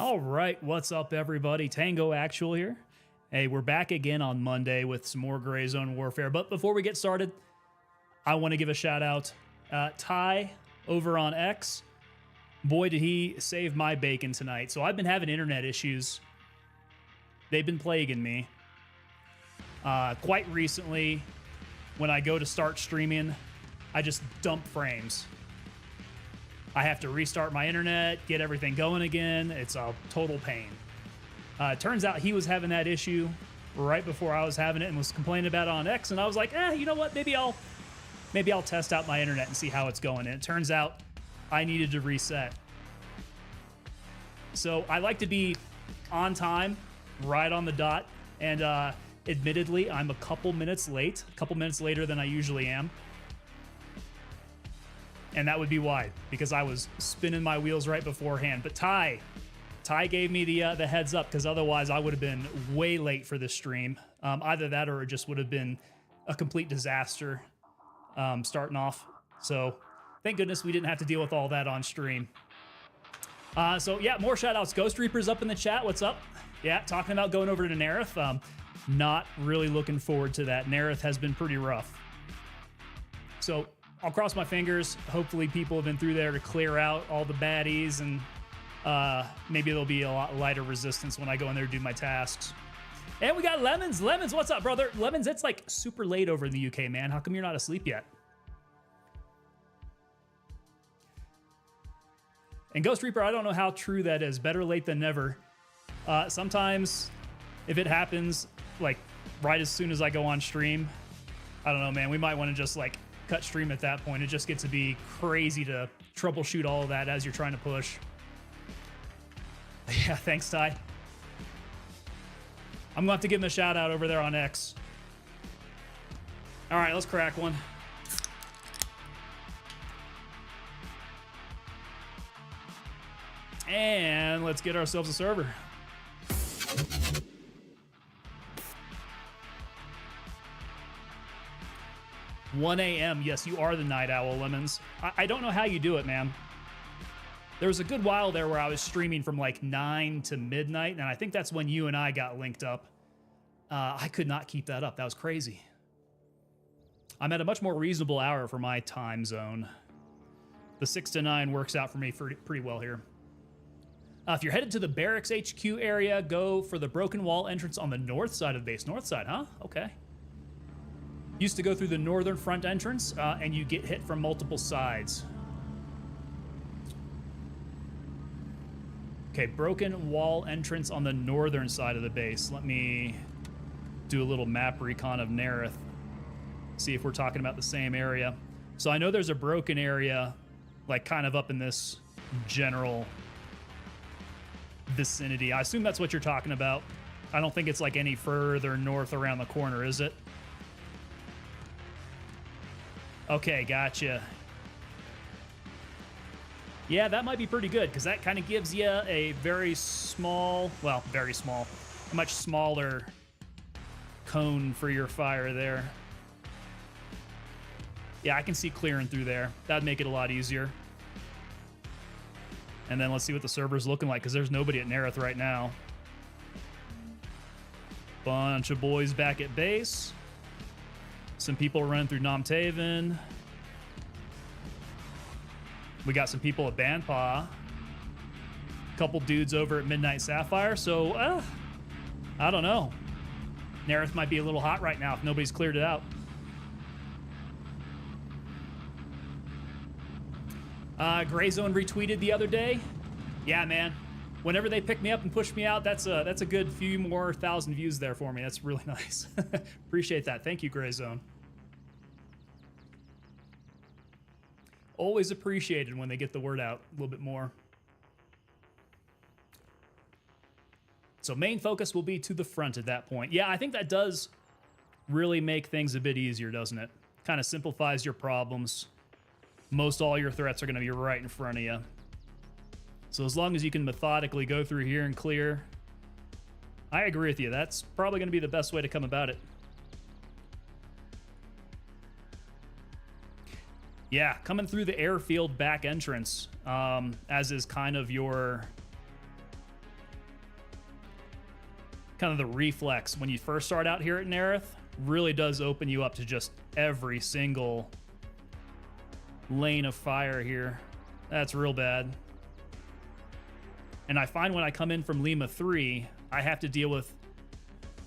All right, what's up, everybody? Tango Actual here. Hey, we're back again on Monday with some more Gray Zone Warfare. But before we get started, I want to give a shout out. Ty over on X. Boy, did he save my bacon tonight. So I've been having internet issues. They've been plaguing me. Quite recently, when I go to start streaming, I just dump frames. I have to restart my internet, get everything going again. It's a total pain. Turns out he was having that issue right before I was having it and was complaining about it on X. And I was like, you know what? Maybe I'll test out my internet and see how it's going. And it turns out I needed to reset. So I like to be on time, right on the dot. And admittedly, I'm a couple minutes later than I usually am. And that would be why, because I was spinning my wheels right beforehand. But Ty gave me the heads up, because otherwise I would have been way late for this stream. Either that or it just would have been a complete disaster starting off. So thank goodness we didn't have to deal with all that on stream. So yeah, more shout outs. Ghost Reaper's up in the chat. What's up? Yeah, talking about going over to Narith. Not really looking forward to that. Narith has been pretty rough. So I'll cross my fingers. Hopefully people have been through there to clear out all the baddies, and maybe there'll be a lot lighter resistance when I go in there to do my tasks. And we got Lemons. Lemons, what's up, brother? Lemons, it's like super late over in the UK, man. How come you're not asleep yet? And Ghost Reaper, I don't know how true that is. Better late than never. Sometimes if it happens, like right as soon as I go on stream, I don't know, man. We might want to just like cut stream at that point. It just gets to be crazy to troubleshoot all of that as you're trying to push. Yeah, thanks, Ty. I'm gonna have to give him a shout out over there on X. All right, let's crack one. And let's get ourselves a server. 1 a.m. Yes, you are the night owl, Lemons. I don't know how you do it, man. There was a good while there where I was streaming from like 9 to midnight, and I think that's when you and I got linked up. I could not keep that up. That was crazy. I'm at a much more reasonable hour for my time zone. The 6 to 9 works out for me pretty well here. If you're headed to the Barracks HQ area, go for the broken wall entrance on the north side of the base. North side, huh? Okay. Used to go through the northern front entrance, and you get hit from multiple sides. Okay, broken wall entrance on the northern side of the base. Let me do a little map recon of Narith. See if we're talking about the same area. So I know there's a broken area, like kind of up in this general vicinity. I assume that's what you're talking about. I don't think it's like any further north around the corner, is it? Okay, gotcha. Yeah, that might be pretty good, because that kind of gives you a very small, well, very small, a much smaller cone for your fire there. Yeah, I can see clearing through there. That'd make it a lot easier. And then let's see what the server's looking like, because there's nobody at Narith right now. Bunch of boys back at base. Some people running through Namtaven. We got some people at Banpa. Couple dudes over at Midnight Sapphire. So, I don't know. Narith might be a little hot right now if nobody's cleared it out. Gray Zone retweeted the other day. Yeah, man. Whenever they pick me up and push me out, that's a good few more 1,000 views there for me. That's really nice. Appreciate that. Thank you, Gray Zone. Always appreciated when they get the word out a little bit more. So main focus will be to the front at that point. Yeah, I think that does really make things a bit easier, doesn't it? Kind of simplifies your problems. Most all your threats are going to be right in front of you. So as long as you can methodically go through here and clear, I agree with you. That's probably going to be the best way to come about it. Yeah, coming through the airfield back entrance, as is kind of your kind of the reflex when you first start out here at Narith really does open you up to just every single lane of fire here. That's real bad. And I find when I come in from Lima 3, I have to deal with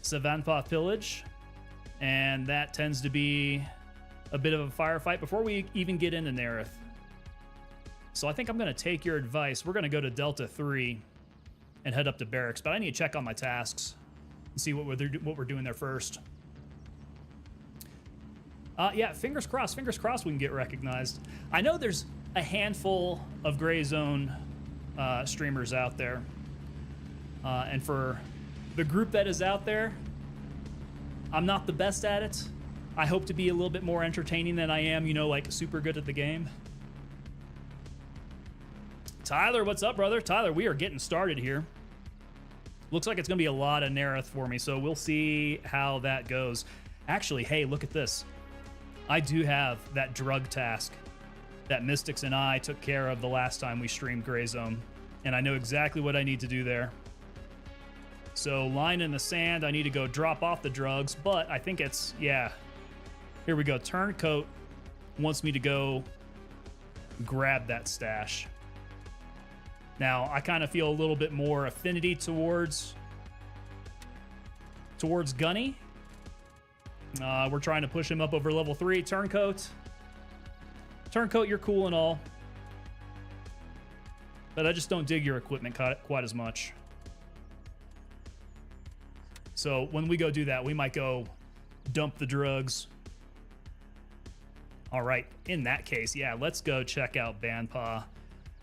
Savanpa Pillage, and that tends to be a bit of a firefight before we even get into Narith. So I think I'm going to take your advice. We're going to go to Delta 3 and head up to barracks, but I need to check on my tasks and see what we're doing there first. Yeah, fingers crossed we can get recognized. I know there's a handful of Gray Zone streamers out there. And for the group that is out there, I'm not the best at it. I hope to be a little bit more entertaining than I am, you know, like super good at the game. Tyler, what's up, brother? Tyler, we are getting started here. Looks like it's going to be a lot of Narith for me, so we'll see how that goes. Actually, hey, look at this. I do have that drug task that Mystics and I took care of the last time we streamed Gray Zone, and I know exactly what I need to do there. So, line in the sand, I need to go drop off the drugs, but I think it's, yeah. Here we go. Turncoat wants me to go grab that stash. Now, I kind of feel a little bit more affinity towards Gunny. We're trying to push him up over level 3. Turncoat, you're cool and all, but I just don't dig your equipment quite as much. So when we go do that, we might go dump the drugs. All right, in that case, yeah, let's go check out Banpa.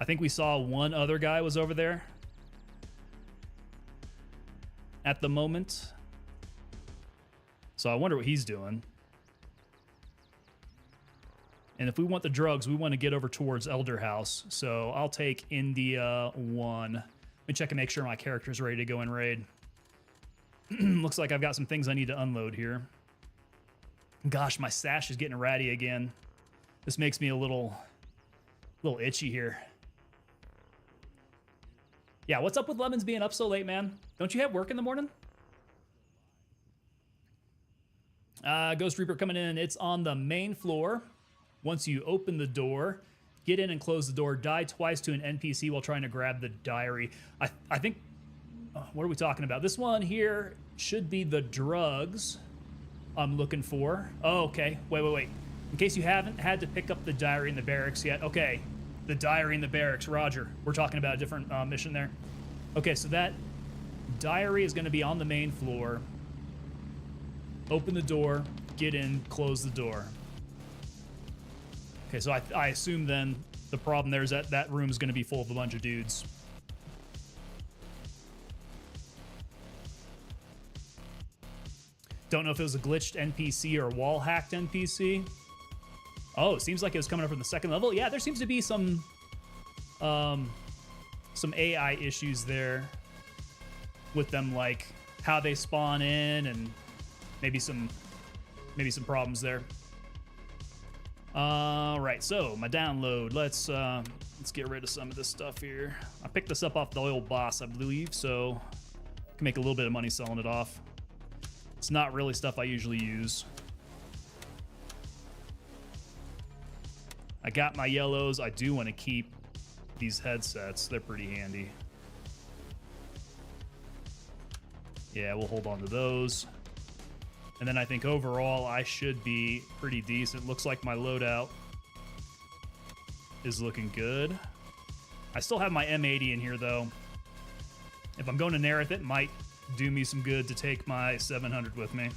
I think we saw one other guy was over there at the moment. So I wonder what he's doing. And if we want the drugs, we want to get over towards Elder House. So I'll take India 1. Let me check and make sure my character's ready to go in raid. Looks like I've got some things I need to unload here. Gosh, my stash is getting ratty again. This makes me a little itchy here. Yeah, what's up with Lemons being up so late, man? Don't you have work in the morning? Ghost Reaper coming in. It's on the main floor. Once you open the door, get in and close the door. Die twice to an NPC while trying to grab the diary. I think... what are we talking about? This one here should be the drugs I'm looking for. Oh, okay. Wait. In case you haven't had to pick up the diary in the barracks yet. Okay. The diary in the barracks. Roger. We're talking about a different mission there. Okay, so that diary is going to be on the main floor. Open the door, get in, close the door. Okay, so I assume then the problem there is that room is going to be full of a bunch of dudes. Don't know if it was a glitched NPC or wall-hacked NPC. Oh, it seems like it was coming up from the second level. Yeah, there seems to be some AI issues there with them, like how they spawn in and maybe some problems there. All right, so my download. Let's get rid of some of this stuff here. I picked this up off the oil boss, I believe, so I can make a little bit of money selling it off. It's not really stuff I usually use. I got my yellows. I do want to keep these headsets. They're pretty handy. Yeah, we'll hold on to those. And then I think overall I should be pretty decent. Looks like my loadout is looking good. I still have my M80 in here though. If I'm going to Narith, it might do me some good to take my 700 with me.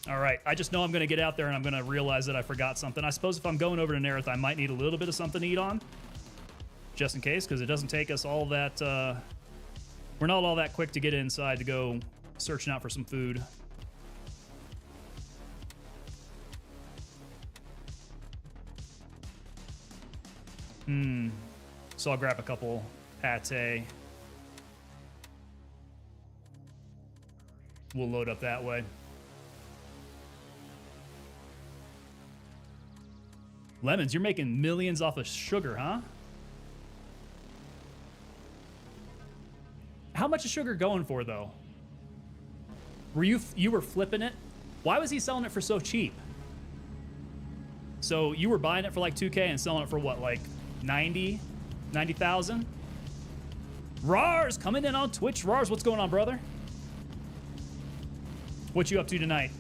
All right, I just know I'm going to get out there and I'm going to realize that I forgot something. I suppose if I'm going over to Narith, I might need a little bit of something to eat on, just in case, because it doesn't take us all that... we're not all that quick to get inside to go searching out for some food. So I'll grab a couple pate. We'll load up that way. Lemons, you're making millions off of sugar, huh? How much is sugar going for, though? You were flipping it? Why was he selling it for so cheap? So you were buying it for like 2K and selling it for what, like 90,000? Rars coming in on Twitch. Rars, what's going on, brother? What you up to tonight?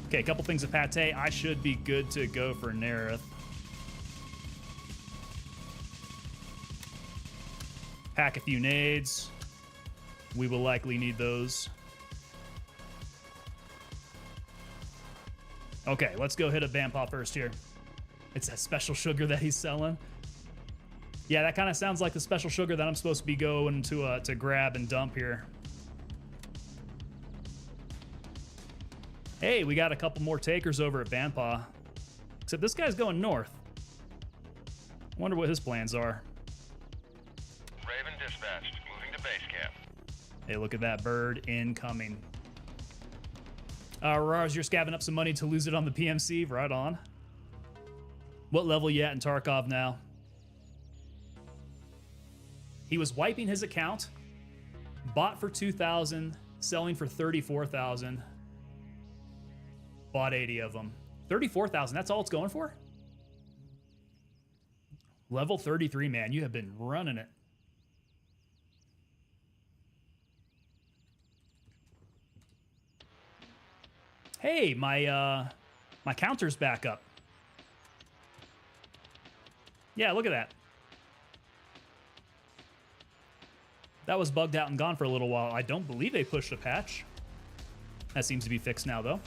Okay, a couple things of pate. I should be good to go for Narith. Pack a few nades. We will likely need those. Okay, let's go hit a Vampah first here. It's that special sugar that he's selling. Yeah, that kind of sounds like the special sugar that I'm supposed to be going to grab and dump here. Hey, we got a couple more takers over at Vampah. Except this guy's going north. I wonder what his plans are. Raven dispatched, moving to base camp. Hey, look at that bird incoming. Rars, you're scabbing up some money to lose it on the PMC. Right on. What level you at in Tarkov now? He was wiping his account. Bought for 2,000, selling for 34,000. Bought 80 of them. 34,000, that's all it's going for? Level 33, man. You have been running it. Hey, my counter's back up. Yeah, look at that. That was bugged out and gone for a little while. I don't believe they pushed a patch. That seems to be fixed now, though.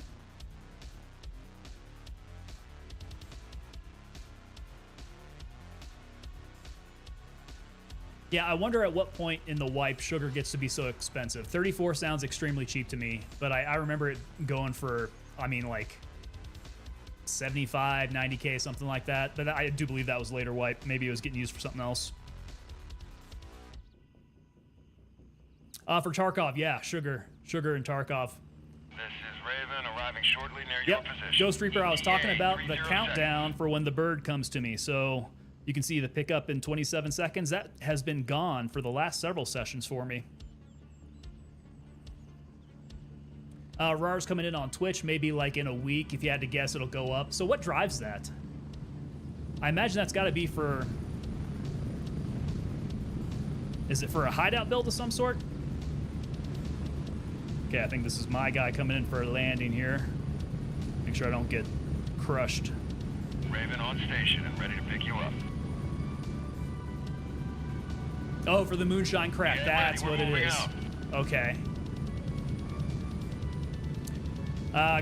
Yeah, I wonder at what point in the wipe sugar gets to be so expensive. 34 sounds extremely cheap to me, but I remember it going for, I mean, like 75, 90K, something like that. But I do believe that was later wipe. Maybe it was getting used for something else. For Tarkov, yeah, sugar and Tarkov. This is Raven arriving shortly near your position. Ghost Reaper, I was talking about the countdown for when the bird comes to me. So you can see the pickup in 27 seconds. That has been gone for the last several sessions for me. Rar's coming in on Twitch, maybe like in a week. If you had to guess, it'll go up. So what drives that? I imagine that's got to be for... Is it for a hideout build of some sort? Okay, I think this is my guy coming in for a landing here. Make sure I don't get crushed. Raven on station and ready to pick you up. Oh, for the moonshine crack. Get That's ready, what it is. out. Okay.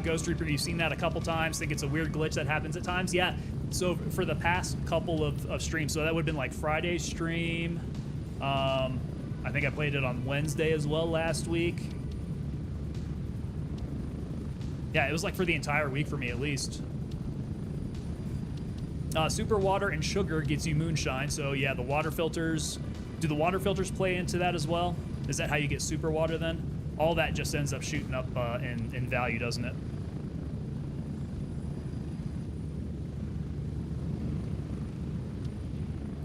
Ghost Reaper, you've seen that a couple times. Think it's a weird glitch that happens at times. Yeah. So for the past couple of streams, so that would have been like Friday's stream. I think I played it on Wednesday as well last week. Yeah, it was like for the entire week for me at least. Super water and sugar gets you moonshine. So yeah, the water filters. Do the water filters play into that as well? Is that how you get super water then? All that just ends up shooting up in value, doesn't it?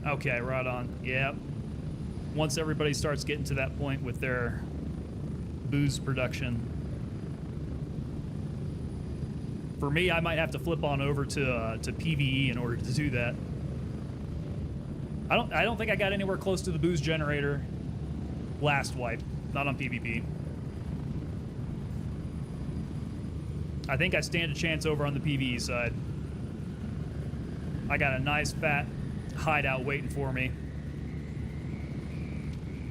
Okay, right on. Yep. Once everybody starts getting to that point with their booze production. For me, I might have to flip on over to PvE in order to do that. I don't think I got anywhere close to the booze generator last wipe. Not on PvP. I think I stand a chance over on the PvE side. I got a nice fat hideout waiting for me.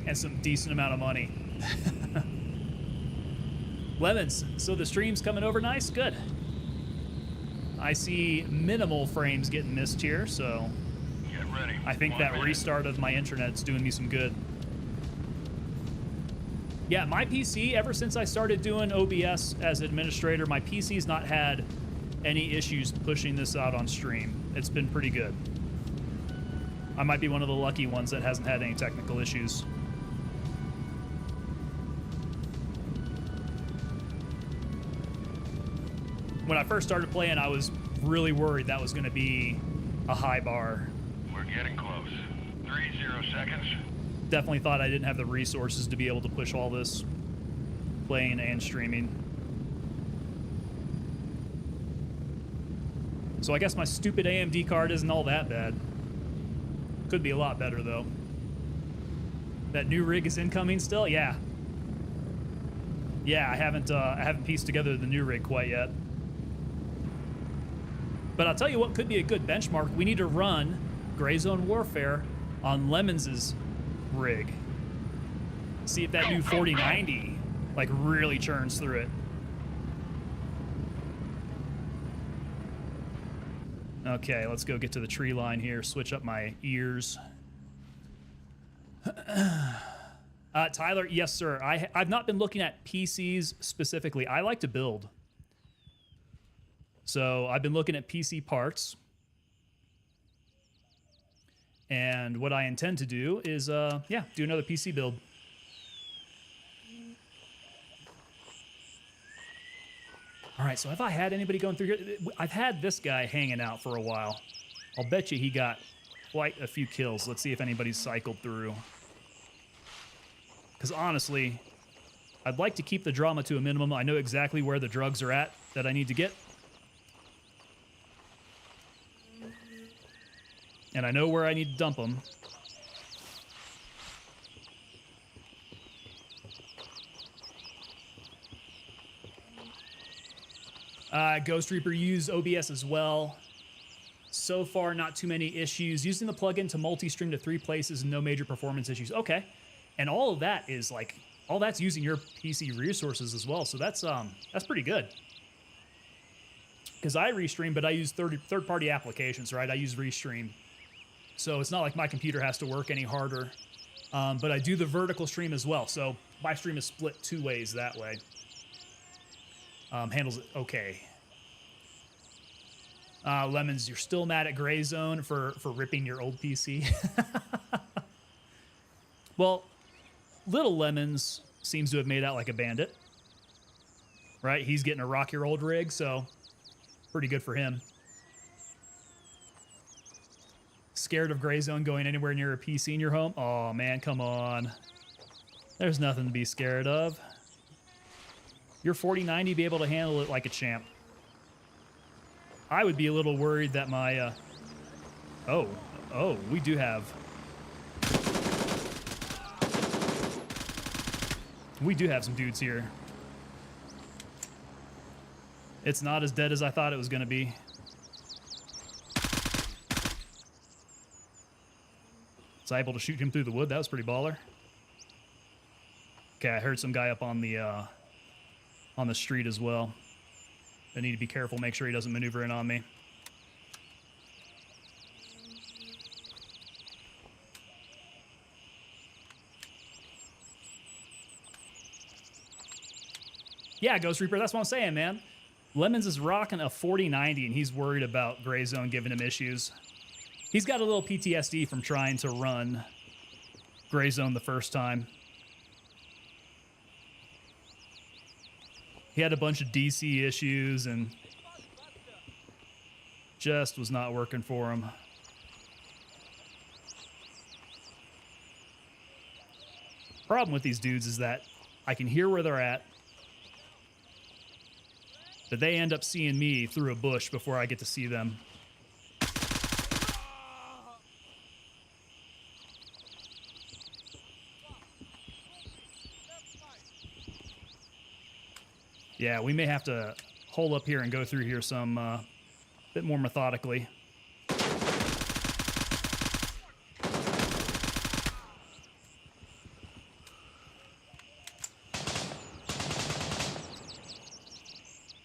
And some decent amount of money. Lemons, so the stream's coming over nice? Good. I see minimal frames getting missed here, so Get ready. I think that restart of my internet's doing me some good. Yeah, my PC, ever since I started doing OBS as administrator, my PC's not had any issues pushing this out on stream. It's been pretty good. I might be one of the lucky ones that hasn't had any technical issues. When I first started playing, I was really worried that was going to be a high bar. We're getting close. 30 seconds. Definitely thought I didn't have the resources to be able to push all this playing and streaming. So I guess my stupid AMD card isn't all that bad. Could be a lot better though. That new rig is incoming still? Yeah. Yeah, I haven't pieced together the new rig quite yet. But I'll tell you what could be a good benchmark. We need to run Gray Zone Warfare on Lemons' rig. See if that new 4090 like really churns through it. Okay, let's go get to the tree line here. Switch up my ears. Tyler, yes, sir. I've not been looking at PCs specifically. I like to build. So I've been looking at PC parts. And what I intend to do is, yeah, do another PC build. All right, so have I had anybody going through here? I've had this guy hanging out for a while. I'll bet you he got quite a few kills. Let's see if anybody's cycled through. Because honestly, I'd like to keep the drama to a minimum. I know exactly where the drugs are at that I need to get. And I know where I need to dump them. Ghost Reaper use OBS as well. So far, not too many issues. Using the plugin to multi-stream to 3 places, no major performance issues. Okay. And all of that is like, all that's using your PC resources as well. So that's pretty good. Because I restream, but I use third-party applications, right? I use Restream. So it's not like my computer has to work any harder. But I do the vertical stream as well. So my stream is split 2 ways that way. Handles it okay. Lemons, you're still mad at Gray Zone for ripping your old PC? Well, Little Lemons seems to have made out like a bandit. Right? He's getting a rock your old rig, so pretty good for him. Scared of Gray Zone going anywhere near a PC in your home? Oh, man, come on. There's nothing to be scared of. Your 4090 be able to handle it like a champ. I would be a little worried that my, oh, we do have... We do have some dudes here. It's not as dead as I thought it was going to be. Was I able to shoot him through the wood? That was pretty baller. Okay, I heard some guy up on the street as well. I need to be careful, make sure he doesn't maneuver in on me. Yeah, Ghost Reaper, that's what I'm saying, man. Lemons is rocking a 4090, and he's worried about Gray Zone giving him issues. He's got a little PTSD from trying to run Gray Zone the first time. He had a bunch of DC issues and just was not working for him. Problem with these dudes is that I can hear where they're at, but they end up seeing me through a bush before I get to see them. Yeah, we may have to hole up here and go through here some bit more methodically.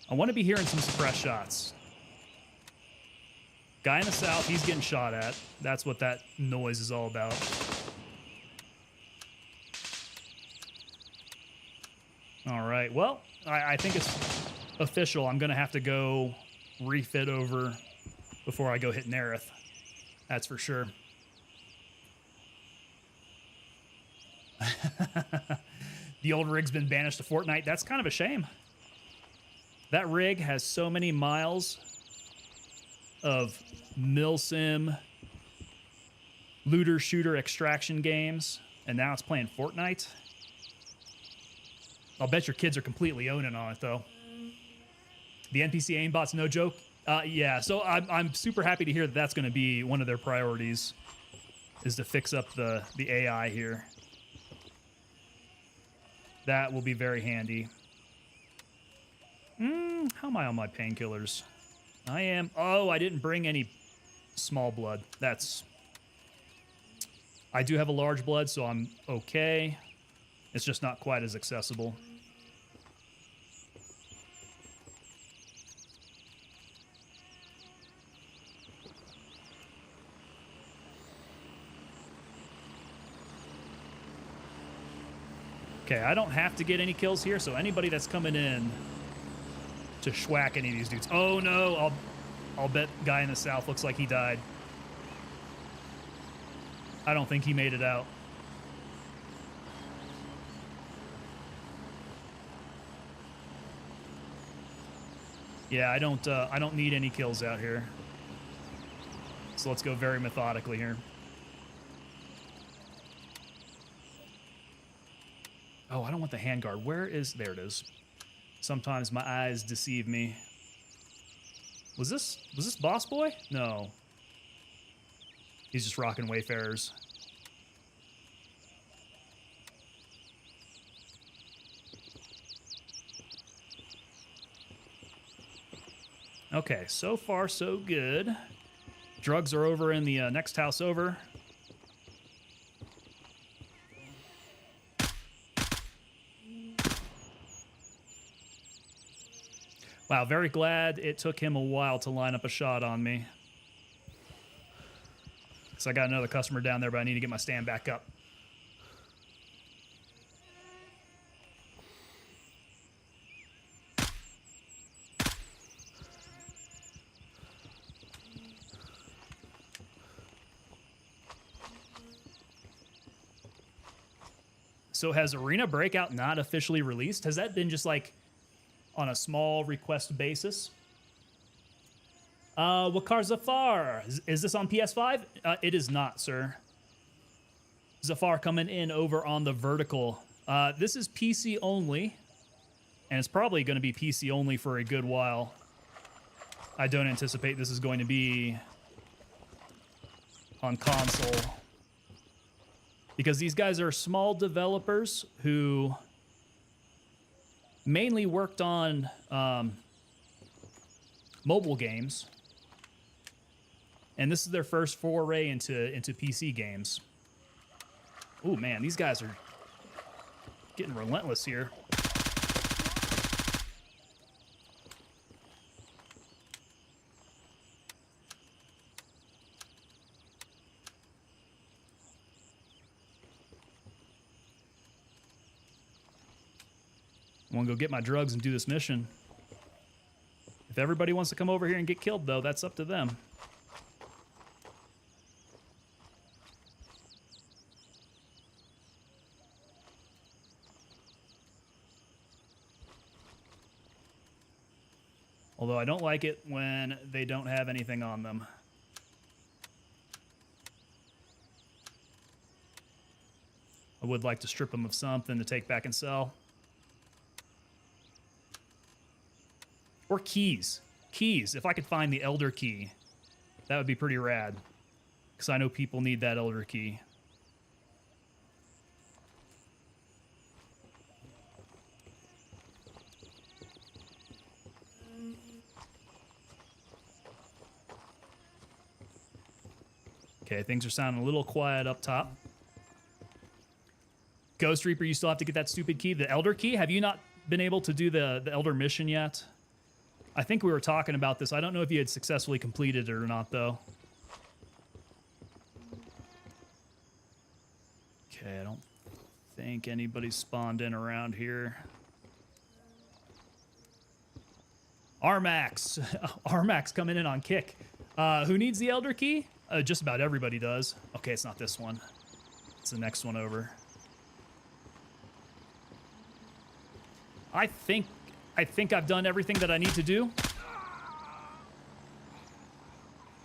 I want to be hearing some suppressed shots. Guy in the south, he's getting shot at. That's what that noise is all about. All right, well, I think it's official. I'm going to have to go refit over before I go hit Narith. That's for sure. The old rig's been banished to Fortnite. That's kind of a shame. That rig has so many miles of milsim, looter shooter extraction games, and now it's playing Fortnite. I'll bet your kids are completely owning on it though. The NPC aimbot's no joke. Yeah, so I'm super happy to hear that that's going to be one of their priorities, is to fix up the AI here. That will be very handy. How am I on my painkillers? I am. Oh, I didn't bring any small blood. I do have a large blood, so I'm okay. It's just not quite as accessible. Okay, I don't have to get any kills here, so anybody that's coming in to schwack any of these dudes. Oh no, I'll bet guy in the south looks like he died. I don't think he made it out. Yeah, I don't need any kills out here. So let's go very methodically here. Oh, I don't want the handguard. Where is... There it is. Sometimes my eyes deceive me. Was this Boss Boy? No. He's just rocking Wayfarers. Okay, so far so good. Drugs are over in the next house over. Wow, very glad it took him a while to line up a shot on me. So I got another customer down there, but I need to get my stand back up. So has Arena Breakout not officially released? Has that been just like on a small request basis? Wakar Zafar, is this on PS5? It is not, sir. Zafar coming in over on the vertical. This is PC only, and it's probably going to be PC only for a good while. I don't anticipate this is going to be on console, because these guys are small developers who mainly worked on mobile games, and this is their first foray into PC games. Oh man, these guys are getting relentless here. I want to go get my drugs and do this mission. If everybody wants to come over here and get killed, though, that's up to them. Although I don't like it when they don't have anything on them. I would like to strip them of something to take back and sell. Or keys. Keys. If I could find the Elder Key, that would be pretty rad. Because I know people need that Elder Key. Okay, things are sounding a little quiet up top. Ghost Reaper, you still have to get that stupid key. The Elder Key? Have you not been able to do the Elder Mission yet? I think we were talking about this. I don't know if you had successfully completed it or not, though. Okay, I don't think anybody's spawned in around here. Armax. Armax coming in on kick. Who needs the Elder Key? Just about everybody does. Okay, it's not this one. It's the next one over. I think... I think I've done everything that I need to do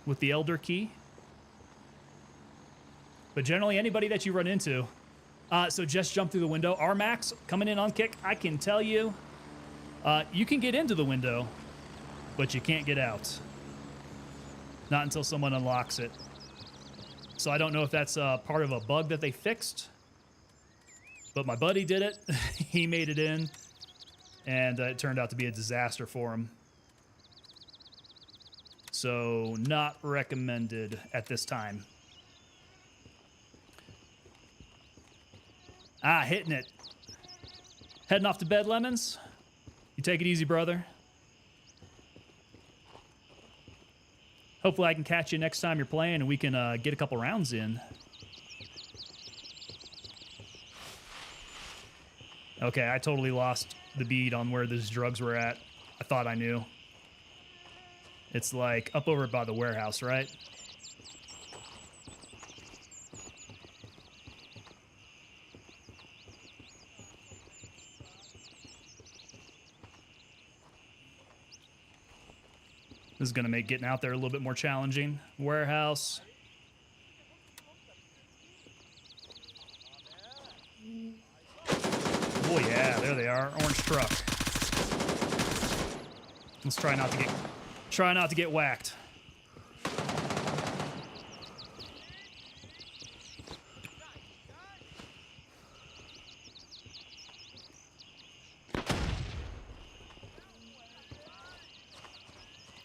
with the Elder Key. But generally, anybody that you run into... so just jump through the window. R-Max, coming in on kick. I can tell you, you can get into the window, but you can't get out. Not until someone unlocks it. So I don't know if that's part of a bug that they fixed. But my buddy did it. He made it in. And it turned out to be a disaster for him. So not recommended at this time. Ah, hitting it. Heading off to bed, Lemons? You take it easy, brother. Hopefully I can catch you next time you're playing and we can get a couple rounds in. Okay, I totally lost the bead on where those drugs were at. I thought I knew. It's like up over by the warehouse, right? This is going to make getting out there a little bit more challenging. Warehouse. Oh yeah, there they are. Orange truck. Let's try not to get whacked.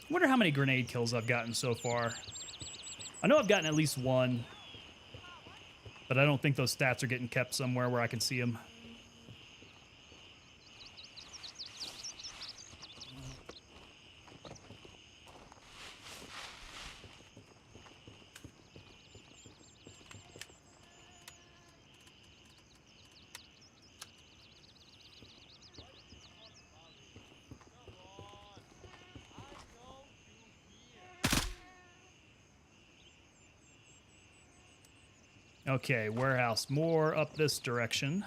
I wonder how many grenade kills I've gotten so far. I know I've gotten at least one, but I don't think those stats are getting kept somewhere where I can see them. Okay, warehouse. More up this direction.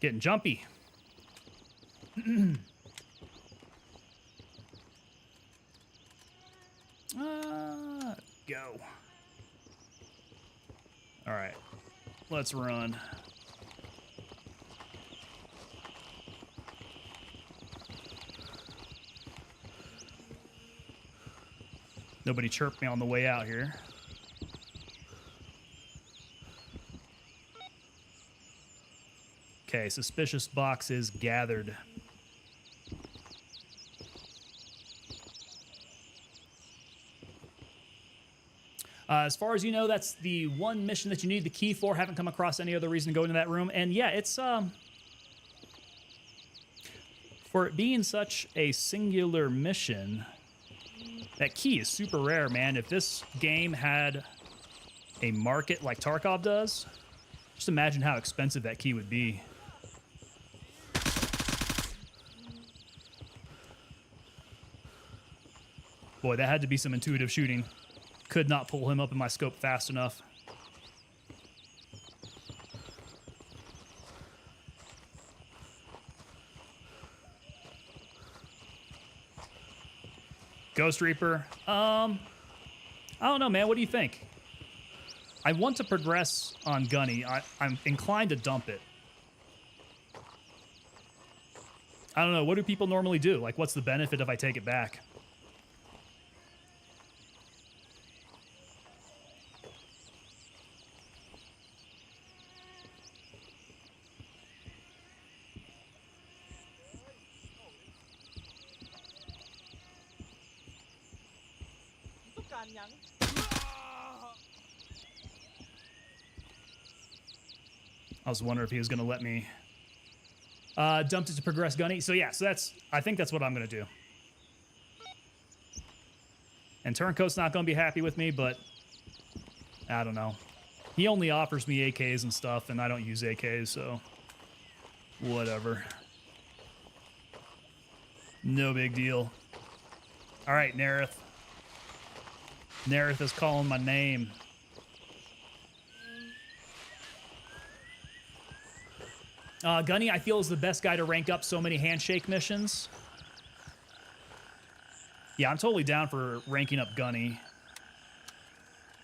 Getting jumpy. Go. All right, let's run. Nobody chirped me on the way out here. Okay, suspicious boxes gathered. As far as you know, that's the one mission that you need the key for. Haven't come across any other reason to go into that room. And yeah, it's for it being such a singular mission, that key is super rare, man. If this game had a market like Tarkov does, just imagine how expensive that key would be. Boy, that had to be some intuitive shooting. Could not pull him up in my scope fast enough. Ghost Reaper. I don't know, man. What do you think? I want to progress on Gunny. I'm inclined to dump it. I don't know. What do people normally do? Like, what's the benefit if I take it back? I was wondering if he was going to let me dump it to progress Gunny. So yeah, I think that's what I'm going to do. And Turncoat's not going to be happy with me, but I don't know. He only offers me AKs and stuff, and I don't use AKs, so whatever. No big deal. All right, Narith. Narith is calling my name. Gunny, I feel, is the best guy to rank up so many handshake missions. Yeah, I'm totally down for ranking up Gunny.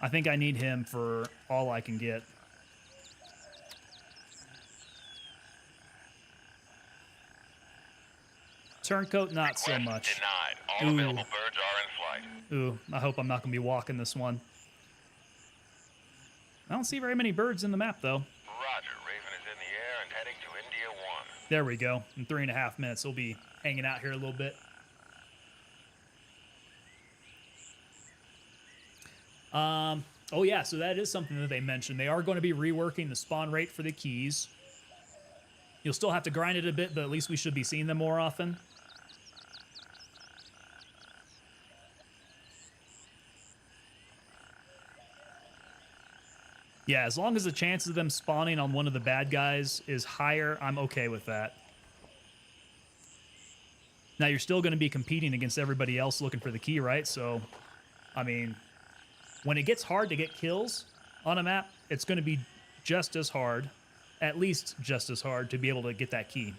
I think I need him for all I can get. Turncoat, not so much. Denied. All available birds are in flight. Ooh, I hope I'm not going to be walking this one. I don't see very many birds in the map, though. Roger. Raven is in the air and heading to India 1. There we go. In 3.5 minutes, we'll be hanging out here a little bit. Oh yeah, so that is something that they mentioned. They are going to be reworking the spawn rate for the keys. You'll still have to grind it a bit, but at least we should be seeing them more often. Yeah, as long as the chances of them spawning on one of the bad guys is higher, I'm okay with that. Now, you're still going to be competing against everybody else looking for the key, right? So, I mean, when it gets hard to get kills on a map, it's going to be just as hard, at least just as hard, to be able to get that key.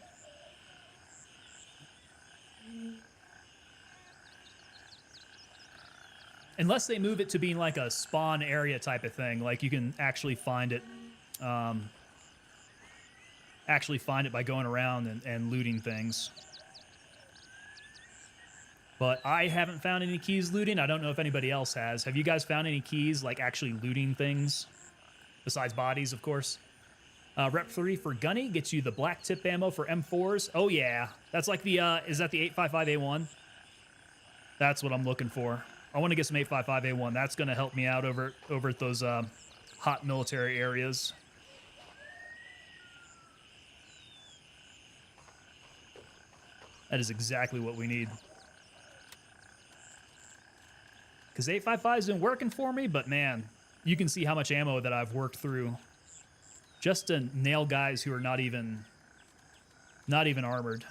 Unless they move it to being like a spawn area type of thing, like you can actually find it, by going around and looting things. But I haven't found any keys looting. I don't know if anybody else has. Have you guys found any keys like actually looting things? Besides bodies, of course. Rep 3 for Gunny gets you the black tip ammo for M4s. Oh yeah, that's like the, is that the 855A1? That's what I'm looking for. I want to get some 855A1. That's going to help me out over at those hot military areas. That is exactly what we need. Because 855's been working for me, but man, you can see how much ammo that I've worked through just to nail guys who are not even armored.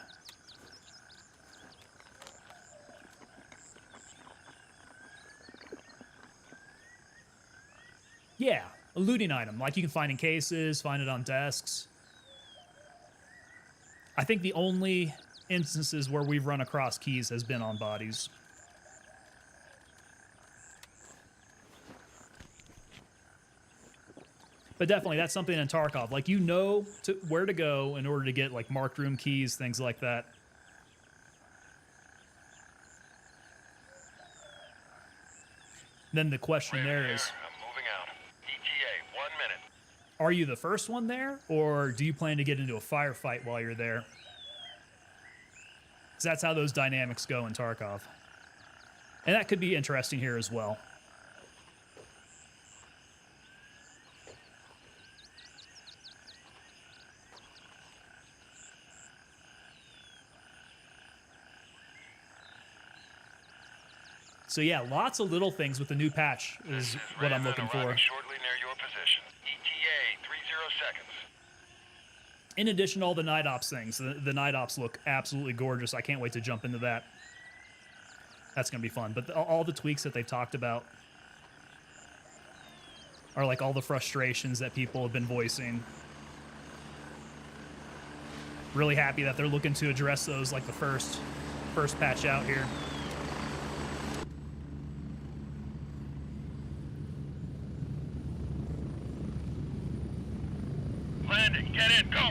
Yeah, a looting item, like you can find in cases, find it on desks. I think the only instances where we've run across keys has been on bodies. But definitely, that's something in Tarkov. Like, you know where to go in order to get, like, marked room keys, things like that. Then the question there is, I'm moving out. ETA, 1 minute. are you the first one there, or do you plan to get into a firefight while you're there? Because that's how those dynamics go in Tarkov. And that could be interesting here as well. So yeah, lots of little things with the new patch is what I'm looking for. Shortly near your position. ETA, 30 seconds. In addition to all the night ops things, the night ops look absolutely gorgeous. I can't wait to jump into that. That's going to be fun. But all the tweaks that they've talked about are like all the frustrations that people have been voicing. Really happy that they're looking to address those like the first patch out here. Landing, get in, go!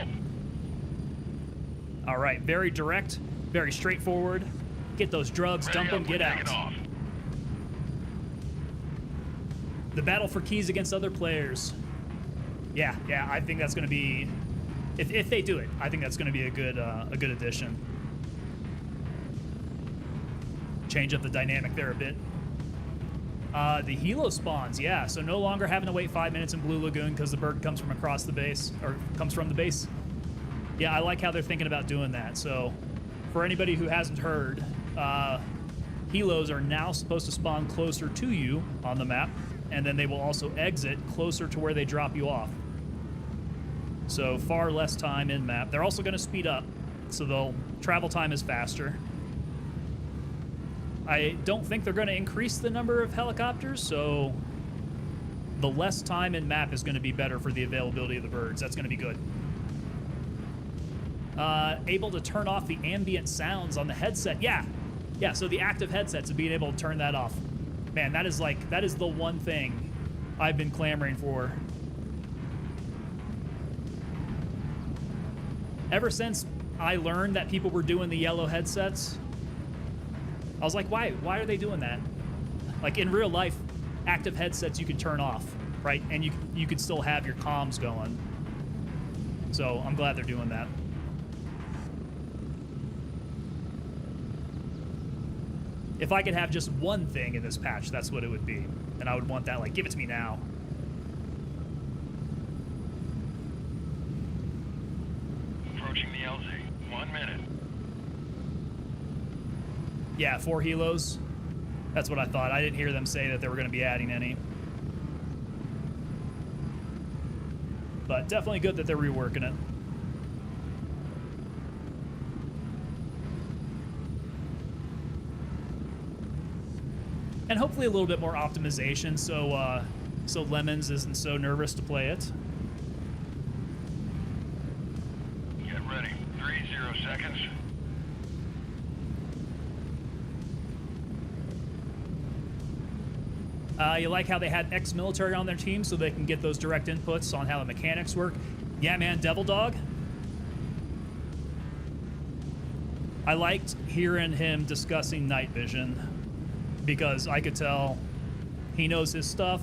All right, very direct, very straightforward. Get those drugs, dump them, get out. The battle for keys against other players. Yeah, I think that's going to be, if they do it, I think that's going to be a good addition. Change up the dynamic there a bit. The helo spawns, yeah, so no longer having to wait 5 minutes in Blue Lagoon because the bird comes from across the base, or comes from the base. Yeah, I like how they're thinking about doing that. So for anybody who hasn't heard, helos are now supposed to spawn closer to you on the map, and then they will also exit closer to where they drop you off. So far less time in map. They're also going to speed up, so travel time is faster. I don't think they're going to increase the number of helicopters, so the less time in map is going to be better for the availability of the birds. That's going to be good. Able to turn off the ambient sounds on the headset. Yeah, so the active headsets and being able to turn that off. Man, that is the one thing I've been clamoring for. Ever since I learned that people were doing the yellow headsets, I was like, why are they doing that? Like in real life, active headsets you can turn off, right? And you can still have your comms going. So I'm glad they're doing that. If I could have just one thing in this patch, that's what it would be. And I would want that, like, give it to me now. Approaching the LZ. 1 minute. Yeah, 4 helos. That's what I thought. I didn't hear them say that they were going to be adding any. But definitely good that they're reworking it. And hopefully a little bit more optimization, so Lemons isn't so nervous to play it. Get ready. 30 seconds. You like how they had ex-military on their team so they can get those direct inputs on how the mechanics work? Yeah, man, Devil Dog. I liked hearing him discussing night vision, because I could tell he knows his stuff.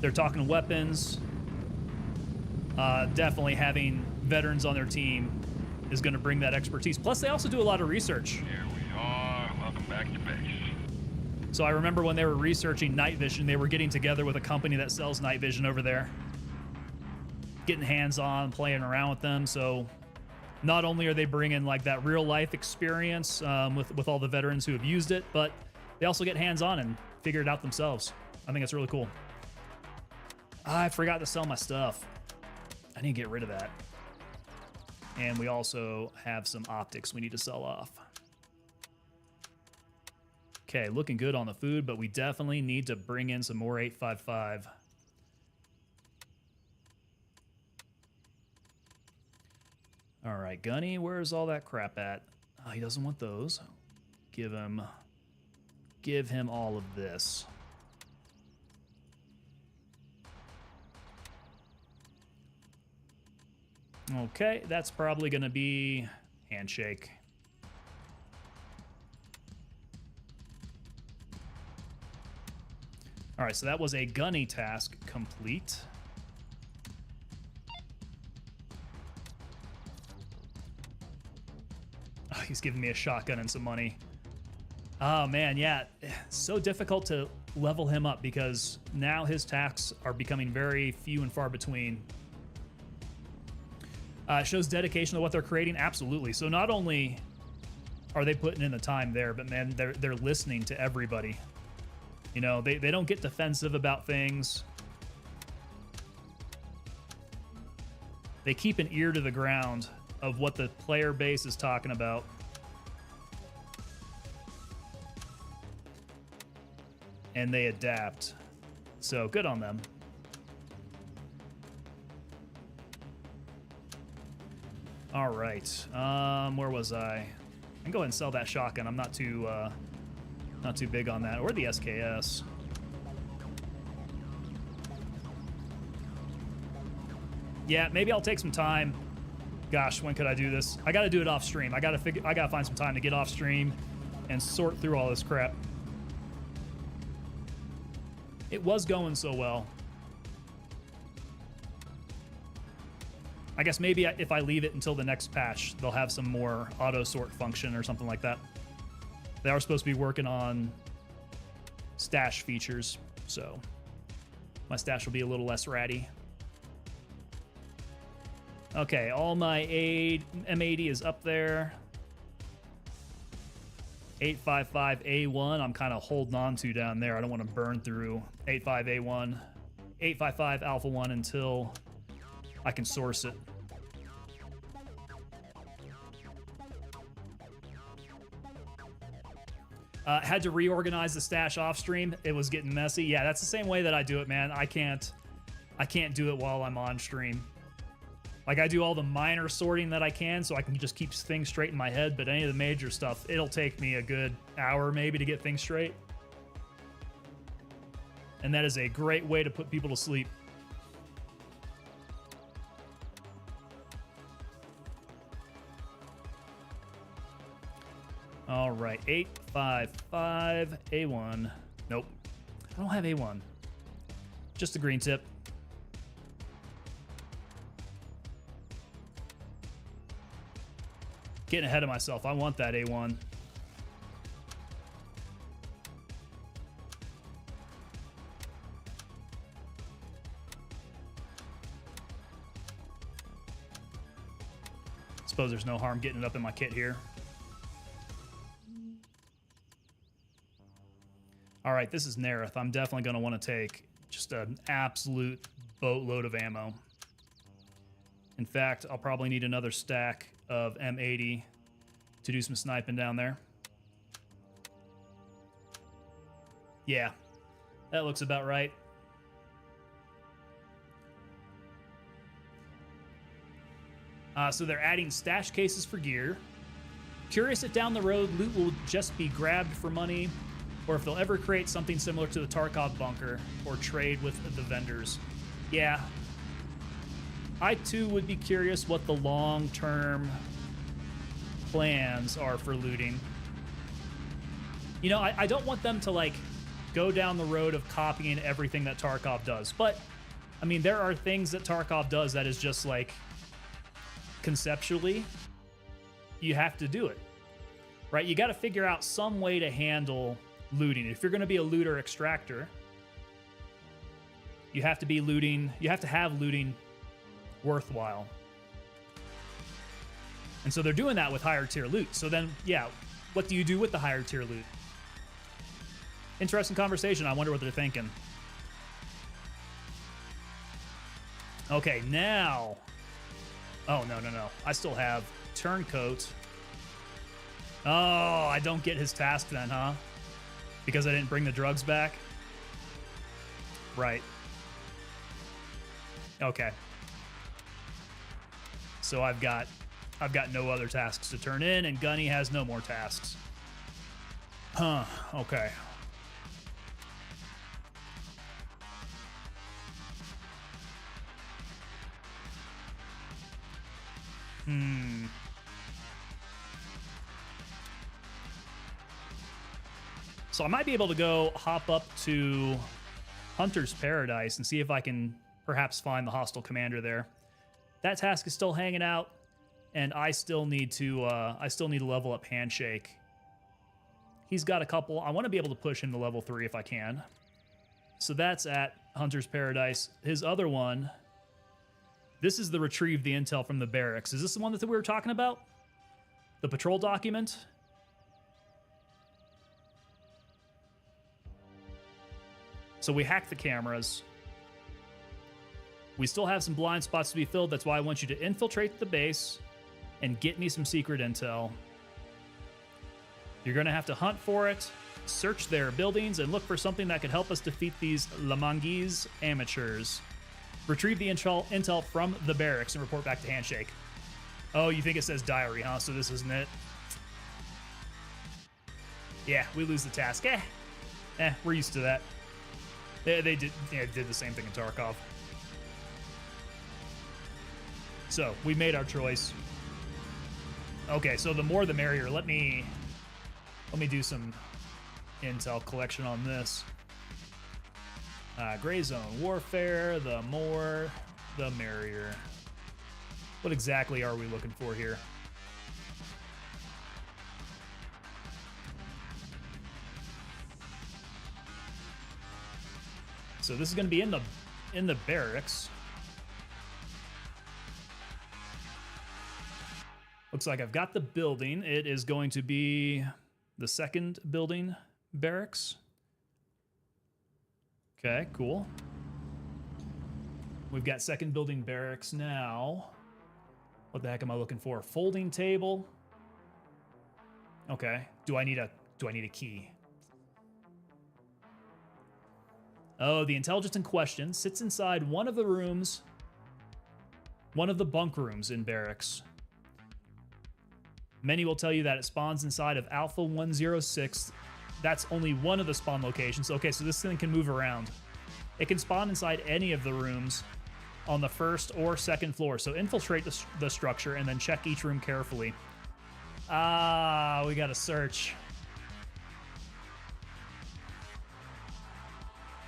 They're talking weapons. Definitely having veterans on their team is going to bring that expertise. Plus, they also do a lot of research. Here we are. Welcome back to base. So I remember when they were researching night vision, they were getting together with a company that sells night vision over there, getting hands-on, playing around with them. So not only are they bringing like that real life experience with all the veterans who have used it, but they also get hands-on and figure it out themselves. I think it's really cool. I forgot to sell my stuff. I need to get rid of that. And we also have some optics we need to sell off. Okay, looking good on the food, but we definitely need to bring in some more 855. All right, Gunny, where's all that crap at? Oh, he doesn't want those. Give him all of this. Okay, that's probably going to be handshake. All right, so that was a Gunny task complete. Oh, he's giving me a shotgun and some money. Oh, man, yeah. It's so difficult to level him up because now his tasks are becoming very few and far between. Shows dedication to what they're creating? Absolutely. So not only are they putting in the time there, but, man, they're listening to everybody. You know, they don't get defensive about things. They keep an ear to the ground of what the player base is talking about. And they adapt. So good on them. All right. Where was I? I can go ahead and sell that shotgun. I'm not too big on that. Or the SKS. Yeah, maybe I'll take some time. Gosh, when could I do this? I got to do it off stream. I got to find some time to get off stream and sort through all this crap. It was going so well. I guess maybe if I leave it until the next patch, they'll have some more auto sort function or something like that. They are supposed to be working on stash features, so my stash will be a little less ratty. Okay, all my M80 is up there. 855A1, I'm kind of holding on to down there. I don't want to burn through 85A1, 855 Alpha 1 until I can source it. Had to reorganize the stash off stream. It was getting messy. Yeah, that's the same way that I do it, man. I can't do it while I'm on stream. Like, I do all the minor sorting that I can so I can just keep things straight in my head, but any of the major stuff, it'll take me a good hour maybe to get things straight. And that is a great way to put people to sleep. All right, 855 A1. Nope, I don't have A1. Just the green tip. Getting ahead of myself. I want that A1. Suppose there's no harm getting it up in my kit here. All right, this is Narith. I'm definitely going to want to take just an absolute boatload of ammo. In fact, I'll probably need another stack of M80 to do some sniping down there. Yeah, that looks about right. So they're adding stash cases for gear. Curious if down the road loot will just be grabbed for money, or if they'll ever create something similar to the Tarkov bunker or trade with the vendors. Yeah, I too would be curious what the long-term plans are for looting. You know, I don't want them to like go down the road of copying everything that Tarkov does, but I mean, there are things that Tarkov does that is just like conceptually you have to do it, right? You got to figure out some way to handle looting. If you're going to be a looter extractor, you have to be looting, you have to have looting worthwhile. And so they're doing that with higher tier loot. So then, yeah, what do you do with the higher tier loot? Interesting conversation. I wonder what they're thinking. Okay, now. Oh, no. I still have Turncoat. Oh, I don't get his task then, huh? Because I didn't bring the drugs back? Right. Okay. So I've got no other tasks to turn in, and Gunny has no more tasks. Huh, okay. So I might be able to go hop up to Hunter's Paradise and see if I can perhaps find the hostile commander there. That task is still hanging out, and I still need to level up Handshake. He's got a couple. I want to be able to push him to level 3 if I can. So that's at Hunter's Paradise. His other one, this is the retrieve the intel from the barracks. Is this the one that we were talking about? The patrol document? So we hacked the cameras. We still have some blind spots to be filled. That's why I want you to infiltrate the base and get me some secret intel. You're going to have to hunt for it, search their buildings, and look for something that could help us defeat these Lamangese amateurs. Retrieve the intel from the barracks and report back to Handshake. Oh, you think it says diary, huh? So this isn't it? Yeah, we lose the task. We're used to that. They did the same thing in Tarkov. So we made our choice. Okay, so the more the merrier. Let me do some intel collection on this. Gray zone warfare. The more the merrier. What exactly are we looking for here? So this is going to be in the barracks. Looks like I've got the building. It is going to be the second building barracks. Okay, cool. We've got second building barracks now. What the heck am I looking for? Folding table. Okay. Do I need a key? Oh, the intelligence in question sits inside one of the rooms one of the bunk rooms in barracks. Many will tell you that it spawns inside of Alpha 106. That's only one of the spawn locations. Okay, so this thing can move around. It can spawn inside any of the rooms on the first or second floor. So infiltrate the structure and then check each room carefully. Ah, we gotta search.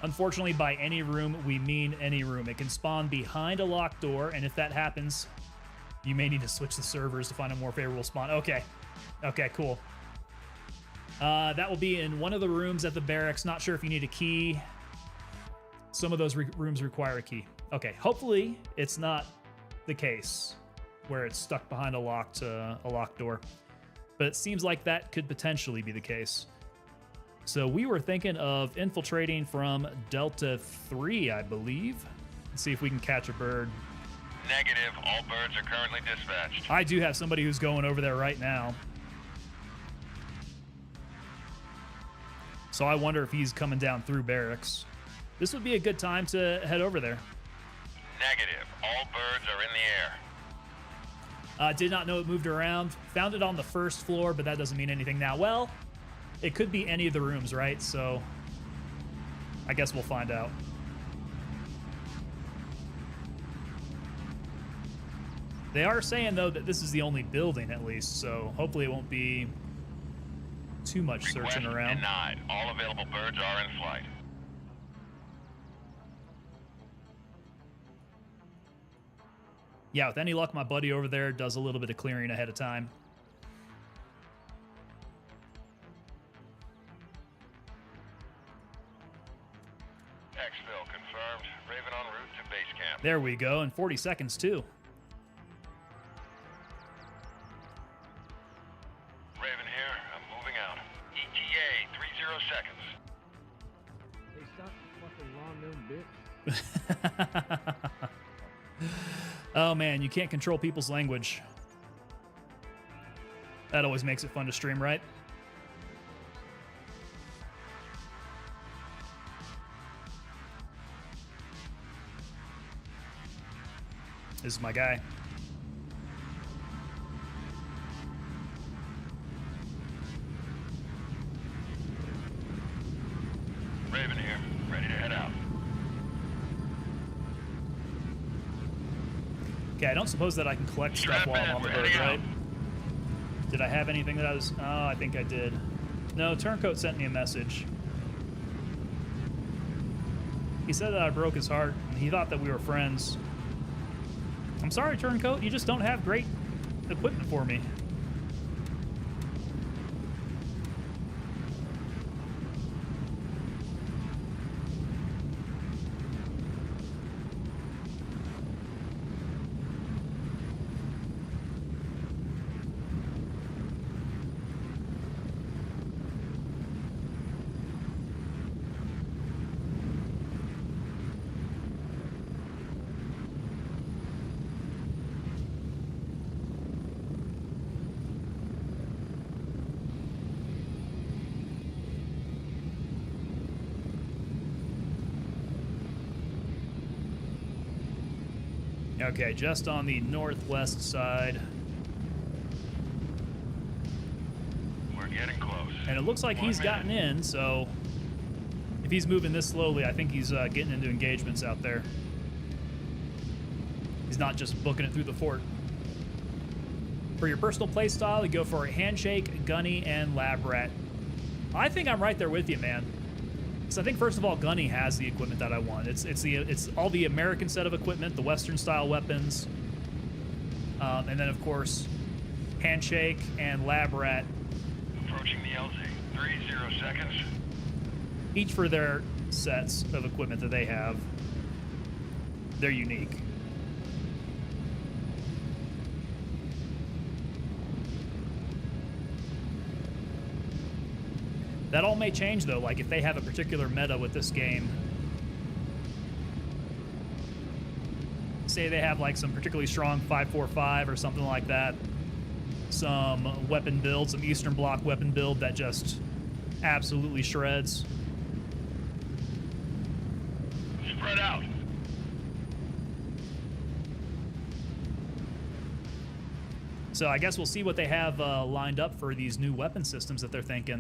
Unfortunately, by any room, we mean any room. It can spawn behind a locked door, and if that happens, you may need to switch the servers to find a more favorable spawn. Okay. Okay, cool. That will be in one of the rooms at the barracks. Not sure if you need a key. Some of those rooms require a key. Okay, hopefully it's not the case where it's stuck behind a locked door. But it seems like that could potentially be the case. So we were thinking of infiltrating from Delta 3, I believe. Let's see if we can catch a bird. Negative. All birds are currently dispatched. I do have somebody who's going over there right now. So I wonder if he's coming down through barracks. This would be a good time to head over there. Negative. All birds are in the air. Did not know it moved around. Found it on the first floor, but that doesn't mean anything now. Well, it could be any of the rooms, right? So I guess we'll find out. They are saying, though, that this is the only building, at least, so hopefully it won't be too much searching around. Denied. All available birds are in flight. Yeah, with any luck, my buddy over there does a little bit of clearing ahead of time. Exfil confirmed. Raven en route to base camp. There we go, in 40 seconds, too. Raven here. I'm moving out. ETA 30 seconds. Hey, stop fucking long them bitch. Oh, man, you can't control people's language. That always makes it fun to stream, right? This is my guy. Raven here. Ready to head out. Okay, I don't suppose that I can collect stuff while I'm on the We're bird, heading right? out. Did I have anything that I was... Oh, I think I did. No, Turncoat sent me a message. He said that I broke his heart, and he thought that we were friends. I'm sorry, Turncoat, you just don't have great equipment for me. Okay, just on the northwest side. We're getting close. And it looks like he's gotten in, so if he's moving this slowly, I think he's getting into engagements out there. He's not just booking it through the fort. For your personal playstyle, you go for a Handshake, Gunny, and Lab Rat. I think I'm right there with you, man. So I think first of all, Gunny has the equipment that I want. It's all the American set of equipment, the Western style weapons, and then of course, Handshake and Lab Rat. Approaching the LZ. 30 seconds. Each for their sets of equipment that they have. They're unique. That all may change, though, like if they have a particular meta with this game. Say they have like some particularly strong 545 or something like that. Some weapon build, some Eastern Bloc weapon build that just absolutely shreds. Spread out. So I guess we'll see what they have lined up for these new weapon systems that they're thinking.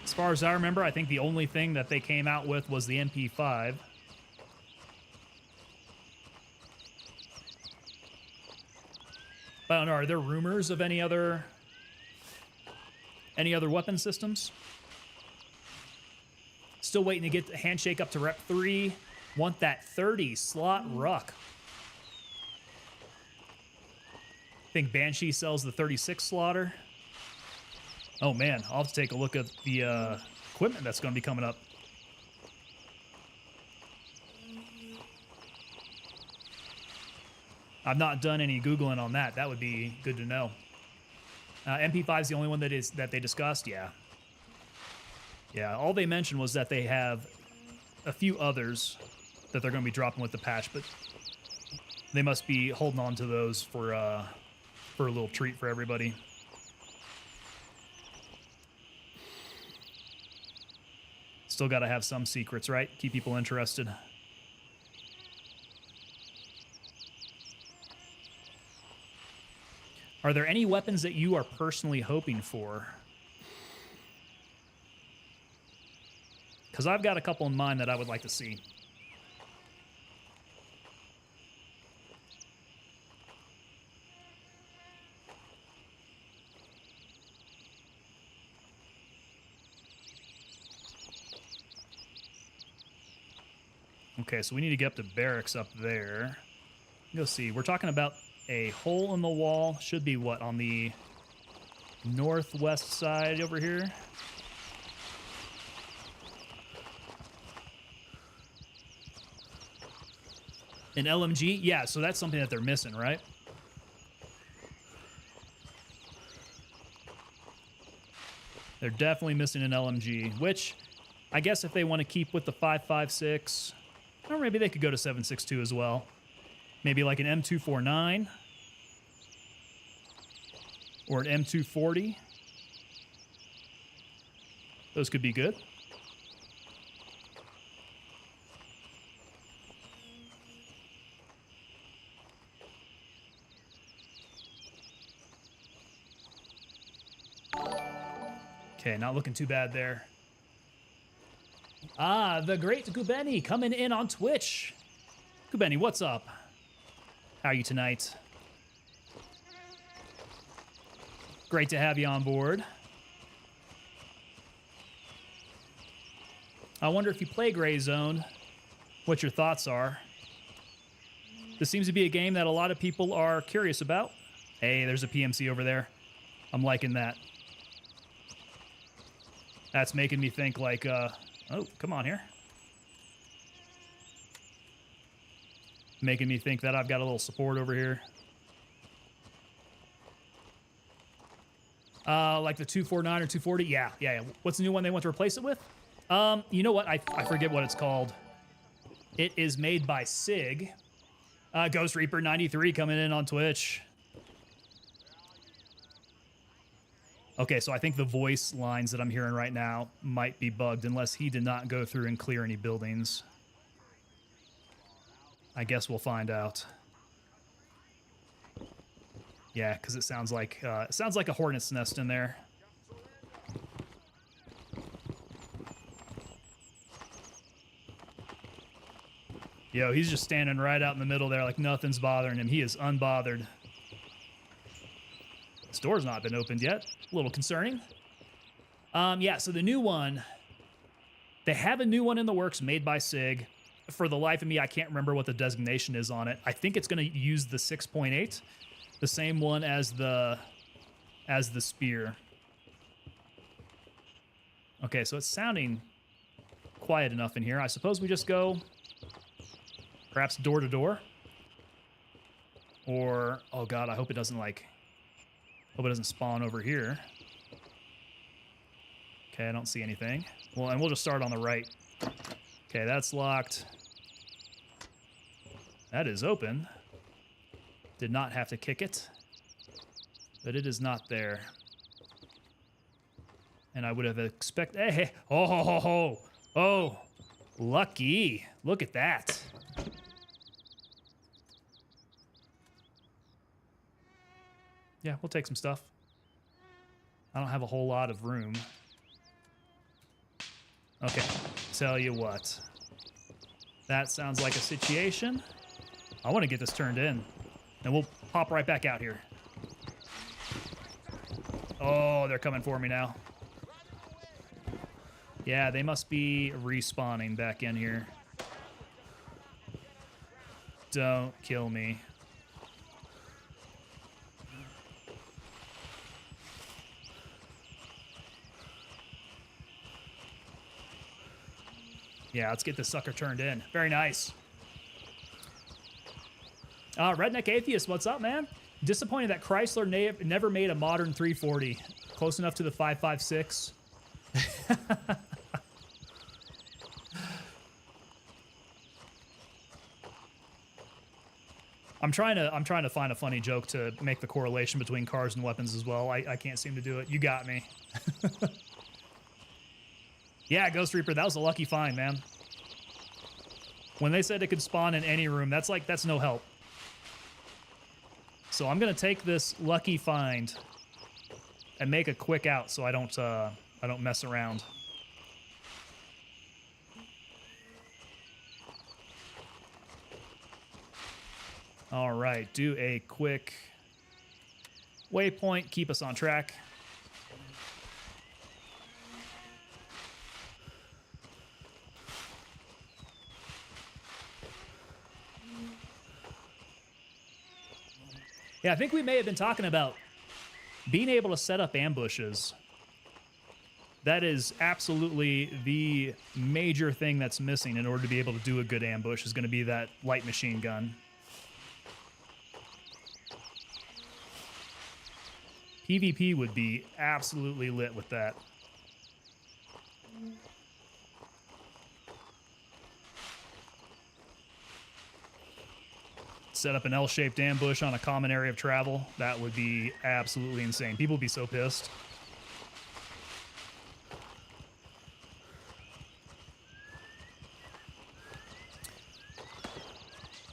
As far as I remember, I think the only thing that they came out with was the MP5. I don't know, are there rumors of any other weapon systems? Still waiting to get the handshake up to rep 3. Want that 30 slot ruck. Think Banshee sells the 36 slotter. Oh man, I'll have to take a look at the equipment that's going to be coming up. I've not done any Googling on that. That would be good to know. MP5 is the only one that they discussed. Yeah. Yeah, all they mentioned was that they have a few others that they're going to be dropping with the patch, but they must be holding on to those for a little treat for everybody. Still got to have some secrets, right? Keep people interested. Are there any weapons that you are personally hoping for? Because I've got a couple in mind that I would like to see. Okay, so we need to get up to barracks up there. Let's see. We're talking about a hole in the wall. Should be what, on the northwest side over here? An LMG? Yeah, so that's something that they're missing, right? They're definitely missing an LMG, which I guess if they want to keep with the 5.56, or maybe they could go to 7.62 as well. Maybe like an M249 or an M240. Those could be good. Okay, not looking too bad there. Ah, the great Gubeni coming in on Twitch. Gubeni, what's up? How are you tonight? Great to have you on board. I wonder if you play Gray Zone, what your thoughts are. This seems to be a game that a lot of people are curious about. Hey, there's a PMC over there. I'm liking that. That's making me think like, oh, come on here. Making me think that I've got a little support over here. Like the 249 or 240? Yeah. What's the new one they want to replace it with? You know what? I forget what it's called. It is made by SIG. Ghost Reaper 93 coming in on Twitch. Okay, so I think the voice lines that I'm hearing right now might be bugged unless he did not go through and clear any buildings. I guess we'll find out. Yeah, because it sounds like a hornet's nest in there. Yo, he's just standing right out in the middle there like nothing's bothering him. He is unbothered. This door's not been opened yet. A little concerning. Yeah, so the new one, they have a new one in the works made by SIG. For the life of me, I can't remember what the designation is on it. I think it's going to use the 6.8, the same one as the spear. Okay, so it's sounding quiet enough in here. I suppose we just go perhaps door to door. Or, oh god, I hope it doesn't spawn over here. Okay, I don't see anything. Well, and we'll just start on the right. Okay, that's locked. That is open. Did not have to kick it. But it is not there. And I would have expected... Hey, oh, ho, ho, ho. Oh, lucky. Look at that. Yeah, we'll take some stuff. I don't have a whole lot of room. Okay, tell you what. That sounds like a situation. I want to get this turned in. And we'll pop right back out here. Oh, they're coming for me now. Yeah, they must be respawning back in here. Don't kill me. Yeah, let's get this sucker turned in. Very nice. Redneck Atheist, what's up, man? Disappointed that Chrysler never made a modern 340. Close enough to the 556. I'm trying to find a funny joke to make the correlation between cars and weapons as well. I can't seem to do it. You got me. Yeah, Ghost Reaper, that was a lucky find, man. When they said it could spawn in any room, that's no help. So I'm gonna take this lucky find and make a quick out so I don't mess around. All right, do a quick waypoint, keep us on track. Yeah, I think we may have been talking about being able to set up ambushes. That is absolutely the major thing that's missing in order to be able to do a good ambush is going to be that light machine gun. PvP would be absolutely lit with that. Set up an L-shaped ambush on a common area of travel. That would be absolutely insane. People would be so pissed.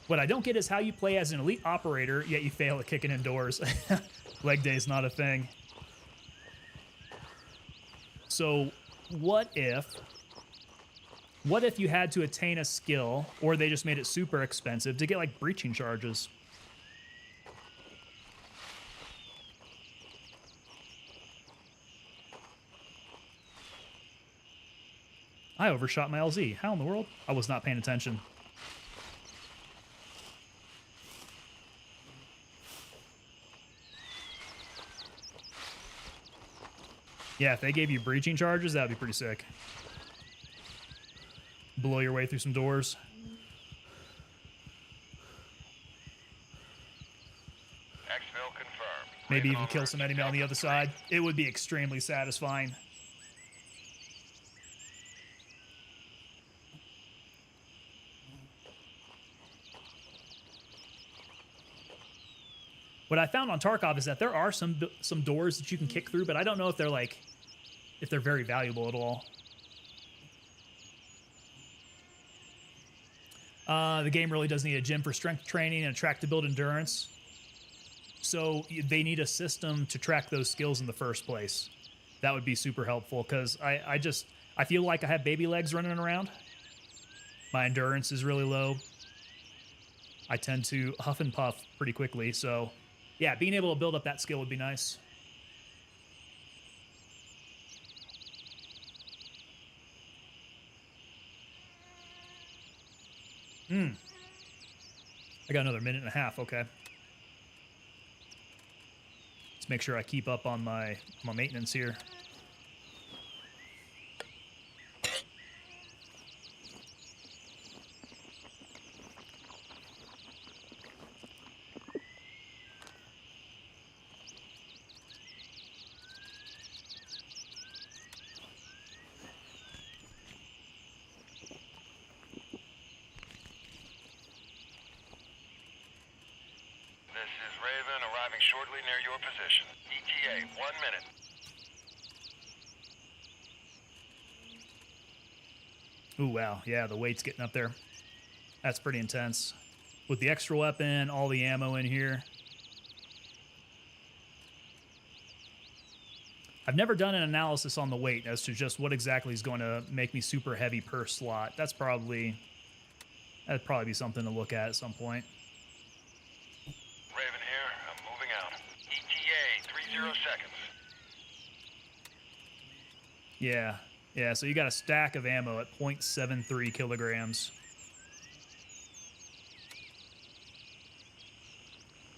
What I don't get is how you play as an elite operator, yet you fail at kicking indoors. Leg day is not a thing. So what if you had to attain a skill, or they just made it super expensive to get like breaching charges? I overshot my LZ. How in the world? I was not paying attention. Yeah, if they gave you breaching charges, that'd be pretty sick. Blow your way through some doors. Exfil confirmed. Maybe even kill some enemy on the other side. It would be extremely satisfying. What I found on Tarkov is that there are some doors that you can kick through, but I don't know if they're very valuable at all. The game really does need a gym for strength training and a track to build endurance. So they need a system to track those skills in the first place. That would be super helpful because I feel like I have baby legs running around. My endurance is really low. I tend to huff and puff pretty quickly, so yeah, being able to build up that skill would be nice. I got another minute and a half, okay. Let's make sure I keep up on my maintenance here. This is Raven arriving shortly near your position. ETA, 1 minute. Ooh, wow. Yeah, the weight's getting up there. That's pretty intense. With the extra weapon, all the ammo in here. I've never done an analysis on the weight as to just what exactly is going to make me super heavy per slot. That'd probably be something to look at some point. Raven here. I'm moving out. ETA 30 seconds. Yeah, so you got a stack of ammo at 0.73 kilograms.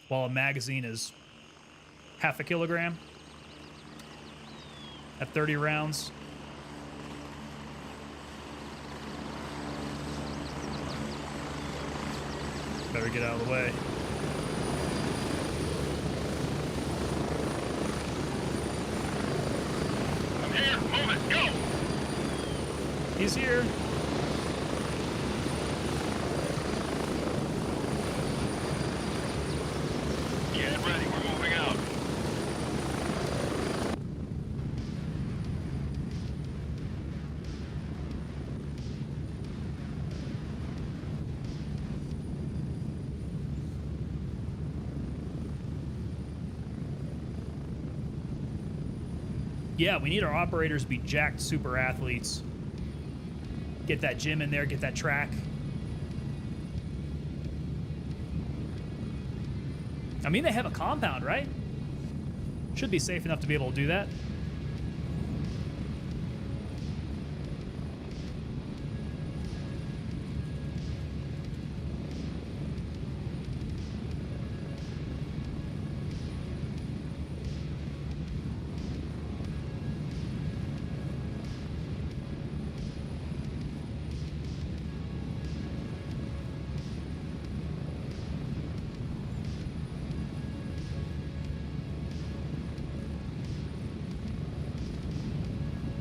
While a magazine is half a kilogram at 30 rounds. Better get out of the way. I'm here. Move it. Go. He's here. Get ready. We're moving out. Yeah, we need our operators to be jacked super athletes. Get that gym in there, get that track. I mean, they have a compound, right? Should be safe enough to be able to do that.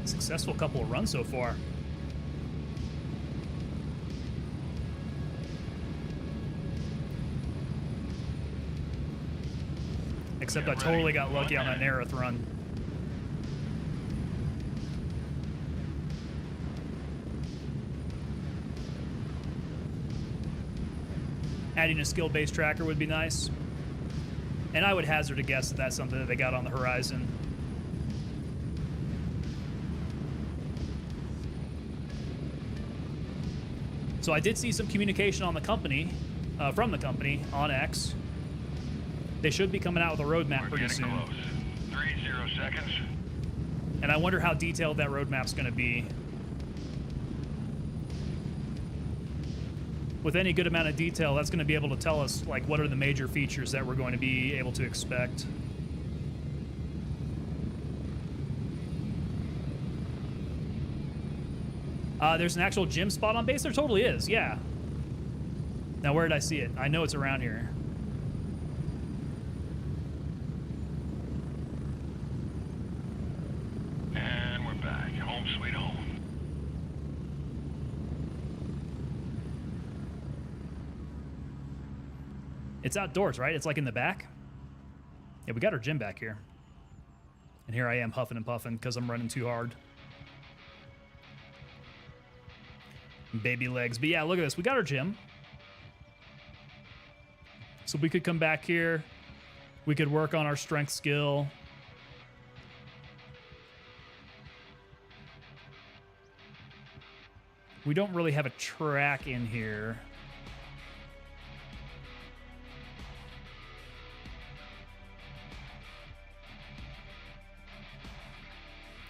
Successful couple of runs so far. Except I totally got lucky on that Narith run. Adding a skill-based tracker would be nice. And I would hazard a guess that that's something that they got on the horizon. So I did see some communication on the company, from the company on X. They should be coming out with a roadmap pretty soon. Close. 30 seconds. And I wonder how detailed that roadmap's going to be. With any good amount of detail, that's going to be able to tell us like what are the major features that we're going to be able to expect. There's an actual gym spot on base? There totally is, yeah. Now, where did I see it? I know it's around here. And we're back. Home sweet home. It's outdoors, right? It's like in the back? Yeah, we got our gym back here. And here I am huffing and puffing because I'm running too hard. Baby legs. But yeah, look at this. We got our gym. So we could come back here. We could work on our strength skill. We don't really have a track in here.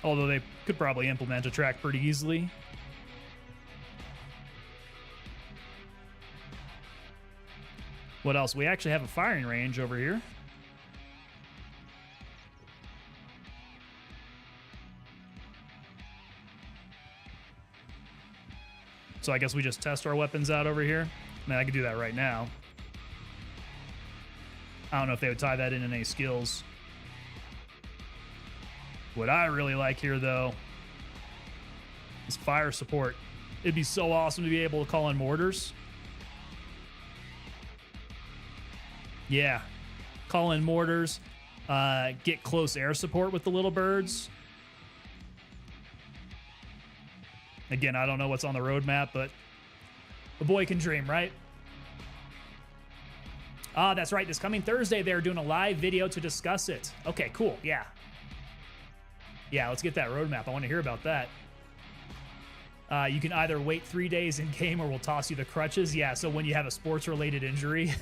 Although they could probably implement a track pretty easily. What else? We actually have a firing range over here. So I guess we just test our weapons out over here. I mean, I could do that right now. I don't know if they would tie that in any skills. What I really like here, though, is fire support. It'd be so awesome to be able to call in mortars. Yeah, call in mortars, get close air support with the little birds. Again, I don't know what's on the roadmap, but a boy can dream, right? Ah, that's right. This coming Thursday, they're doing a live video to discuss it. Okay, cool. Yeah. Yeah, let's get that roadmap. I want to hear about that. You can either wait 3 days in game or we'll toss you the crutches. Yeah, so when you have a sports-related injury.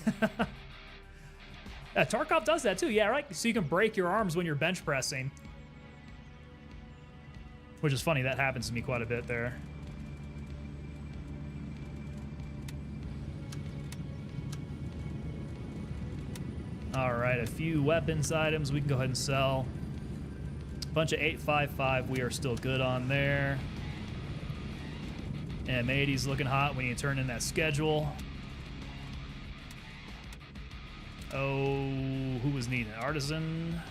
Tarkov does that too. Yeah, right. So you can break your arms when you're bench pressing. Which is funny. That happens to me quite a bit there. All right, a few weapons items we can go ahead and sell. Bunch of 855 we are still good on there. M80's looking hot. We need to turn in that schedule. Oh, who was needing? Artisan?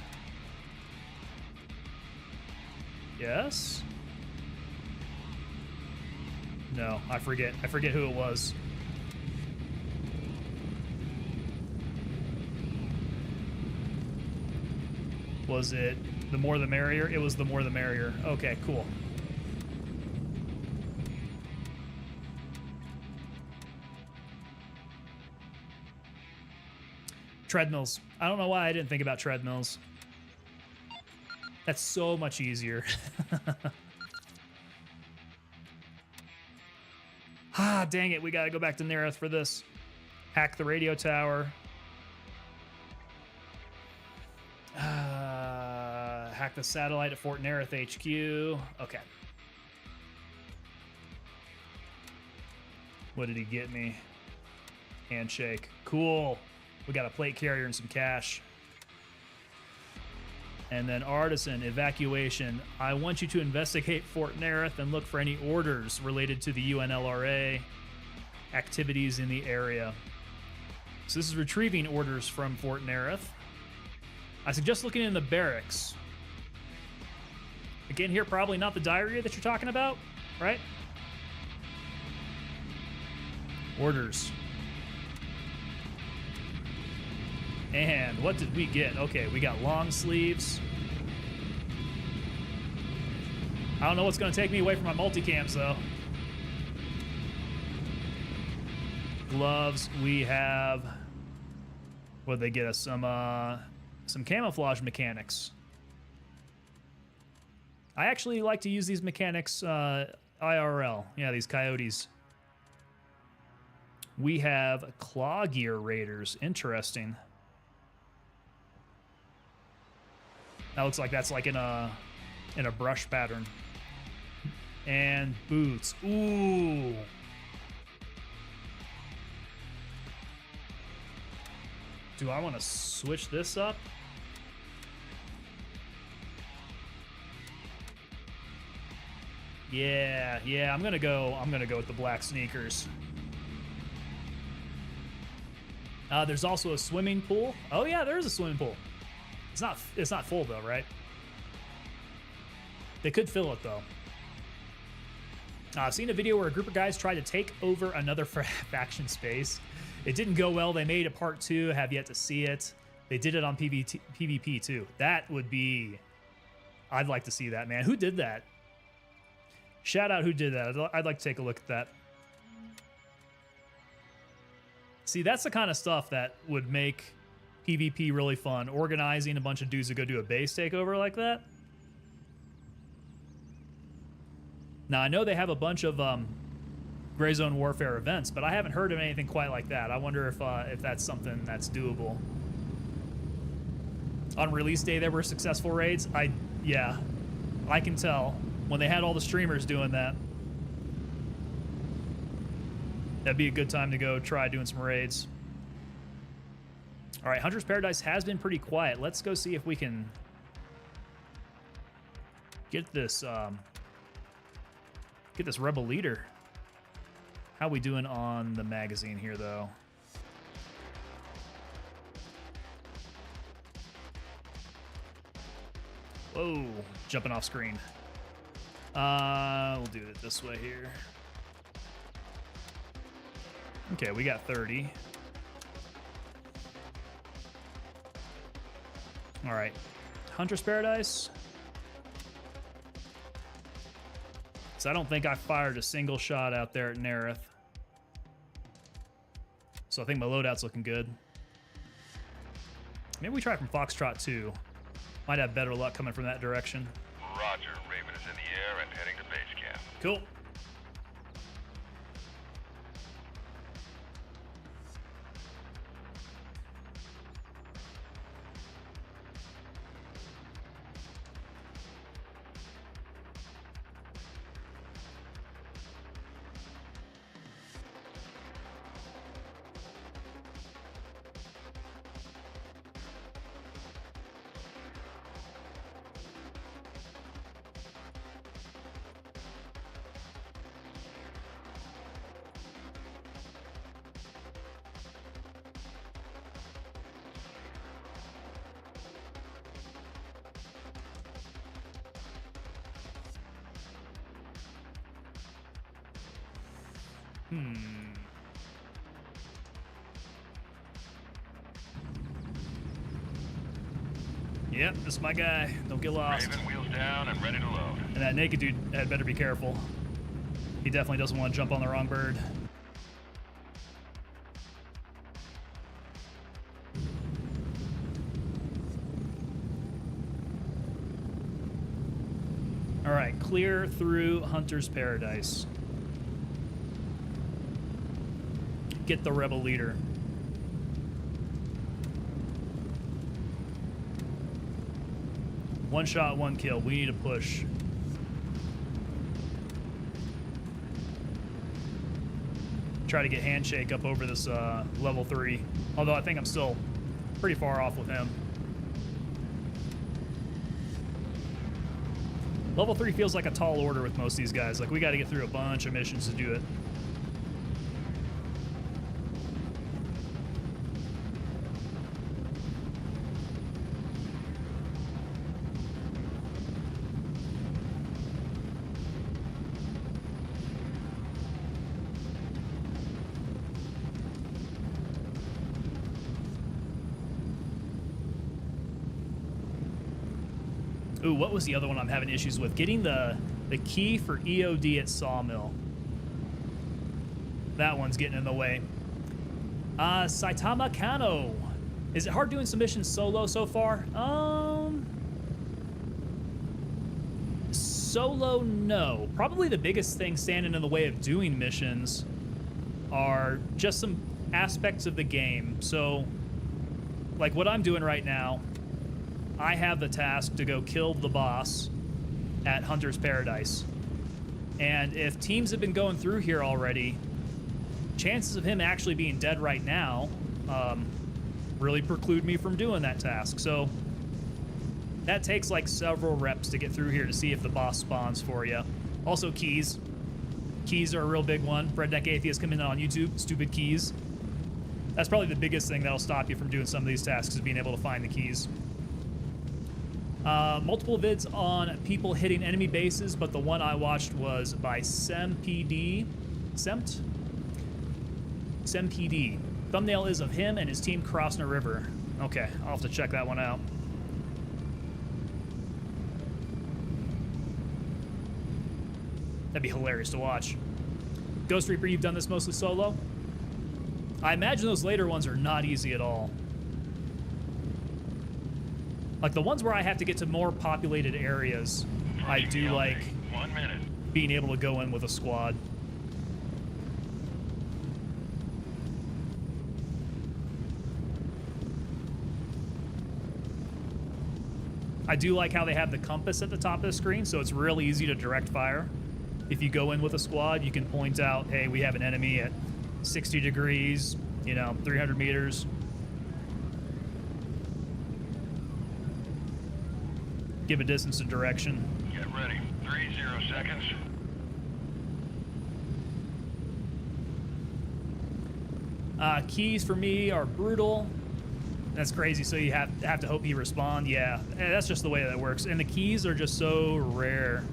Yes? No, I forget. I forget who it was. Was it the more the merrier? It was the more the merrier. Okay, cool. Treadmills. I don't know why I didn't think about treadmills. That's so much easier. Ah, dang it. We got to go back to Narith for this. Hack the radio tower. Hack the satellite at Fort Narith HQ. Okay. What did he get me? Handshake. Cool. We got a plate carrier and some cash. And then Artisan, evacuation. I want you to investigate Fort Narith and look for any orders related to the UNLRA activities in the area. So this is retrieving orders from Fort Narith. I suggest looking in the barracks. Again, here, probably not the diarrhea that you're talking about, right? Orders. And what did we get? Okay, we got long sleeves. I don't know what's going to take me away from my multicams, though. Gloves. We have... What did they get us? Some camouflage mechanics. I actually like to use these mechanics IRL. Yeah, these coyotes. We have claw gear raiders. Interesting. That looks like that's like in a brush pattern. And boots. Ooh. Do I want to switch this up? Yeah, I'm gonna go with the black sneakers. There's also a swimming pool. Oh yeah, there is a swimming pool. It's not full though, right? They could fill it though. I've seen a video where a group of guys tried to take over another faction space. It didn't go well. They made a part 2. Have yet to see it. They did it on PvP too. That would be... I'd like to see that, man. Who did that? Shout out who did that. I'd like to take a look at that. See, that's the kind of stuff that would make PvP really fun. Organizing a bunch of dudes to go do a base takeover like that. Now, I know they have a bunch of Gray Zone Warfare events, but I haven't heard of anything quite like that. I wonder if that's something that's doable. On release day, there were successful raids. Yeah, I can tell. When they had all the streamers doing that, that'd be a good time to go try doing some raids. All right, Hunter's Paradise has been pretty quiet. Let's go see if we can get this rebel leader. How we doing on the magazine here, though? Whoa, jumping off screen. We'll do it this way here. Okay, we got 30. All right, Hunter's Paradise. So I don't think I fired a single shot out there at Narith. So I think my loadout's looking good. Maybe we try from Foxtrot 2. Might have better luck coming from that direction. Roger. Raven is in the air and heading to base camp. Cool. Yep, this is my guy. Don't get lost. Raven, wheels down and ready to load. And that naked dude had better be careful. He definitely doesn't want to jump on the wrong bird. All right, clear through Hunter's Paradise. Get the rebel leader. One shot, one kill. We need to push. Try to get Handshake up over this level 3. Although I think I'm still pretty far off with him. Level 3 feels like a tall order with most of these guys. Like, we got to get through a bunch of missions to do it. Ooh, what was the other one I'm having issues with? Getting the key for EOD at Sawmill. That one's getting in the way. Saitama Kano. Is it hard doing some missions solo so far? Solo, no. Probably the biggest thing standing in the way of doing missions are just some aspects of the game. So, like what I'm doing right now, I have the task to go kill the boss at Hunter's Paradise. And if teams have been going through here already, chances of him actually being dead right now really preclude me from doing that task. So that takes like several reps to get through here to see if the boss spawns for you. Also keys. Keys are a real big one. Redneck Atheist coming in on YouTube. Stupid keys. That's probably the biggest thing that'll stop you from doing some of these tasks, is being able to find the keys. Multiple vids on people hitting enemy bases, but the one I watched was by SemPD. SemPD. Thumbnail is of him and his team crossing a river. Okay, I'll have to check that one out. That'd be hilarious to watch. Ghost Reaper, you've done this mostly solo? I imagine those later ones are not easy at all. Like the ones where I have to get to more populated areas, I do like 1 minute. being able to go in with a squad. I do like how they have the compass at the top of the screen, so it's real easy to direct fire. If you go in with a squad, you can point out, hey, we have an enemy at 60 degrees, 300 meters. Give a distance and direction. Get ready. 30 seconds. Keys for me are brutal. That's crazy, so you have to hope he respawn. Yeah, that's just the way that works. And the keys are just so rare.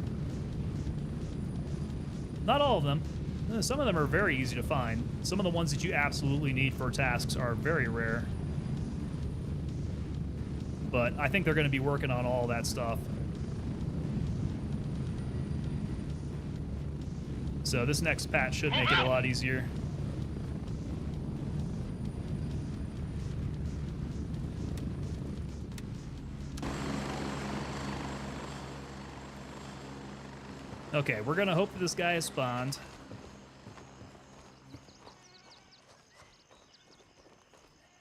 Not all of them. Some of them are very easy to find. Some of the ones that you absolutely need for tasks are very rare. But I think they're going to be working on all that stuff. So this next patch should make it a lot easier. Okay, we're gonna hope that this guy has spawned.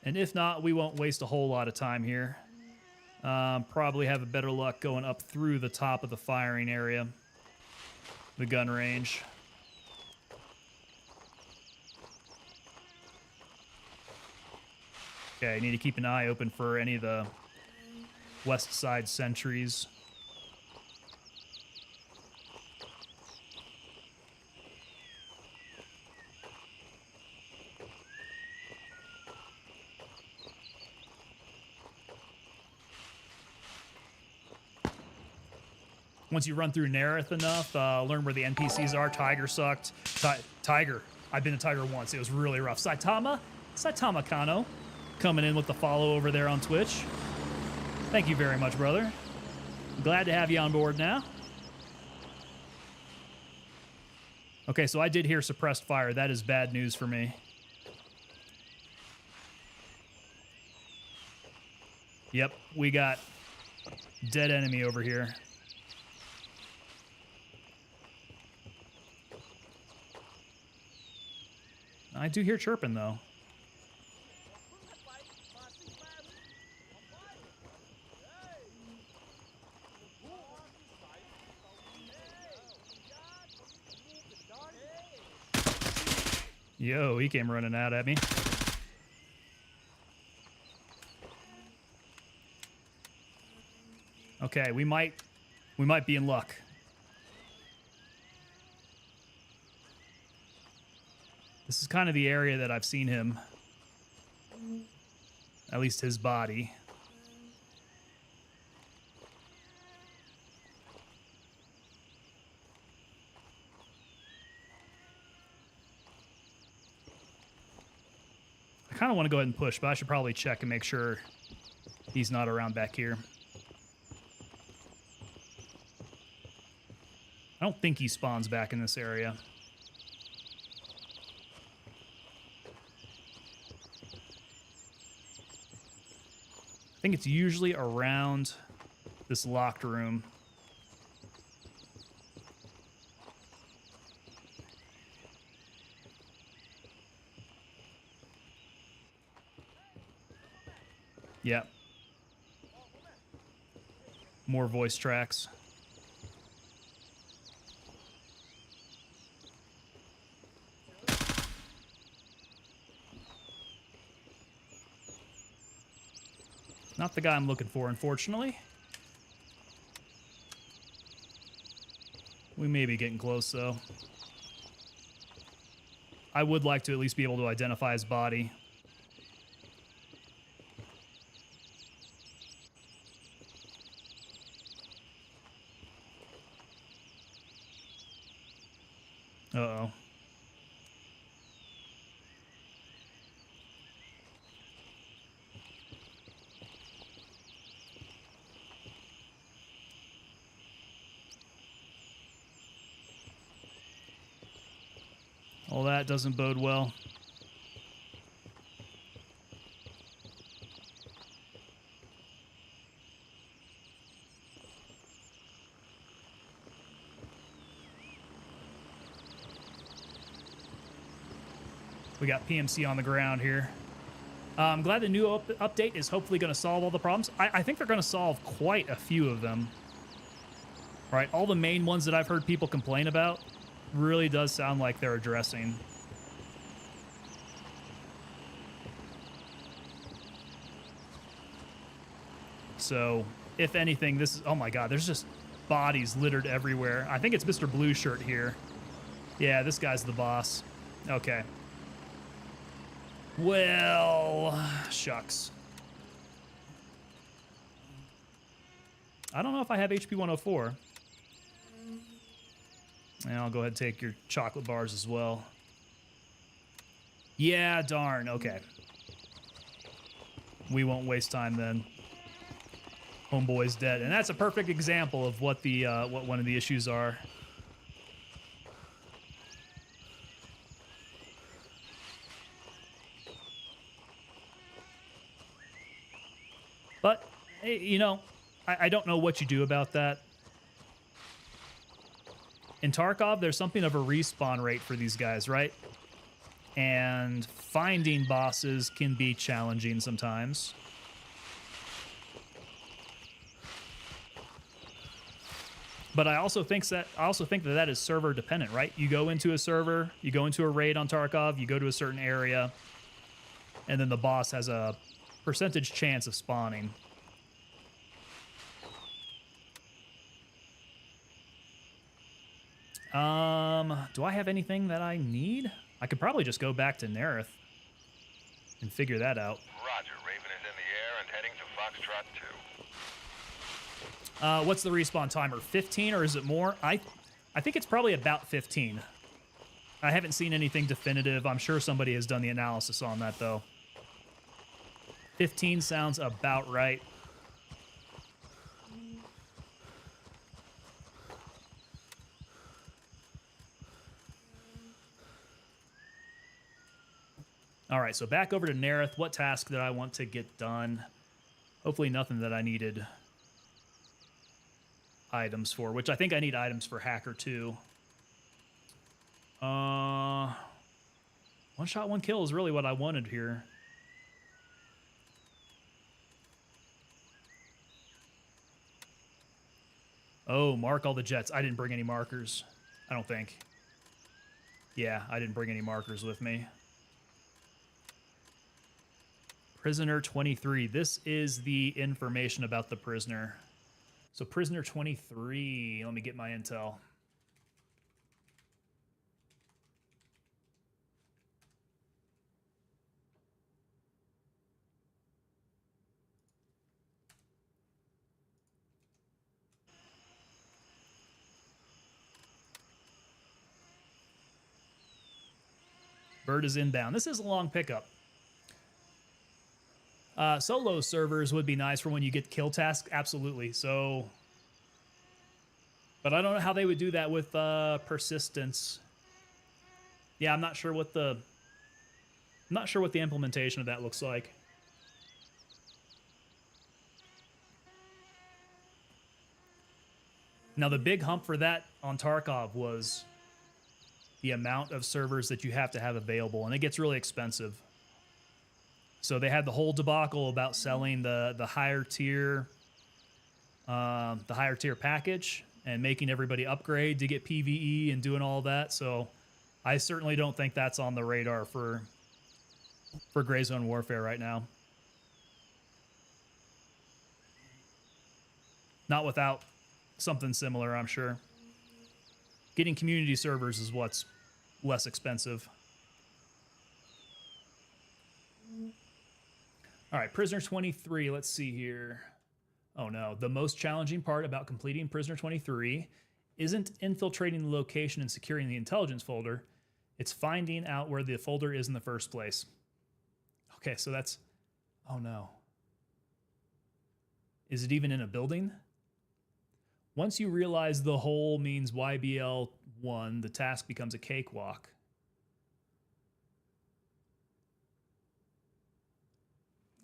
And if not, we won't waste a whole lot of time here. Probably have a better luck going up through the top of the firing area. The gun range. Okay, I need to keep an eye open for any of the west side sentries. Once you run through Narith enough, learn where the NPCs are. Tiger sucked. Tiger. I've been to Tiger once. It was really rough. Saitama Kano coming in with the follow over there on Twitch. Thank you very much, brother. Glad to have you on board now. Okay, so I did hear suppressed fire. That is bad news for me. Yep, we got dead enemy over here. I do hear chirping, though. Yo, he came running out at me. Okay, we might be in luck. This is kind of the area that I've seen him. At least his body. I kind of want to go ahead and push, but I should probably check and make sure he's not around back here. I don't think he spawns back in this area. I think it's usually around this locked room. Yep. More voice tracks. Not the guy I'm looking for, unfortunately. We may be getting close, though. I would like to at least be able to identify his body. Uh-oh. Well, that doesn't bode well. We got PMC on the ground here. I'm glad the new update is hopefully going to solve all the problems. I think they're going to solve quite a few of them. All right, all the main ones that I've heard people complain about really does sound like they're addressing. So, if anything, this is... Oh my god, there's just bodies littered everywhere. I think it's Mr. Blue Shirt here. Yeah, this guy's the boss. Okay. Well, shucks. I don't know if I have HP 104. And I'll go ahead and take your chocolate bars as well. Yeah, darn. Okay. We won't waste time then. Homeboy's dead. And that's a perfect example of what the what one of the issues are. But, you know, I don't know what you do about that. In Tarkov, there's something of a respawn rate for these guys, right? And finding bosses can be challenging sometimes. But I also think that is server dependent, right? You go into a server, you go into a raid on Tarkov, you go to a certain area, and then the boss has a percentage chance of spawning. Do I have anything that I need? I could probably just go back to Narith and figure that out. Roger. Raven is in the air and heading to Foxtrot 2. What's the respawn timer? 15 or is it more? I think it's probably about 15. I haven't seen anything definitive. I'm sure somebody has done the analysis on that, though. 15 sounds about right. All right, so back over to Narith. What task did I want to get done? Hopefully nothing that I needed items for, which I think I need items for Hacker too. One shot, one kill is really what I wanted here. Oh, mark all the jets. I didn't bring any markers, I don't think. Yeah, I didn't bring any markers with me. Prisoner 23. This is the information about the prisoner. So prisoner 23, let me get my intel. Bird is inbound. This is a long pickup. Solo servers would be nice for when you get kill tasks, absolutely. So, but I don't know how they would do that with persistence. Yeah, I'm not sure what the implementation of that looks like. Now, the big hump for that on Tarkov was the amount of servers that you have to have available, and it gets really expensive. So they had the whole debacle about selling the higher tier package and making everybody upgrade to get PvE and doing all that. So I certainly don't think that's on the radar for Gray Zone Warfare right now. Not without something similar, I'm sure. Getting community servers is what's less expensive. All right, Prisoner 23, let's see here. Oh no, the most challenging part about completing Prisoner 23 isn't infiltrating the location and securing the intelligence folder. It's finding out where the folder is in the first place. Okay, so that's, oh no. Is it even in a building? Once you realize the hole means YBL1, the task becomes a cakewalk.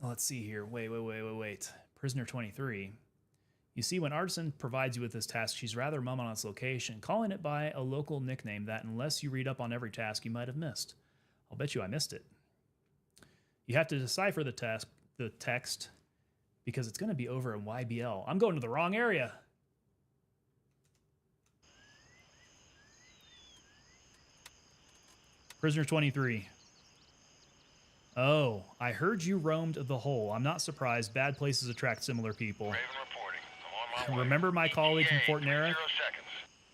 Let's see here. Wait. Prisoner 23. You see, when Artisan provides you with this task, she's rather mum on its location, calling it by a local nickname that, unless you read up on every task, you might have missed. I'll bet you I missed it. You have to decipher the text, because it's going to be over in YBL. I'm going to the wrong area. Prisoner 23. Oh, I heard you roamed the hole. I'm not surprised. Bad places attract similar people. Raven reporting. I'm on my way. Remember my colleague from Fort Narith? 0 seconds.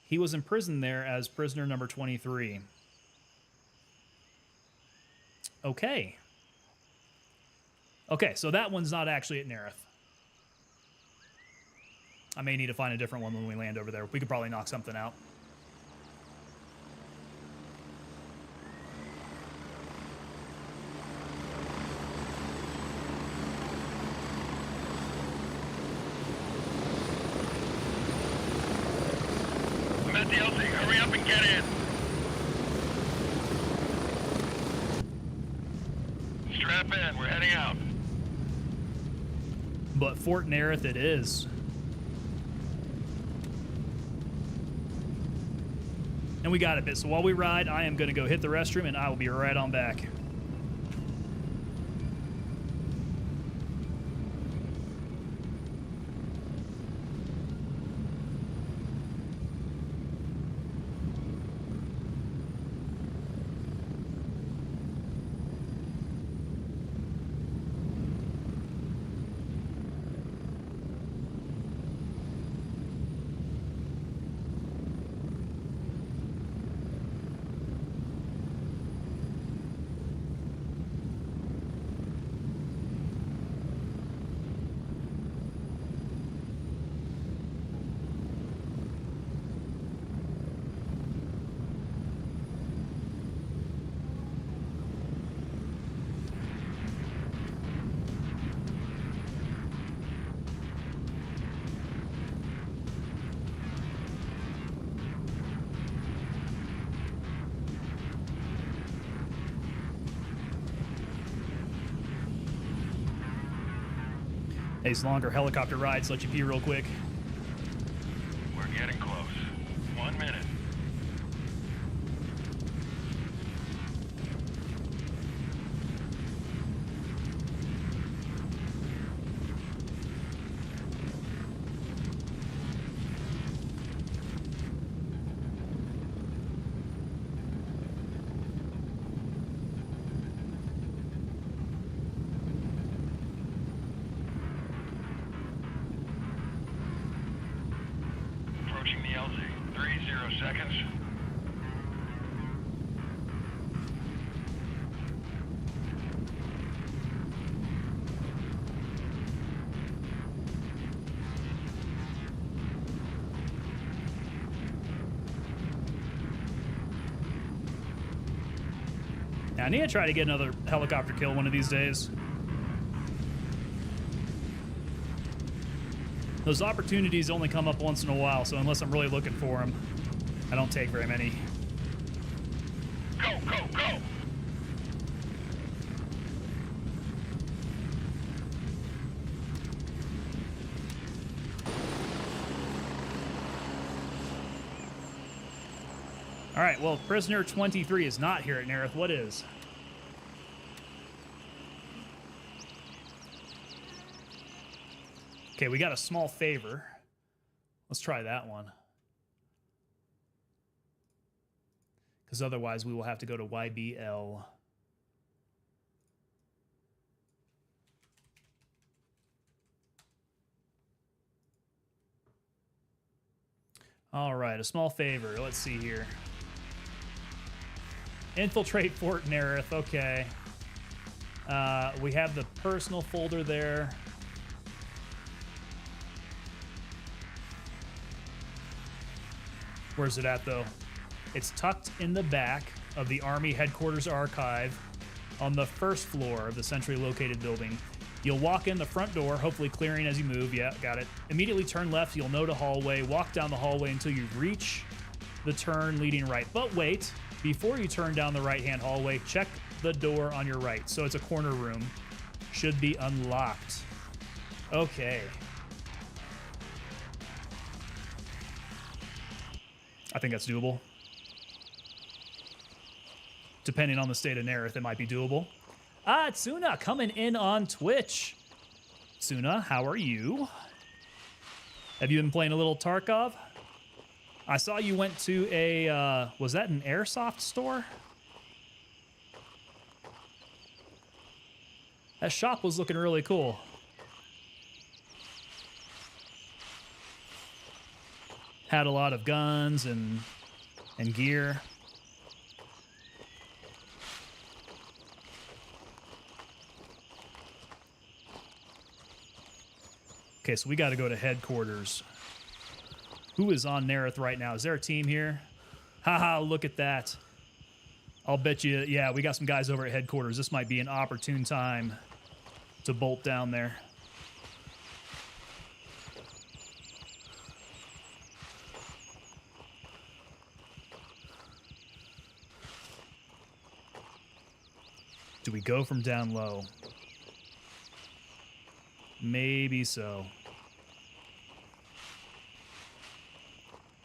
He was imprisoned there as prisoner number 23. Okay. Okay, so that one's not actually at Narith. I may need to find a different one when we land over there. We could probably knock something out. I'm at the LZ. Hurry up and get in. Strap in. We're heading out. But Fort Narith it is. And we got a bit. So while we ride, I am going to go hit the restroom, and I will be right on back. These longer helicopter rides let you pee real quick. We're getting close. 1 minute. Approaching the LZ. 30 seconds. Now, I need to try to get another helicopter kill one of these days. Those opportunities only come up once in a while, so unless I'm really looking for them, I don't take very many. Go, go, go! All right, well, prisoner 23 is not here at Narith. What is? Okay, we got a small favor. Let's try that one. Because otherwise we will have to go to YBL. All right, a small favor. Let's see here. Infiltrate Fort Narith. Okay. We have the personal folder there. Where's it at, though? It's tucked in the back of the Army Headquarters Archive on the first floor of the centrally located building. You'll walk in the front door, hopefully clearing as you move. Yeah, got it. Immediately turn left. You'll note a hallway. Walk down the hallway until you reach the turn leading right. But wait, before you turn down the right-hand hallway, check the door on your right. So it's a corner room. Should be unlocked. Okay. I think that's doable. Depending on the state of Narith, it might be doable. Tsuna coming in on Twitch. Tsuna, how are you? Have you been playing a little Tarkov? I saw you went to a, was that an airsoft store? That shop was looking really cool. Had a lot of guns and gear. Okay, so we got to go to headquarters. Who is on Narith right now? Is there a team here? Haha, look at that. I'll bet you, yeah, we got some guys over at headquarters. This might be an opportune time to bolt down there. Do we go from down low? Maybe so.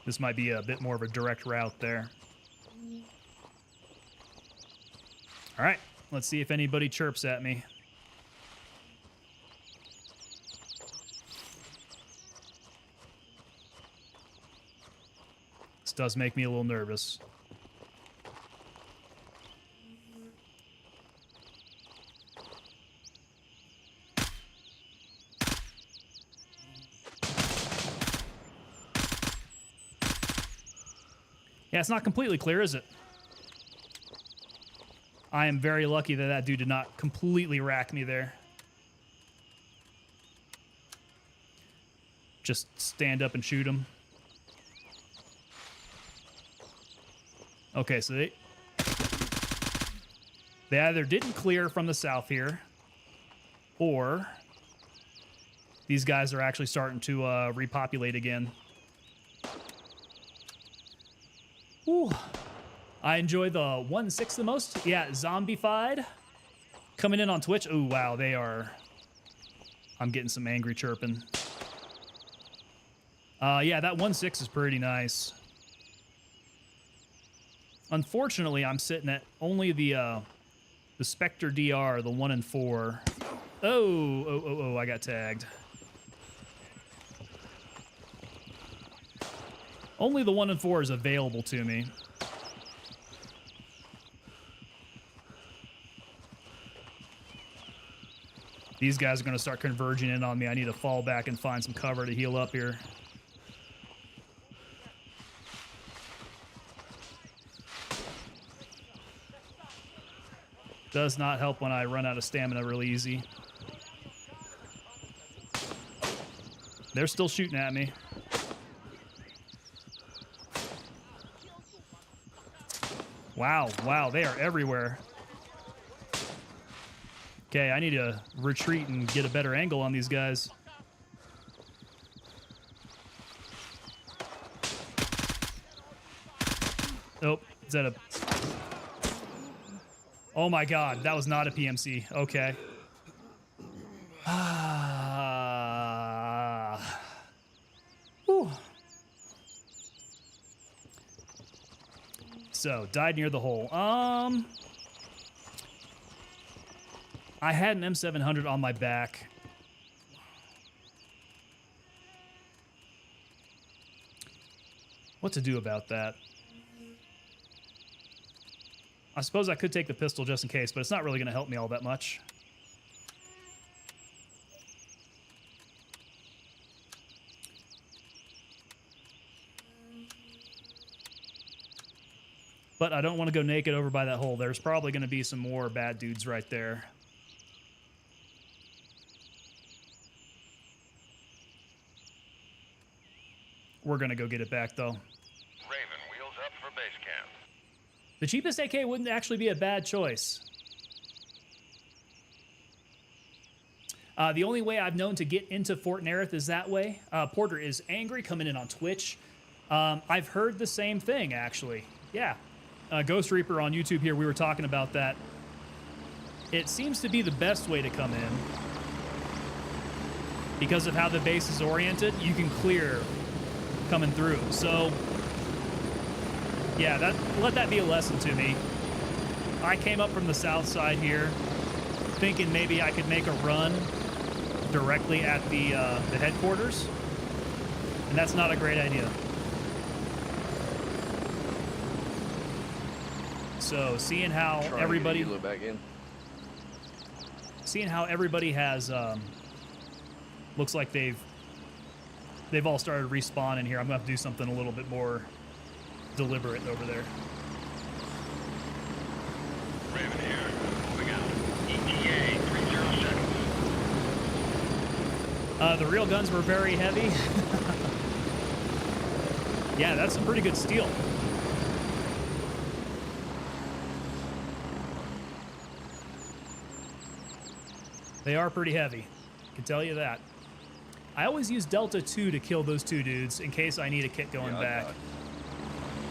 This might be a bit more of a direct route there. All right, let's see if anybody chirps at me. This does make me a little nervous. Yeah, it's not completely clear, is it? I am very lucky that that dude did not completely rack me there. Just stand up and shoot him. Okay, so they either didn't clear from the south here, or these guys are actually starting to repopulate again. Ooh. I enjoy the 1/6 the most. Yeah, Zombified. Coming in on Twitch. Ooh, wow, they are... I'm getting some angry chirping. Yeah, that 1/6 is pretty nice. Unfortunately, I'm sitting at only the Spectre DR, the 1 and 4. Oh, I got tagged. Only the 1 and 4 is available to me. These guys are going to start converging in on me. I need to fall back and find some cover to heal up here. Does not help when I run out of stamina really easy. They're still shooting at me. Wow, they are everywhere. Okay, I need to retreat and get a better angle on these guys. Oh, is that a... Oh my god, that was not a PMC. Okay. Whew. So, died near the hole. I had an M700 on my back. What to do about that? I suppose I could take the pistol just in case, but it's not really going to help me all that much. But I don't want to go naked over by that hole. There's probably going to be some more bad dudes right there. We're going to go get it back, though. Raven, wheels up for base camp. The cheapest AK wouldn't actually be a bad choice. The only way I've known to get into Fort Narith is that way. Porter is angry, coming in on Twitch. I've heard the same thing, actually. Yeah. Ghost Reaper on YouTube here, we were talking about that. It seems to be the best way to come in. Because of how the base is oriented, you can clear coming through. So, yeah, let that be a lesson to me. I came up from the south side here, thinking maybe I could make a run directly at the headquarters, and that's not a great idea. So, seeing how everybody has looks like they've all started respawning here. I'm gonna have to do something a little bit more deliberate over there. Raven here, moving out. ETA 30 seconds. The real guns were very heavy. Yeah, that's some pretty good steel. They are pretty heavy, I can tell you that. I always use Delta 2 to kill those two dudes in case I need a kit going back.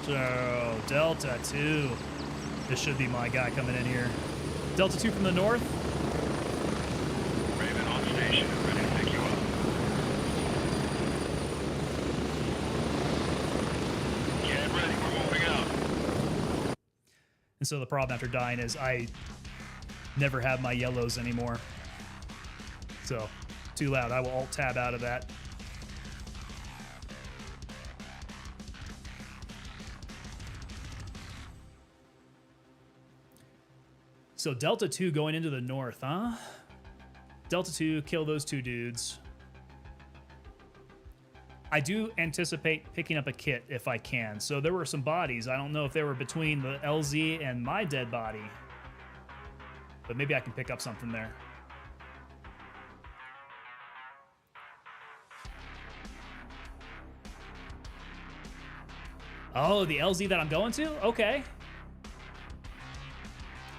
So, Delta 2. This should be my guy coming in here. Delta 2 from the north. Raven on station, ready to pick you up. Get ready, we're moving out. And so the problem after dying is I never have my yellows anymore. So, too loud. I will alt-tab out of that. So Delta 2 going into the north, huh? Delta 2, kill those two dudes. I do anticipate picking up a kit if I can. So there were some bodies. I don't know if they were between the LZ and my dead body. But maybe I can pick up something there. Oh, the LZ that I'm going to? Okay.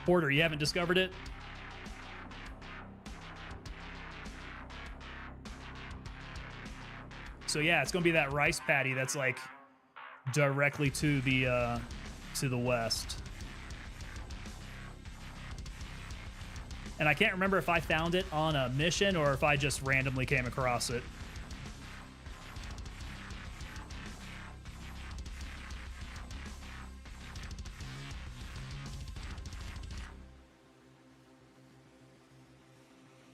Porter, you haven't discovered it? So yeah, it's gonna be that rice paddy that's like directly to the west. And I can't remember if I found it on a mission or if I just randomly came across it.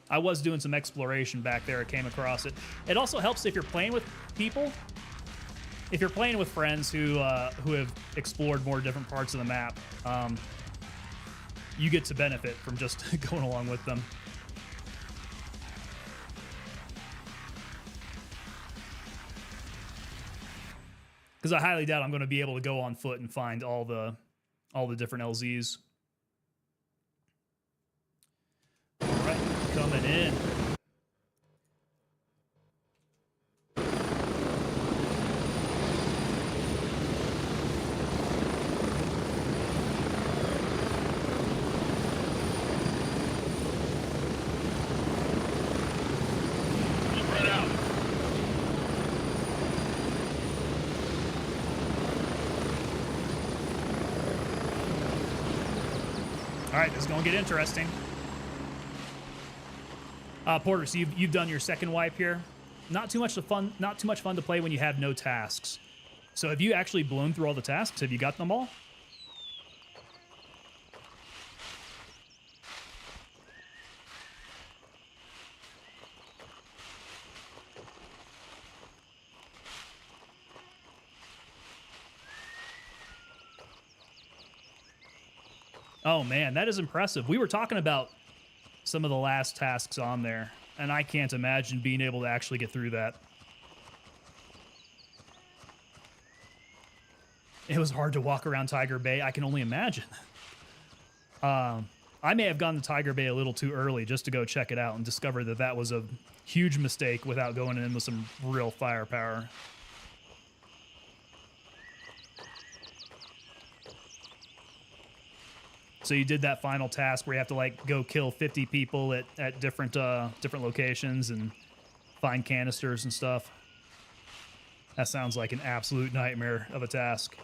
I was doing some exploration back there. I came across it. It also helps if you're playing with people. If you're playing with friends who have explored more different parts of the map, you get to benefit from just going along with them. Because I highly doubt I'm going to be able to go on foot and find all the different LZs. All right, coming in. Spread out. All right, this is going to get interesting. Porter, so you've done your second wipe here. Not too much fun to play when you have no tasks. So have you actually blown through all the tasks? Have you got them all? Oh man, that is impressive. We were talking about some of the last tasks on there, and I can't imagine being able to actually get through that. It was hard to walk around Tiger Bay. I can only imagine. I may have gone to Tiger Bay a little too early just to go check it out and discover that that was a huge mistake without going in with some real firepower. So you did that final task where you have to like go kill 50 people at different locations and find canisters and stuff. That sounds like an absolute nightmare of a task.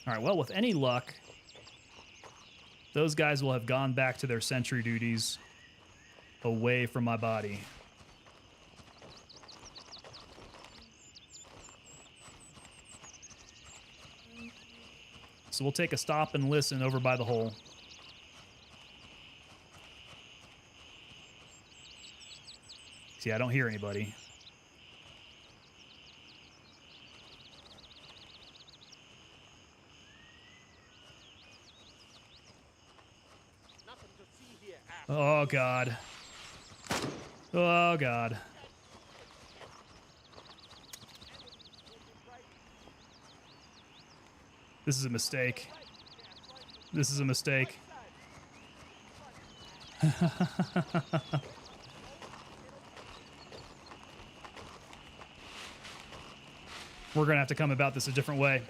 All right, well, with any luck, those guys will have gone back to their sentry duties away from my body. So we'll take a stop and listen over by the hole. See, I don't hear anybody. Oh, God. Oh, God. This is a mistake. This is a mistake. We're going to have to come about this a different way.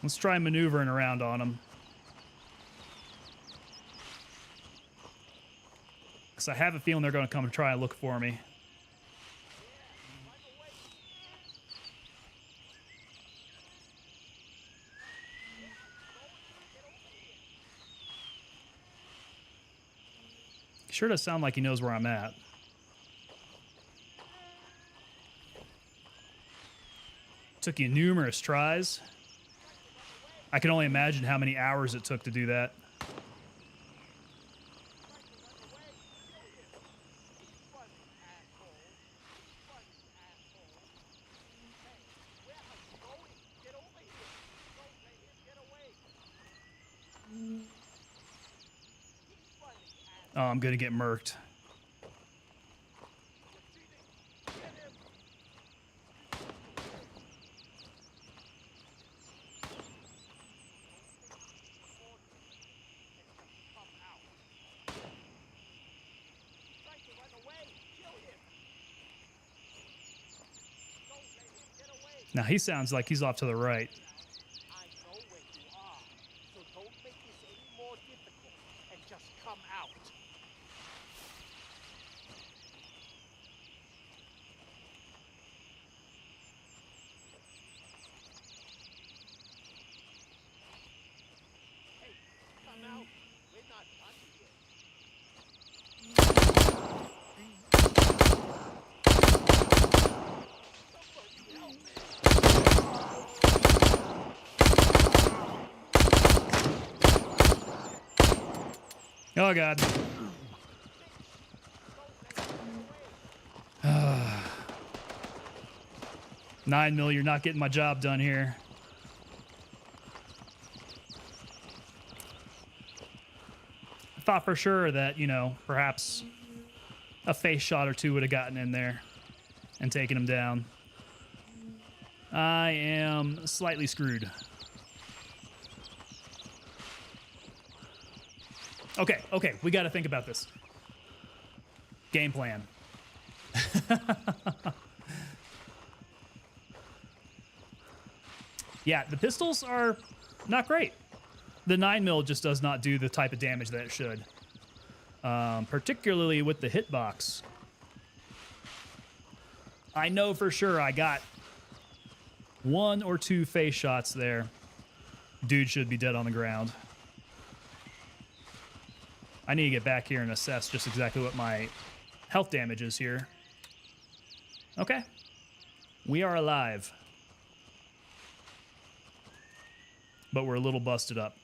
Let's try maneuvering around on them. Because I have a feeling they're going to come and try and look for me. Sure does sound like he knows where I'm at. Took you numerous tries. I can only imagine how many hours it took to do that. Oh, I'm gonna get murked. Now he sounds like he's off to the right. I know where you are, so don't make this any more difficult and just come out. Hey, come out. We're not done yet. Somebody help me. Oh God. 9 mil, you're not getting my job done here. I thought for sure that, you know, perhaps a face shot or two would have gotten in there and taken him down. I am slightly screwed. Okay, we got to think about this. Game plan. Yeah, the pistols are not great. The 9mm just does not do the type of damage that it should. Particularly with the hitbox. I know for sure I got 1 or 2 face shots there. Dude should be dead on the ground. I need to get back here and assess just exactly what my health damage is here. Okay. We are alive. But we're a little busted up.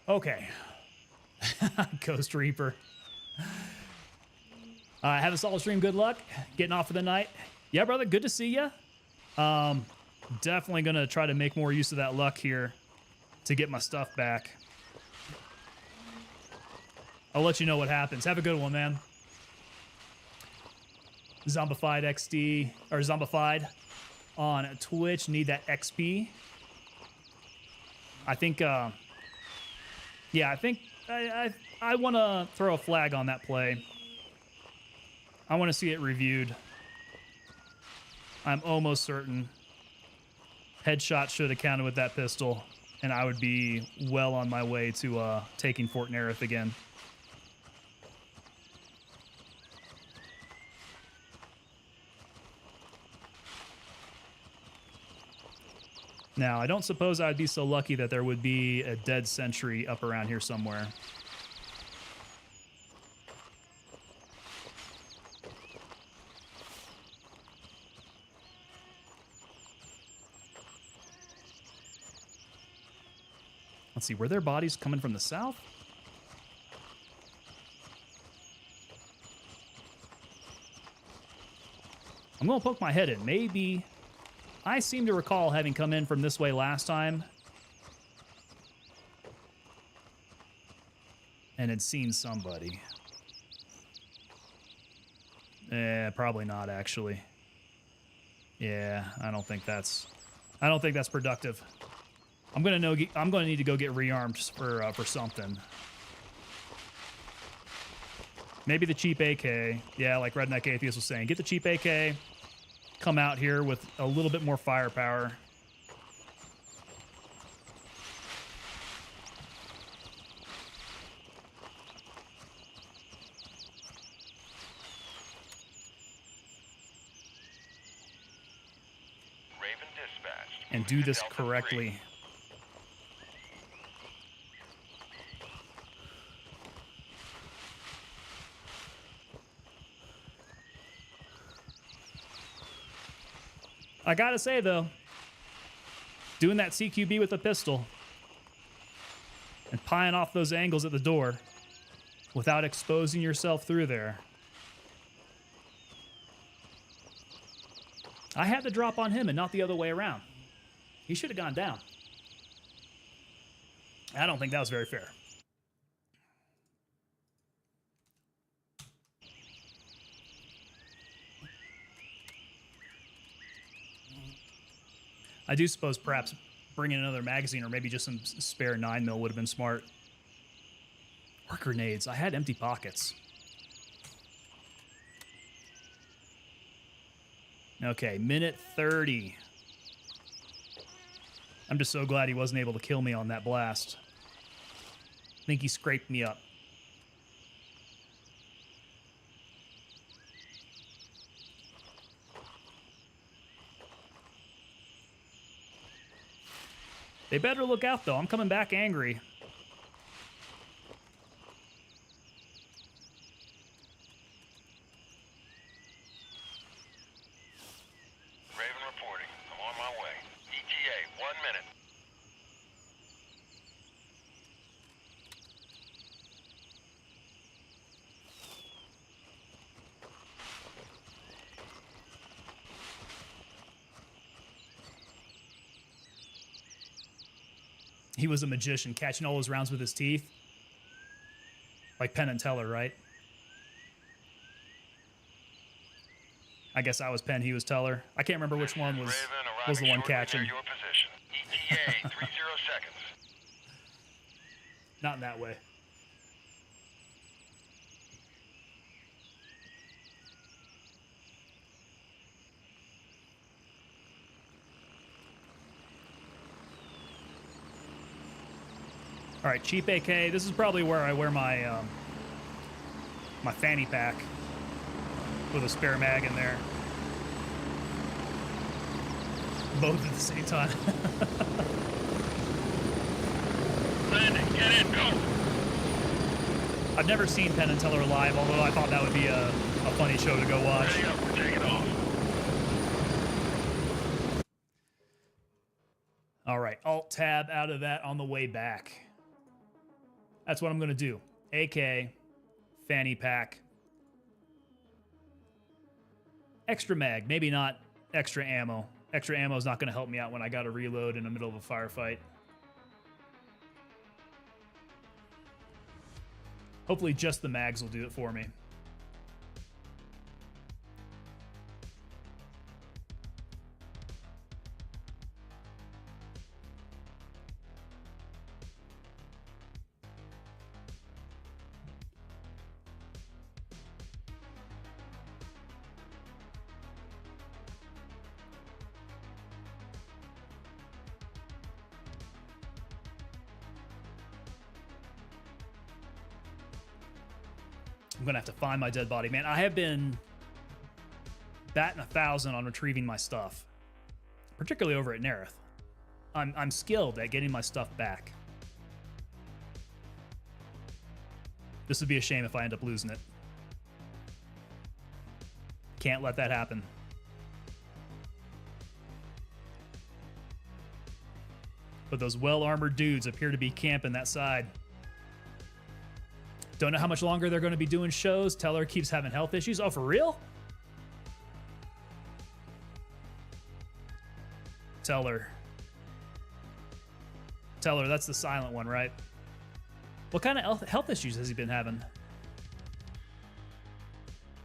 Okay. Ghost Reaper. Have a solid stream. Good luck. Getting off for the night. Yeah, brother. Good to see you. Definitely going to try to make more use of that luck here to get my stuff back. I'll let you know what happens. Have a good one, man. Zombified XD, or Zombified on Twitch. Need that XP. I think, yeah, I think I want to throw a flag on that play. I want to see it reviewed. I'm almost certain headshot should have counted with that pistol, and I would be well on my way to taking Fort Narith again. Now, I don't suppose I'd be so lucky that there would be a dead sentry up around here somewhere. Let's see, were their bodies coming from the south? I'm going to poke my head in. Maybe... I seem to recall having come in from this way last time and had seen somebody. Probably not, actually. Yeah, I don't think that's productive. I'm gonna need to go get rearmed for something. Maybe the cheap AK. Yeah, like Redneck Atheist was saying, get the cheap AK. Come out here with a little bit more firepower. and do this correctly. I gotta say, though, doing that CQB with a pistol and pieing off those angles at the door without exposing yourself through there. I had the drop on him and not the other way around. He should have gone down. I don't think that was very fair. I do suppose perhaps bringing another magazine or maybe just some spare 9mm would have been smart. Or grenades. I had empty pockets. Okay, minute 30. I'm just so glad he wasn't able to kill me on that blast. I think he scraped me up. They better look out, though. I'm coming back angry. Raven reporting. I'm on my way. ETA, 1 minute. He was a magician, catching all those rounds with his teeth. Like Penn and Teller, right? I guess I was Penn, he was Teller. I can't remember which one was the one catching. Near your position. ETA, 30 seconds. Not in that way. All right, cheap AK. This is probably where I wear my my fanny pack with a spare mag in there. Both at the same time. Landing, get in, go! I've never seen Penn and Teller live, although I thought that would be a funny show to go watch. Ready up, we're taking off. All right, Alt-Tab out of that on the way back. That's what I'm going to do. AK, fanny pack, extra mag, maybe not extra ammo. Extra ammo is not going to help me out when I got to reload in the middle of a firefight. Hopefully just the mags will do it for me. I'm gonna have to find my dead body. Man, I have been batting 1,000 on retrieving my stuff, particularly over at Narith. I'm skilled at getting my stuff back. This would be a shame if I end up losing it. Can't let that happen. But those well-armored dudes appear to be camping that side. Don't know how much longer they're going to be doing shows. Teller keeps having health issues. Oh, for real? Teller. Teller, that's the silent one, right? What kind of health issues has he been having?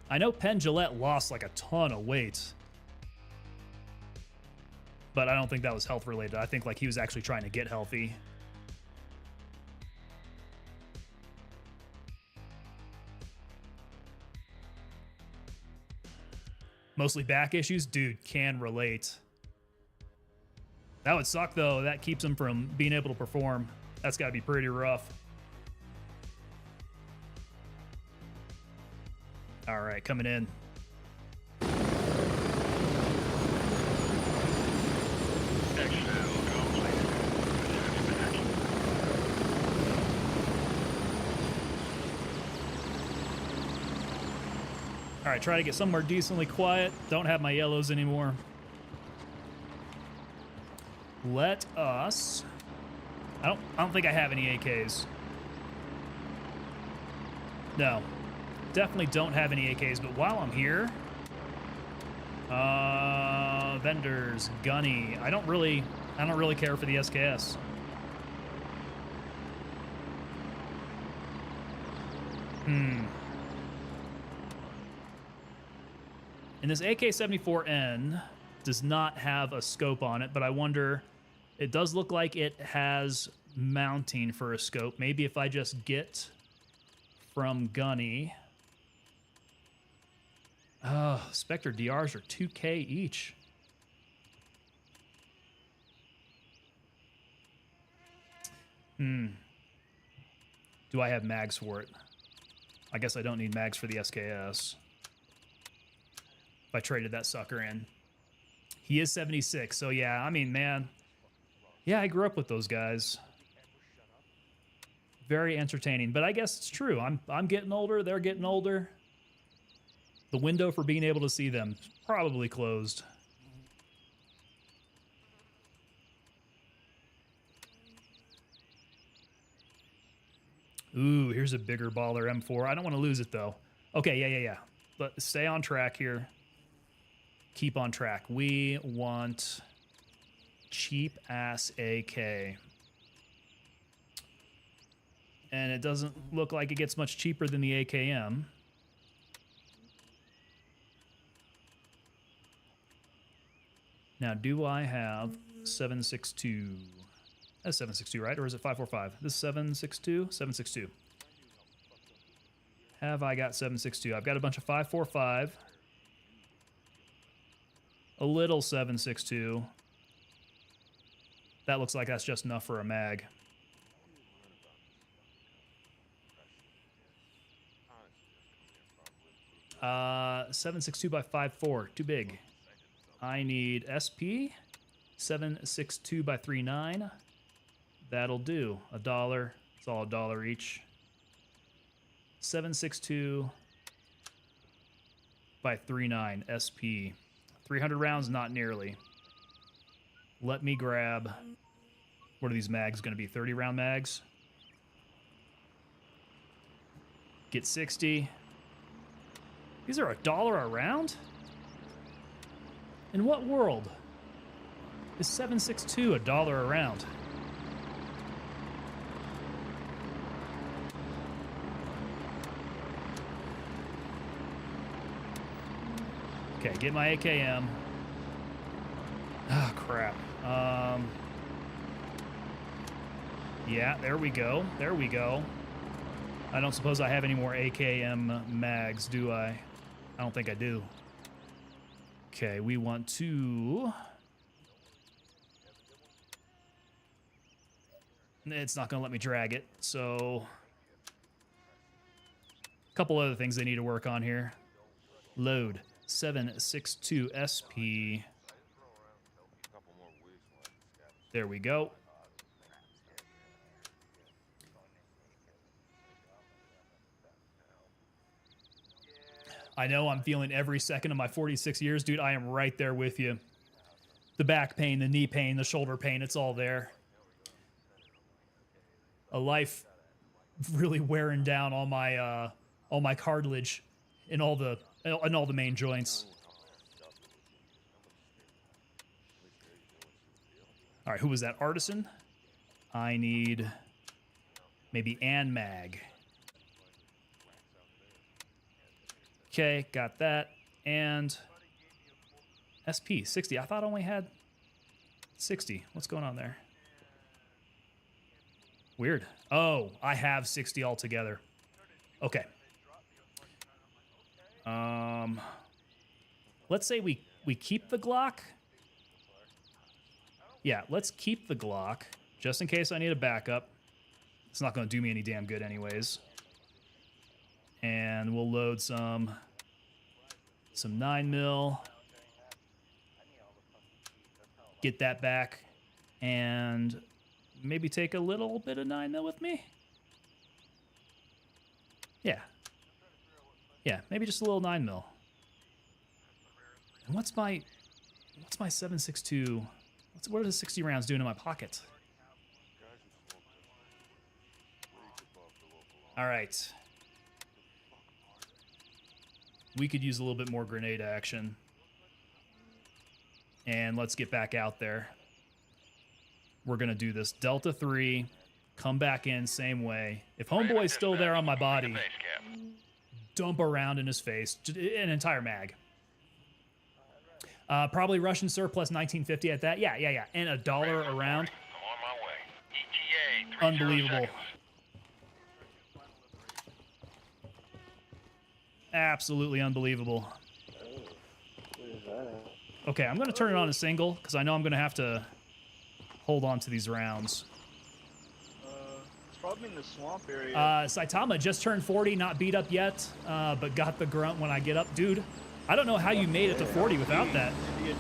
I know Penn Jillette lost like a ton of weight. But I don't think that was health related. I think like he was actually trying to get healthy. Mostly back issues? Dude, can relate. That would suck, though. That keeps him from being able to perform. That's got to be pretty rough. All right, coming in. Excellent. All right, try to get somewhere decently quiet. Don't have my yellows anymore. Let us... I don't think I have any AKs. No. Definitely don't have any AKs, but while I'm here... vendors, gunny. I don't really care for the SKS. And this AK-74N does not have a scope on it, but I wonder, it does look like it has mounting for a scope. Maybe if I just get from Gunny. Oh, Spectre DRs are 2K each. Do I have mags for it? I guess I don't need mags for the SKS. If I traded that sucker in. He is 76, so yeah, I mean, man. Yeah, I grew up with those guys. Very entertaining, but I guess it's true. I'm getting older, they're getting older. The window for being able to see them is probably closed. Ooh, here's a bigger baller M4. I don't want to lose it, though. Okay, yeah. But stay on track here. Keep on track. We want cheap-ass AK. And it doesn't look like it gets much cheaper than the AKM. Now, do I have 7.62? That's 7.62, right? Or is it 5.45? This is 7.62? 7.62. Have I got 7.62? I've got a bunch of 5.45. A little 7.62. That looks like that's just enough for a mag. 7.62 by 5.4. Too big. I need SP. 7.62 by 3.9. That'll do. $1. It's all $1 each. 7.62 by 3.9 SP. 300 rounds, not nearly. Let me grab... What are these mags going to be? 30 round mags? Get 60. These are $1 a round? In what world is 7.62 $1 a round? Okay, get my AKM. Ah, crap. Yeah, there we go. There we go. I don't suppose I have any more AKM mags, do I? I don't think I do. Okay, we want to... It's not going to let me drag it, so... A couple other things they need to work on here. Load. 7.62 SP. There we go. I know I'm feeling every second of my 46 years, dude. I am right there with you. The back pain, the knee pain, the shoulder pain, it's all there. A life really wearing down all my cartilage in all the main joints. All right, who was that? Artisan? I need maybe An Mag. Okay, got that. And SP, 60. I thought I only had 60. What's going on there? Weird. Oh, I have 60 altogether. Okay. Let's say we keep the Glock. Yeah, let's keep the Glock, just in case I need a backup. It's not going to do me any damn good anyways. And we'll load some 9mm. Get that back. And maybe take a little bit of 9mm with me. Yeah. Yeah, maybe just a little 9mm. What's my 7.62? What are the 60 rounds doing in my pocket? All right. We could use a little bit more grenade action. And let's get back out there. We're going to do this. Delta 3, come back in, same way. If Homeboy's still there on my body, dump around in his face. An entire mag. Probably Russian surplus 1950 at that. Yeah. And $1 a round. I'm on my way. ETA 30 Unbelievable. seconds. Absolutely unbelievable. Okay, I'm going to turn it on a single because I know I'm going to have to hold on to these rounds. It's probably in the swamp area. Saitama just turned 40, not beat up yet, but got the grunt when I get up. Dude, I don't know how you made it to 40 without that. India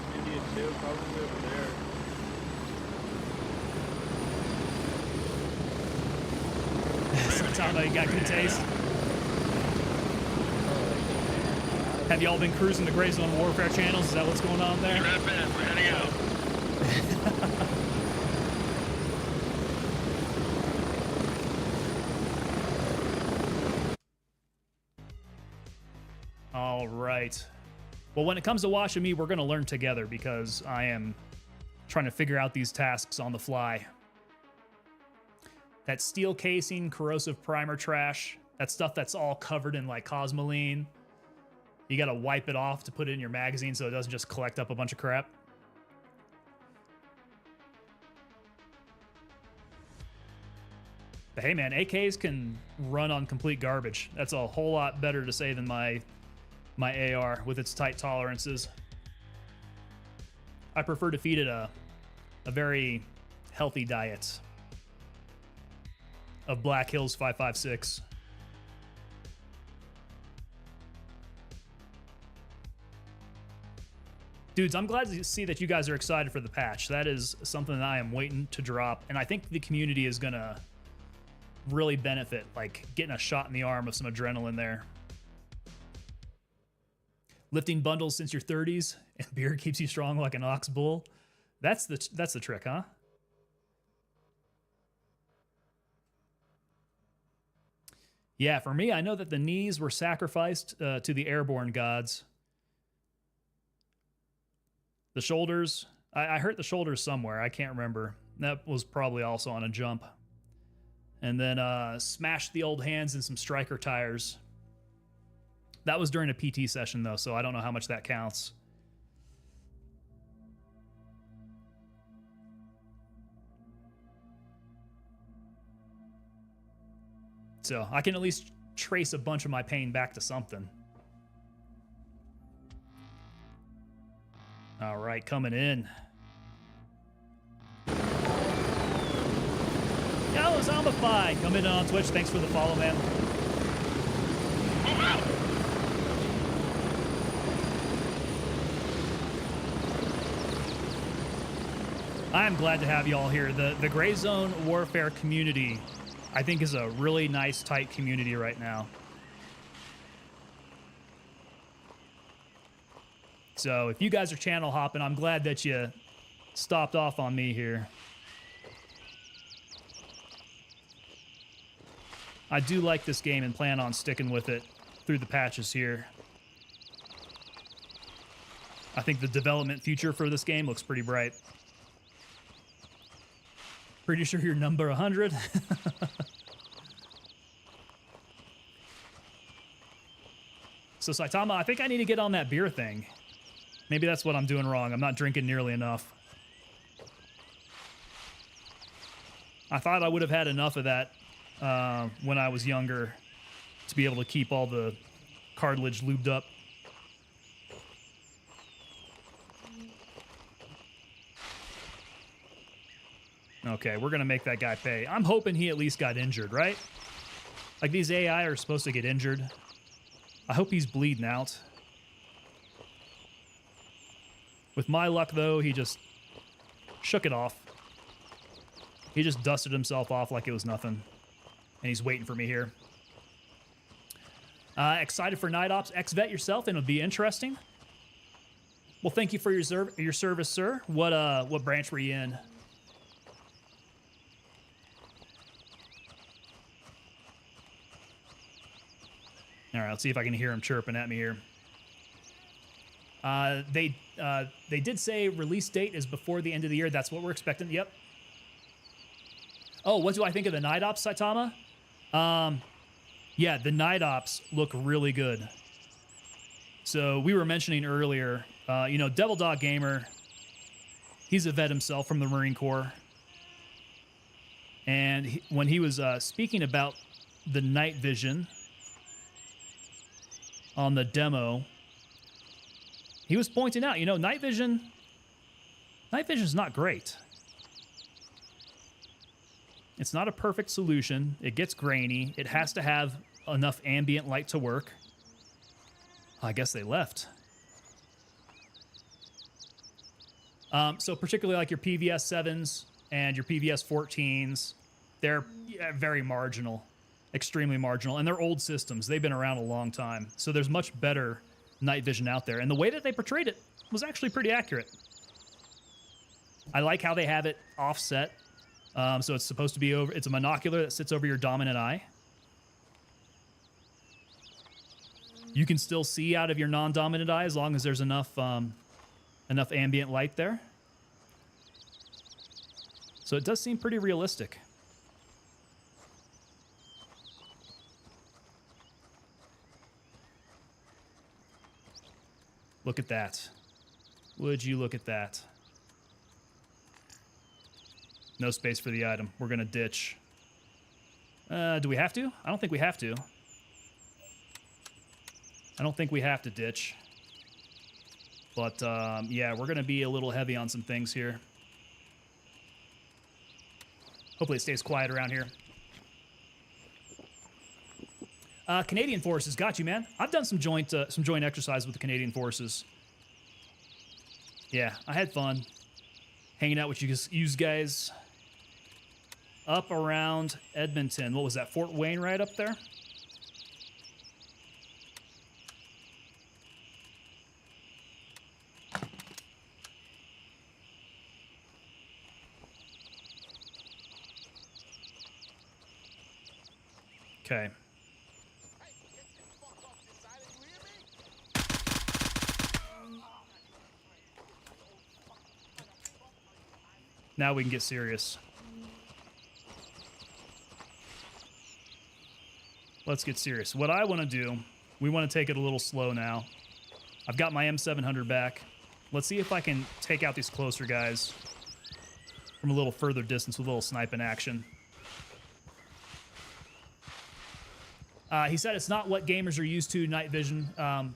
too, probably over there. Saitama, you got good taste. Have y'all been cruising the Gray Zone Warfare channels? Is that what's going on there? Strap in, we're heading out. All right. Well, when it comes to watching me, we're going to learn together because I am trying to figure out these tasks on the fly. That steel casing, corrosive primer trash, that stuff that's all covered in like cosmoline. You got to wipe it off to put it in your magazine so it doesn't just collect up a bunch of crap. But hey, man, AKs can run on complete garbage. That's a whole lot better to say than my AR with its tight tolerances. I prefer to feed it a very healthy diet of Black Hills 5.56. Dudes, I'm glad to see that you guys are excited for the patch. That is something that I am waiting to drop, and I think the community is gonna really benefit, like getting a shot in the arm of some adrenaline there. Lifting bundles since your 30s, and beer keeps you strong like an ox bull. That's the trick, huh? Yeah, for me, I know that the knees were sacrificed to the airborne gods. The shoulders, I hurt the shoulders somewhere. I can't remember. That was probably also on a jump. And then smashed the old hands in some striker tires. That was during a PT session, though, so I don't know how much that counts. So I can at least trace a bunch of my pain back to something. All right, coming in. Yo, Zombified, coming in on Twitch. Thanks for the follow, man. I'm glad to have you all here. The Gray Zone Warfare community, I think, is a really nice, tight community right now. So if you guys are channel hopping, I'm glad that you stopped off on me here. I do like this game and plan on sticking with it through the patches here. I think the development future for this game looks pretty bright. Pretty sure you're number 100. So Saitama, I think I need to get on that beer thing. Maybe that's what I'm doing wrong. I'm not drinking nearly enough. I thought I would have had enough of that when I was younger to be able to keep all the cartilage lubed up. Okay, we're going to make that guy pay. I'm hoping he at least got injured, right? Like, these AI are supposed to get injured. I hope he's bleeding out. With my luck, though, he just shook it off. He just dusted himself off like it was nothing. And he's waiting for me here. Excited for Night Ops. Ex-vet yourself, and it'll be interesting. Well, thank you for your service, sir. What branch were you in? All right, let's see if I can hear him chirping at me here. They did say release date is before the end of the year. That's what we're expecting. Yep. Oh, what do I think of the Night Ops, Saitama? Yeah, the Night Ops look really good. So we were mentioning earlier, Devil Dog Gamer, he's a vet himself from the Marine Corps. And when he was speaking about the night vision on the demo, he was pointing out, night vision is not great. It's not a perfect solution. It gets grainy. It has to have enough ambient light to work. I guess they left. So particularly like your PVS 7s and your PVS 14s, they're very marginal, extremely marginal, and they're old systems. They've been around a long time. So there's much better night vision out there. And the way that they portrayed it was actually pretty accurate. I like how they have it offset. So it's supposed to be it's a monocular that sits over your dominant eye. You can still see out of your non-dominant eye as long as there's enough ambient light there. So it does seem pretty realistic. Look at that. Would you look at that? No space for the item. We're going to ditch. Do we have to? I don't think we have to. I don't think we have to ditch. But, yeah, we're going to be a little heavy on some things here. Hopefully it stays quiet around here. Canadian Forces, got you, man. I've done some joint exercise with the Canadian Forces. Yeah, I had fun hanging out with you guys up around Edmonton. What was that, Fort Wainwright up there? Okay. Now we can get serious. Let's get serious. What I want to do, we want to take it a little slow now. I've got my M700 back. Let's see if I can take out these closer guys from a little further distance with a little sniping action. He said it's not what gamers are used to, night vision.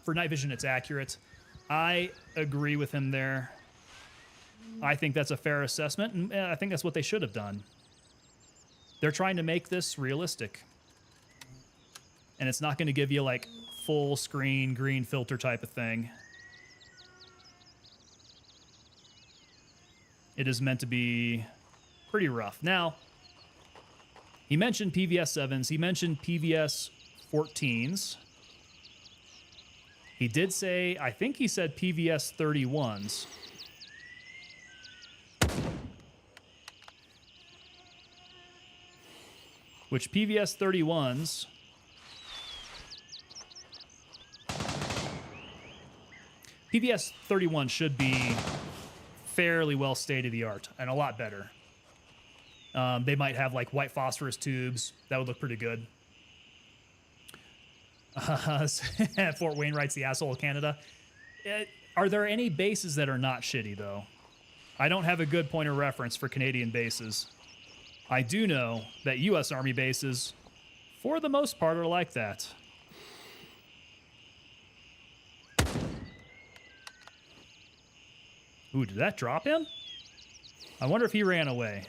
For night vision, it's accurate. I agree with him there. I think that's a fair assessment, and I think that's what they should have done. They're trying to make this realistic. And it's not going to give you, like, full screen, green filter type of thing. It is meant to be pretty rough. Now, he mentioned PVS 7s. He mentioned PVS 14s. He did say, I think he said PVS 31s. Which PVS 31s... PVS 31 should be fairly well state-of-the-art and a lot better. They might have like white phosphorus tubes. That would look pretty good. Fort Wainwright's the asshole of Canada. Are there any bases that are not shitty, though? I don't have a good point of reference for Canadian bases. I do know that U.S. Army bases, for the most part, are like that. Ooh, did that drop him? I wonder if he ran away.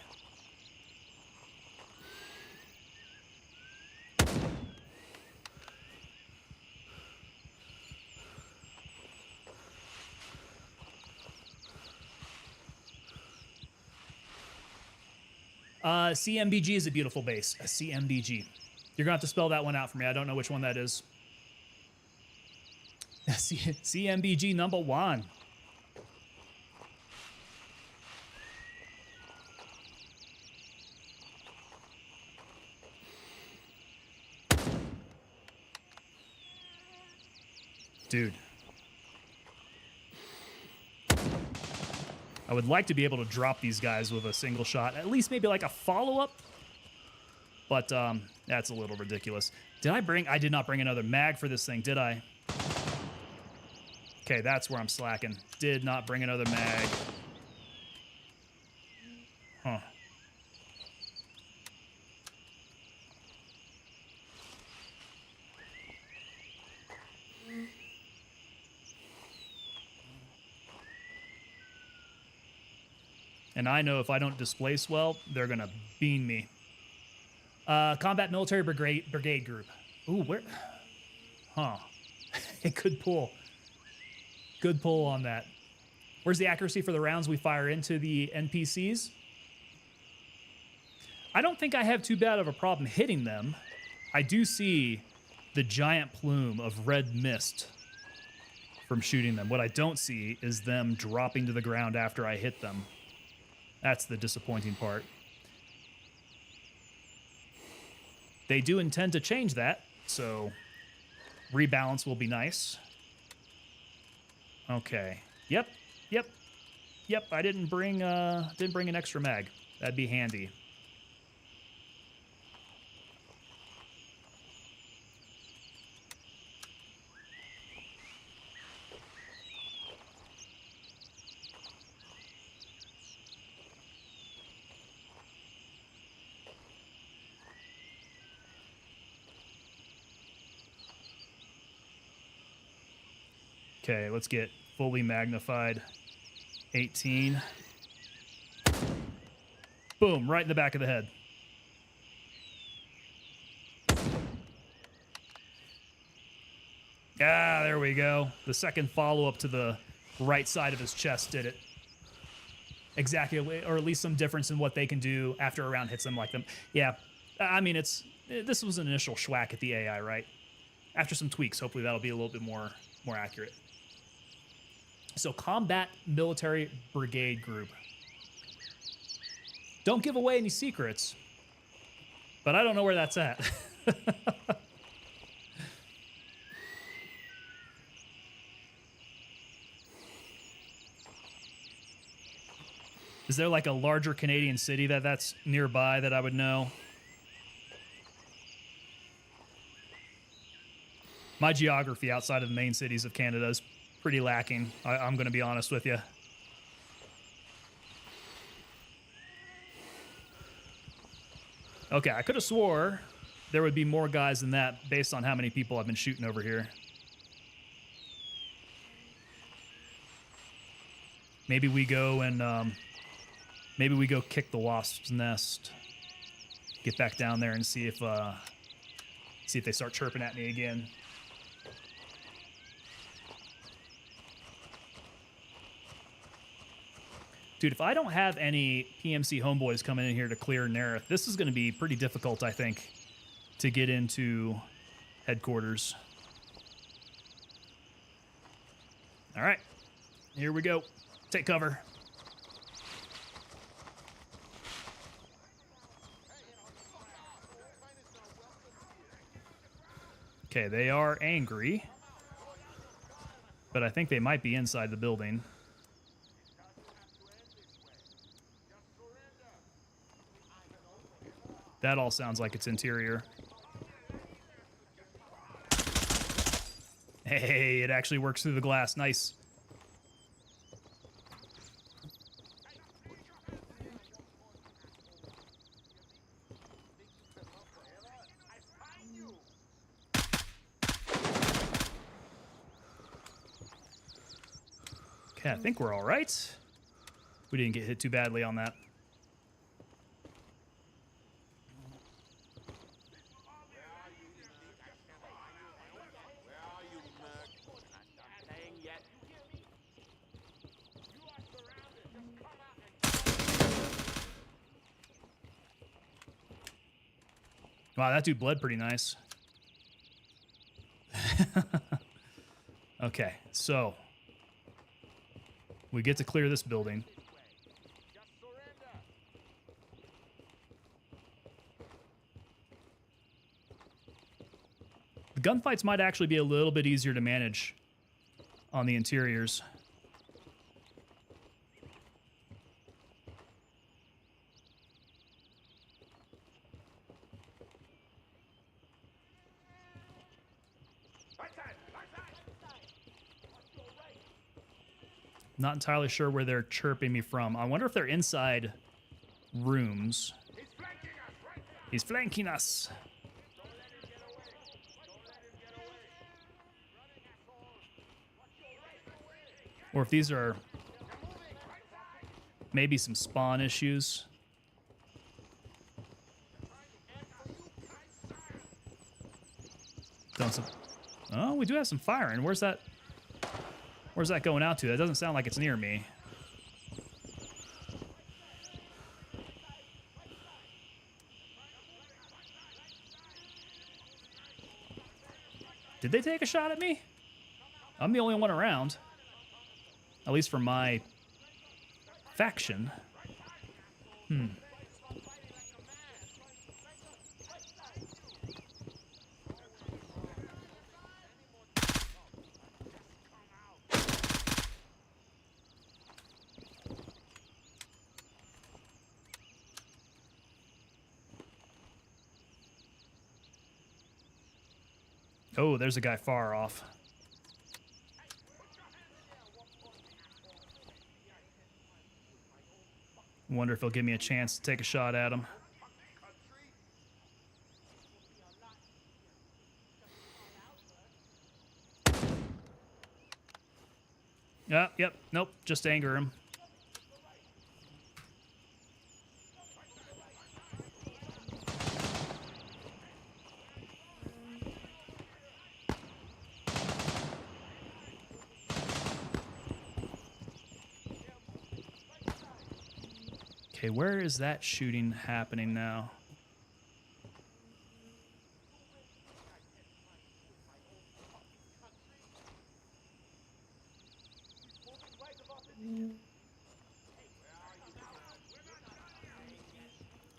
CMBG is a beautiful base. A CMBG. You're going to have to spell that one out for me. I don't know which one that is. CMBG number one. Dude. I would like to be able to drop these guys with a single shot. At least maybe like a follow-up. But that's a little ridiculous. I did not bring another mag for this thing, did I? Okay, that's where I'm slacking. Did not bring another mag. Huh. And I know if I don't displace well, they're gonna bean me. Combat Military Brigade Group. Ooh, where? Huh. A good pull. Good pull on that. Where's the accuracy for the rounds we fire into the NPCs? I don't think I have too bad of a problem hitting them. I do see the giant plume of red mist from shooting them. What I don't see is them dropping to the ground after I hit them. That's the disappointing part. They do intend to change that, so rebalance will be nice. Okay. Yep. I didn't bring an extra mag. That'd be handy. Okay, let's get fully magnified. 18. Boom, right in the back of the head. Ah, there we go. The second follow-up to the right side of his chest did it. Exactly, or at least some difference in what they can do after a round hits them like them. Yeah, I mean, this was an initial schwack at the AI, right? After some tweaks, hopefully that'll be a little bit more accurate. So, Combat Military Brigade Group. Don't give away any secrets, but I don't know where that's at. Is there like a larger Canadian city that's nearby that I would know? My geography outside of the main cities of Canada is pretty lacking. I'm going to be honest with you. Okay, I could have swore there would be more guys than that based on how many people I've been shooting over here. Maybe we go and maybe we go kick the wasp's nest. Get back down there and see if they start chirping at me again. Dude, if I don't have any PMC homeboys coming in here to clear Narith, this is going to be pretty difficult, I think, to get into headquarters. All right, here we go. Take cover. Okay, they are angry, but I think they might be inside the building. That all sounds like it's interior. Hey, it actually works through the glass. Nice. Okay, I think we're all right. We didn't get hit too badly on that. Wow, that dude bled pretty nice. Okay, so we get to clear this building. The gunfights might actually be a little bit easier to manage on the interiors. Not entirely sure where they're chirping me from. I wonder if they're inside rooms. He's flanking us. Or if these are maybe some spawn issues. Oh, we do have some firing. Where's that going out to? That doesn't sound like it's near me. Did they take a shot at me? I'm the only one around. At least for my faction. Oh, there's a guy far off. Wonder if he'll give me a chance to take a shot at him. Yep, nope, just anger him. Okay, where is that shooting happening now?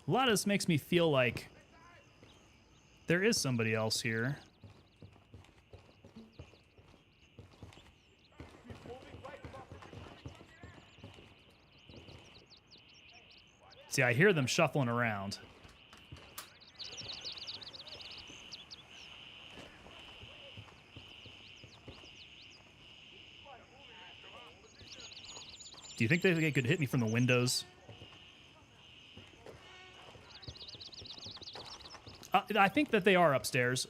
A lot of this makes me feel like there is somebody else here. See, I hear them shuffling around. Do you think they could hit me from the windows? I think that they are upstairs.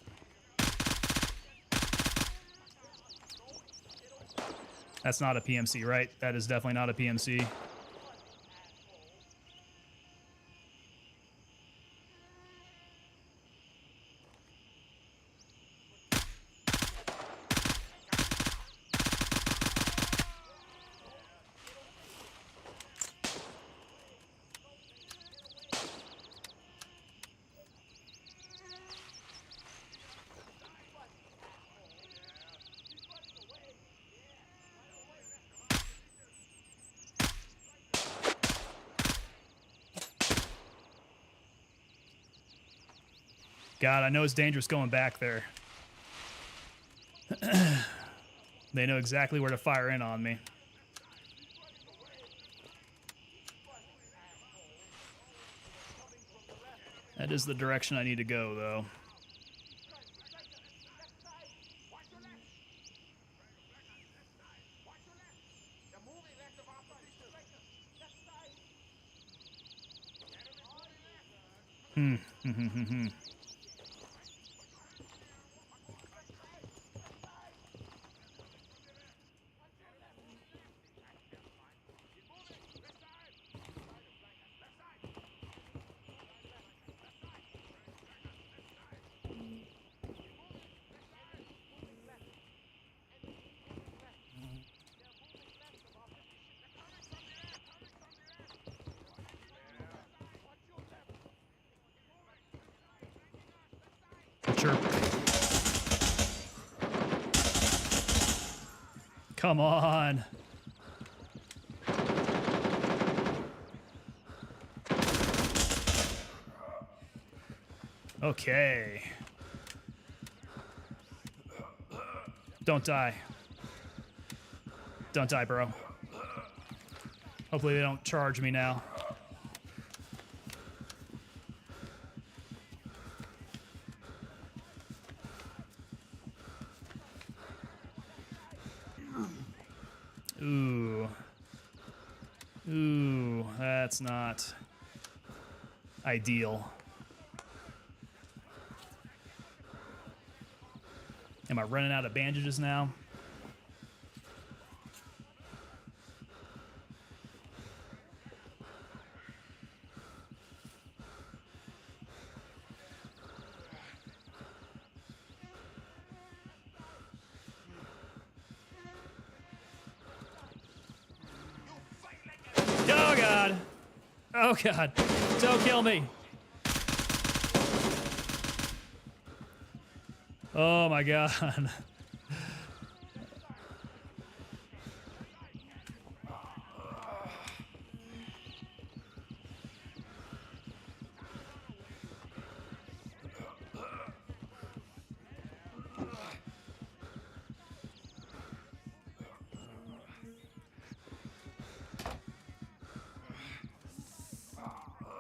That's not a PMC, right? That is definitely not a PMC. God, I know it's dangerous going back there. They know exactly where to fire in on me. That is the direction I need to go, though. Sure. Come on. Okay. Don't die. Don't die, bro. Hopefully they don't charge me now. Ooh. Ooh, that's not ideal. Am I running out of bandages now? Oh, God. Oh, God. Don't kill me. Oh, my God.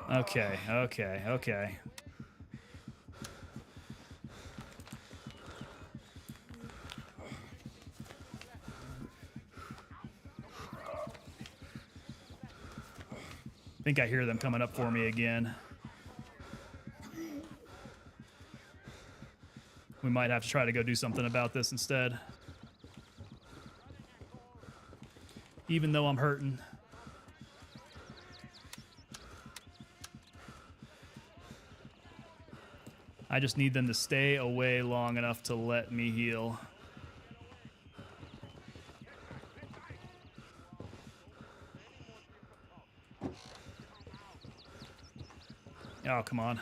Okay, okay, okay. I think I hear them coming up for me again. We might have to try to go do something about this instead. Even though I'm hurting. I just need them to stay away long enough to let me heal. Oh, come on.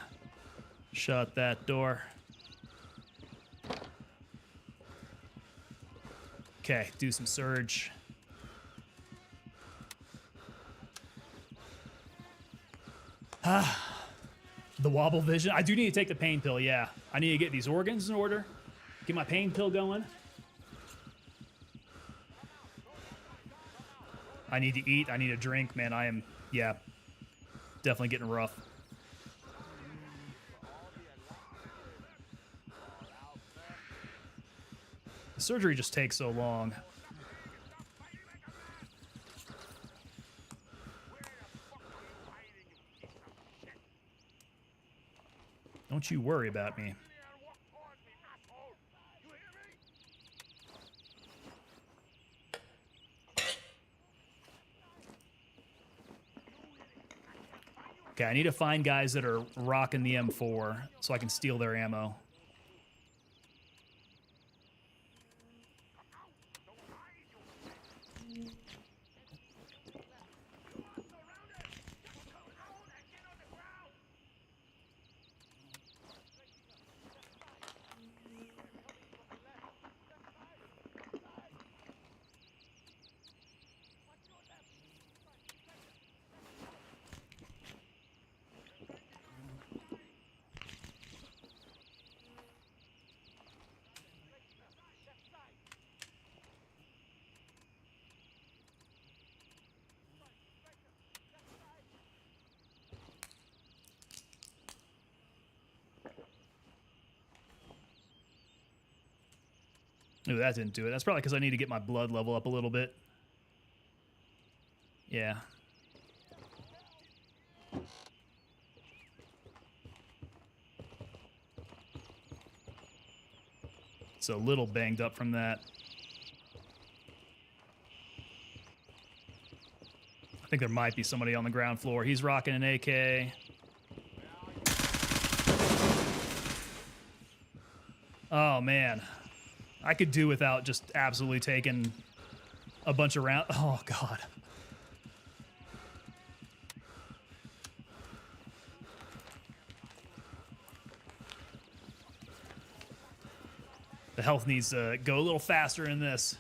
Shut that door. Okay, do some surge. The wobble vision. I do need to take the pain pill, yeah. I need to get these organs in order. Get my pain pill going. I need to eat. I need a drink, man. I am, yeah, definitely getting rough. The surgery just takes so long. Don't you worry about me. Okay, I need to find guys that are rocking the M4 so I can steal their ammo. Ooh, that didn't do it. That's probably because I need to get my blood level up a little bit. Yeah. It's a little banged up from that. I think there might be somebody on the ground floor. He's rocking an AK. Oh, man. I could do without just absolutely taking a bunch of rounds. Oh, God. The health needs to go a little faster in this.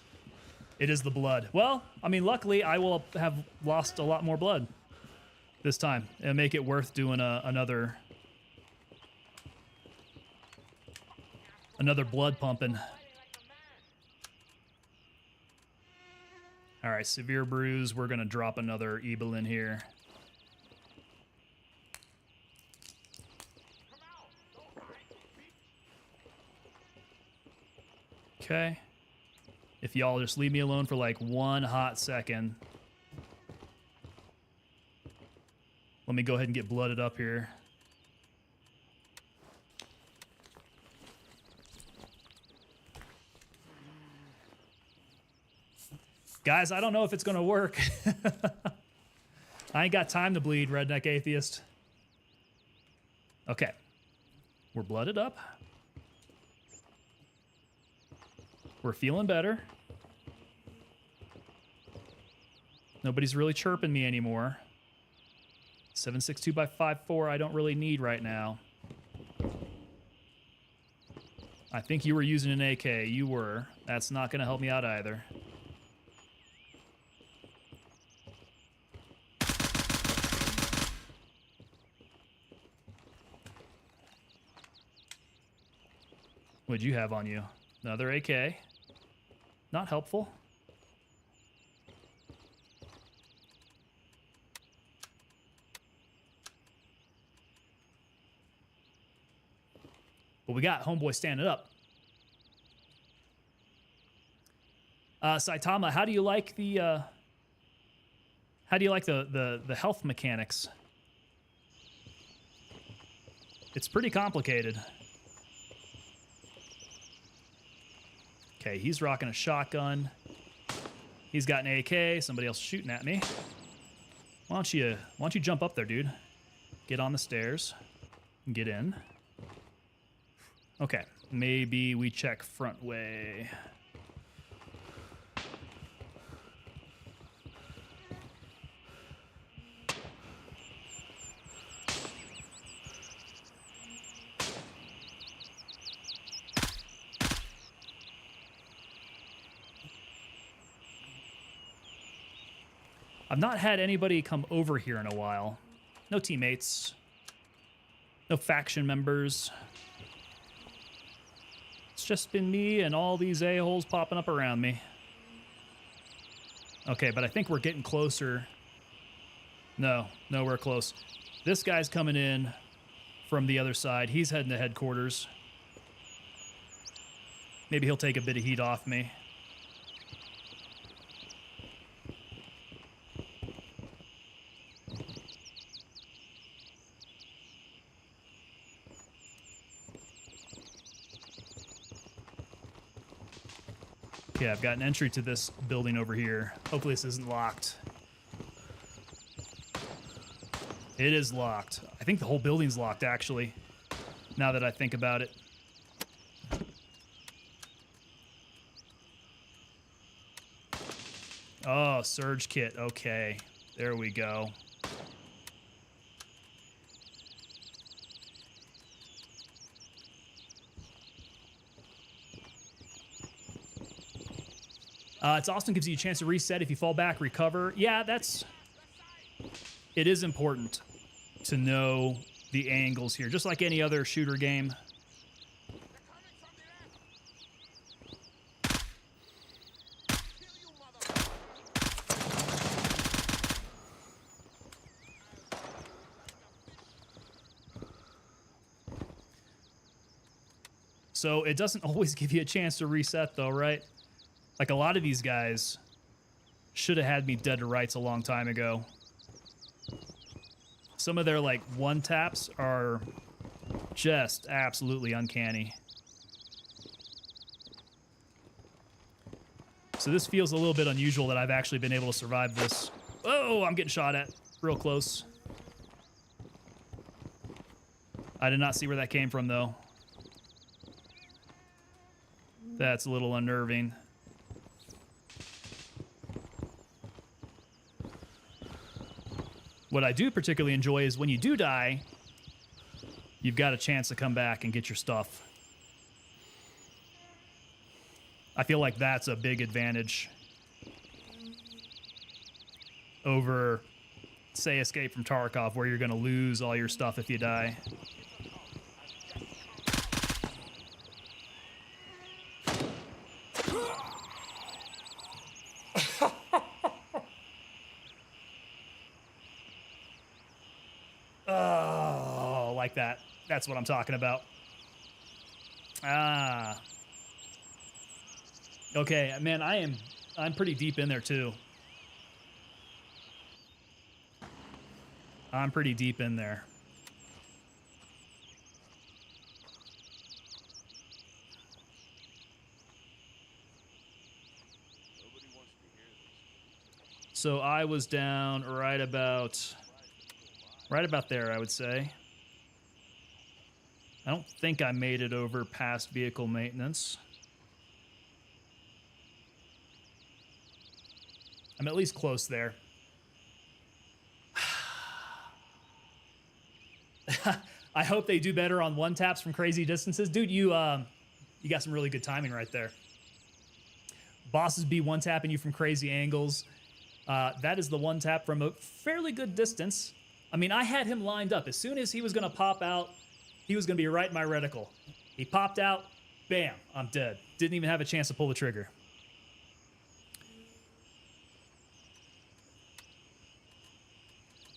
It is the blood. Well, I mean, luckily, I will have lost a lot more blood this time. It'll make it worth doing another blood pumping. All right, severe bruise. We're going to drop another Ebel in here. Okay. If y'all just leave me alone for like one hot second. Let me go ahead and get blooded up here. Guys, I don't know if it's going to work. I ain't got time to bleed, redneck atheist. Okay. We're blooded up. We're feeling better. Nobody's really chirping me anymore. 7.62 by 5.4 I don't really need right now. I think you were using an AK. You were. That's not going to help me out either. What'd you have on you? Another AK. Not helpful. But we got homeboy standing up. Saitama, how do you like the health mechanics? It's pretty complicated. Okay, he's rocking a shotgun. He's got an AK. Somebody else shooting at me. Why don't you jump up there, dude? Get on the stairs. And get in. Okay, maybe we check front way. I've not had anybody come over here in a while. No teammates. No faction members. It's just been me and all these a-holes popping up around me. Okay, but I think we're getting closer. No, we're close. This guy's coming in from the other side. He's heading to headquarters. Maybe he'll take a bit of heat off me. Okay, I've got an entry to this building over here. Hopefully this isn't locked. It is locked. I think the whole building's locked, actually, now that I think about it. Oh, surge kit. Okay, there we go. It also gives you a chance to reset if you fall back, recover. Yeah, it is important to know the angles here, just like any other shooter game. So it doesn't always give you a chance to reset though, right? Like a lot of these guys should have had me dead to rights a long time ago. Some of their like one taps are just absolutely uncanny. So this feels a little bit unusual that I've actually been able to survive this. Oh, I'm getting shot at real close. I did not see where that came from though. That's a little unnerving. What I do particularly enjoy is when you do die, you've got a chance to come back and get your stuff. I feel like that's a big advantage over, say, Escape from Tarkov, where you're going to lose all your stuff if you die. like that. That's what I'm talking about. Ah. Okay, man, I'm pretty deep in there too. I'm pretty deep in there. So I was down right about there, I would say. I don't think I made it over past vehicle maintenance. I'm at least close there. I hope they do better on one taps from crazy distances. Dude, you got some really good timing right there. Bosses be one tapping you from crazy angles. That is the one tap from a fairly good distance. I mean, I had him lined up. As soon as he was going to pop out, he was going to be right in my reticle. He popped out, bam, I'm dead. Didn't even have a chance to pull the trigger.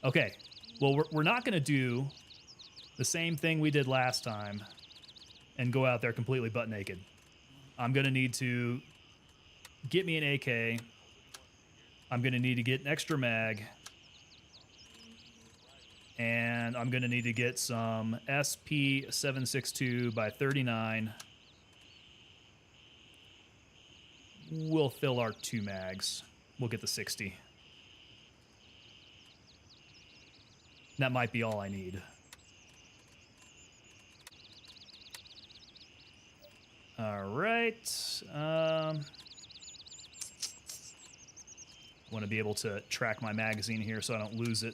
Okay, well, we're not going to do the same thing we did last time and go out there completely butt naked. I'm going to need to get me an AK. I'm going to need to get an extra mag. And I'm going to need to get some SP762 by 39. We'll fill our 2 mags. We'll get the 60. That might be all I need. All right. Want to be able to track my magazine here so I don't lose it.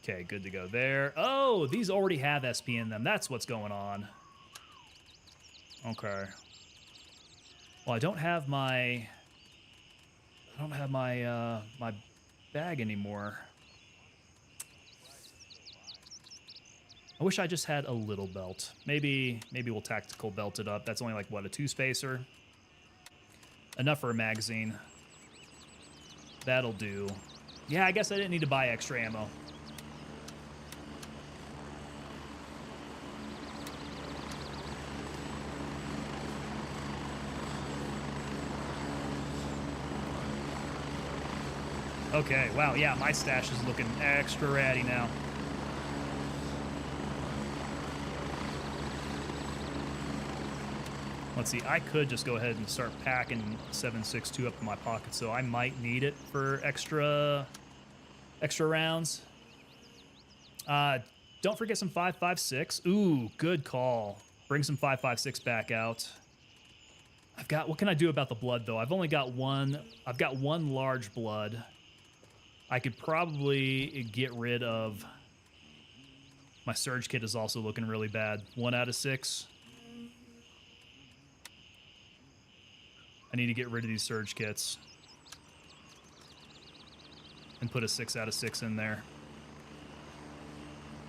Okay, good to go there. Oh, these already have SP in them. That's what's going on. Okay. Well, I don't have my my bag anymore. I wish I just had a little belt. Maybe we'll tactical belt it up. That's only like, what, a 2-spacer? Enough for a magazine. That'll do. Yeah, I guess I didn't need to buy extra ammo. Okay, wow, yeah, my stash is looking extra ratty now. Let's see, I could just go ahead and start packing 7.62 up in my pocket, so I might need it for extra rounds. Don't forget some 5.56. Ooh, good call. Bring some 5.56 back out. What can I do about the blood, though? I've only got one. I've got one large blood. I could probably get rid of... My surge kit is also looking really bad. 1 out of 6. I need to get rid of these surge kits. And put a 6 out of 6 in there.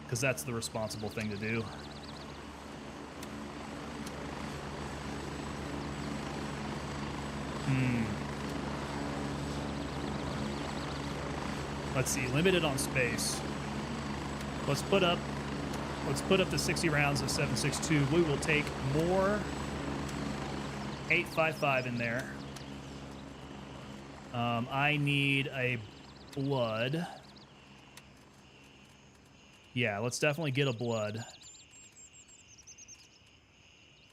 Because that's the responsible thing to do. Let's see, limited on space. Let's put up the 60 rounds of 7.62. We will take more 8.55 in there. I need a blood. Yeah, let's definitely get a blood.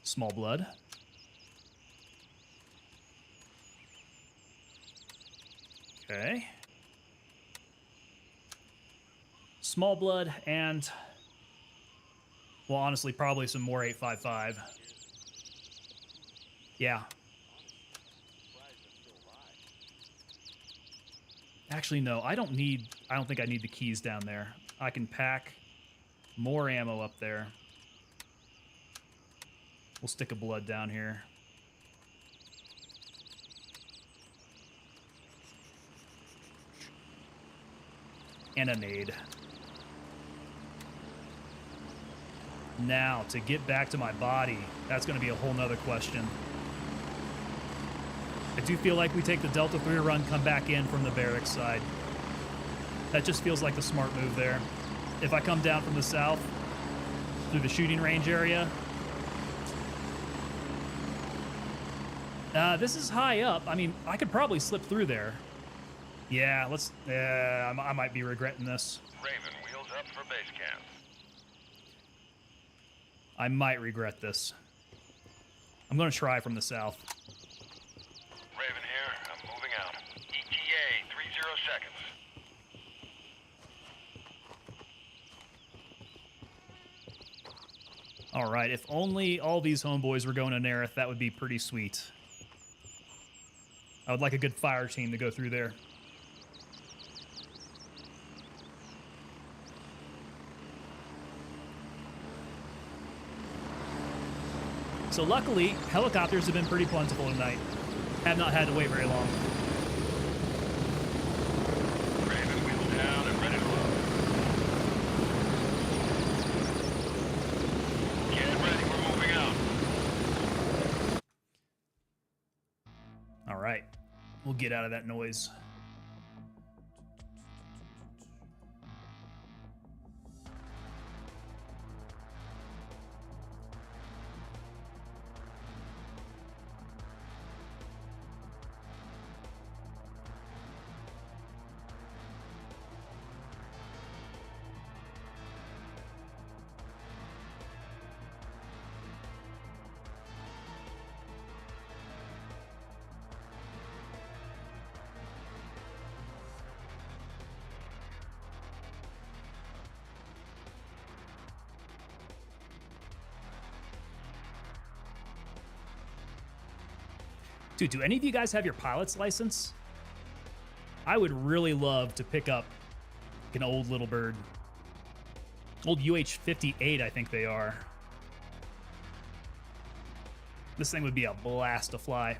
Small blood. Okay. Small blood and, well, honestly, probably some more 8.55. Yeah. Actually, no, I don't think I need the keys down there. I can pack more ammo up there. We'll stick a blood down here. And a nade. Now, to get back to my body, that's going to be a whole nother question. I do feel like we take the Delta 3 run, come back in from the barracks side. That just feels like the smart move there. If I come down from the south through the shooting range area. This is high up. I mean, I could probably slip through there. Yeah, let's... I might be regretting this. Raven, wheels up for base camp. I might regret this. I'm going to try from the south. Raven here. I'm moving out. ETA 30 seconds. All right, if only all these homeboys were going to Narith, that would be pretty sweet. I would like a good fire team to go through there. So luckily, helicopters have been pretty plentiful tonight. Have not had to wait very long. Raven, wheels down and ready to load. Get ready, we're moving out. All right, we'll get out of that noise. Dude, do any of you guys have your pilot's license? I would really love to pick up an old little bird. Old UH-58, I think they are. This thing would be a blast to fly.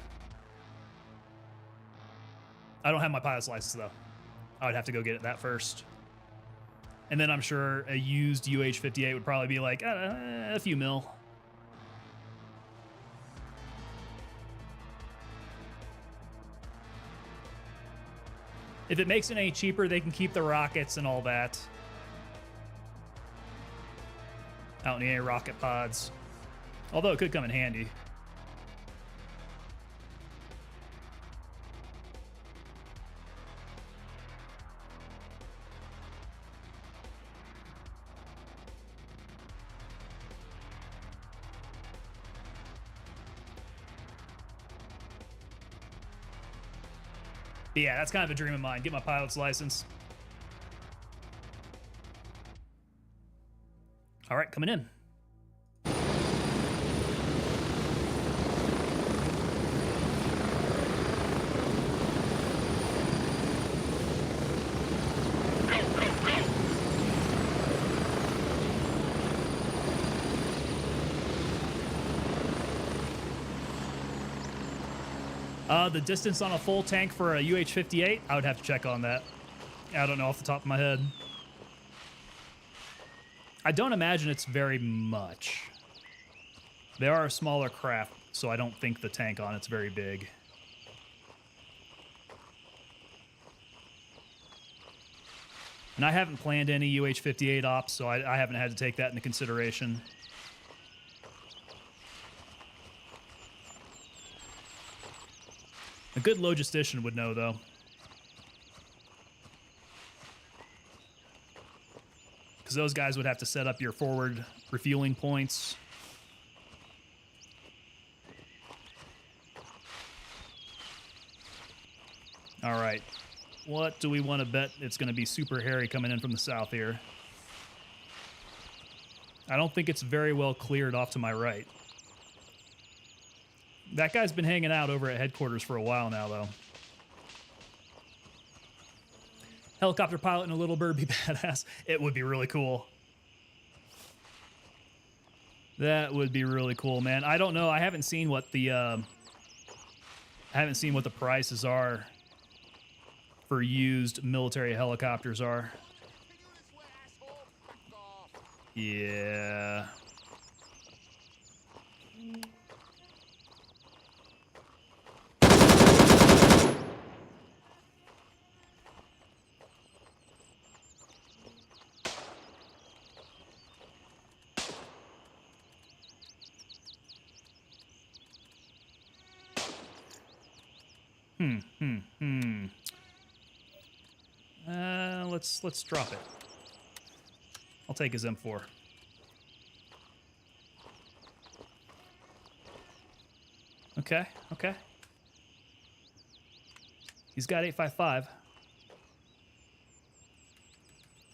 I don't have my pilot's license, though. I would have to go get that first. And then I'm sure a used UH-58 would probably be like a few mil. If it makes it any cheaper, they can keep the rockets and all that. I don't need any rocket pods. Although it could come in handy. But yeah, that's kind of a dream of mine. Get my pilot's license. All right, coming in. The distance on a full tank for a UH-58, I would have to check on that. I don't know off the top of my head. I don't imagine it's very much. They are a smaller craft, so I don't think the tank on it's very big. And I haven't planned any UH-58 ops, so I haven't had to take that into consideration. A good logistician would know, though. Because those guys would have to set up your forward refueling points. All right. What do we want to bet it's going to be super hairy coming in from the south here? I don't think it's very well cleared off to my right. That guy's been hanging out over at headquarters for a while now, though. Helicopter pilot and a little bird be badass. It would be really cool. That would be really cool, man. I don't know. I haven't seen what the prices are for used military helicopters are. Yeah. Let's drop it. I'll take his M4. Okay, okay. He's got 8.55.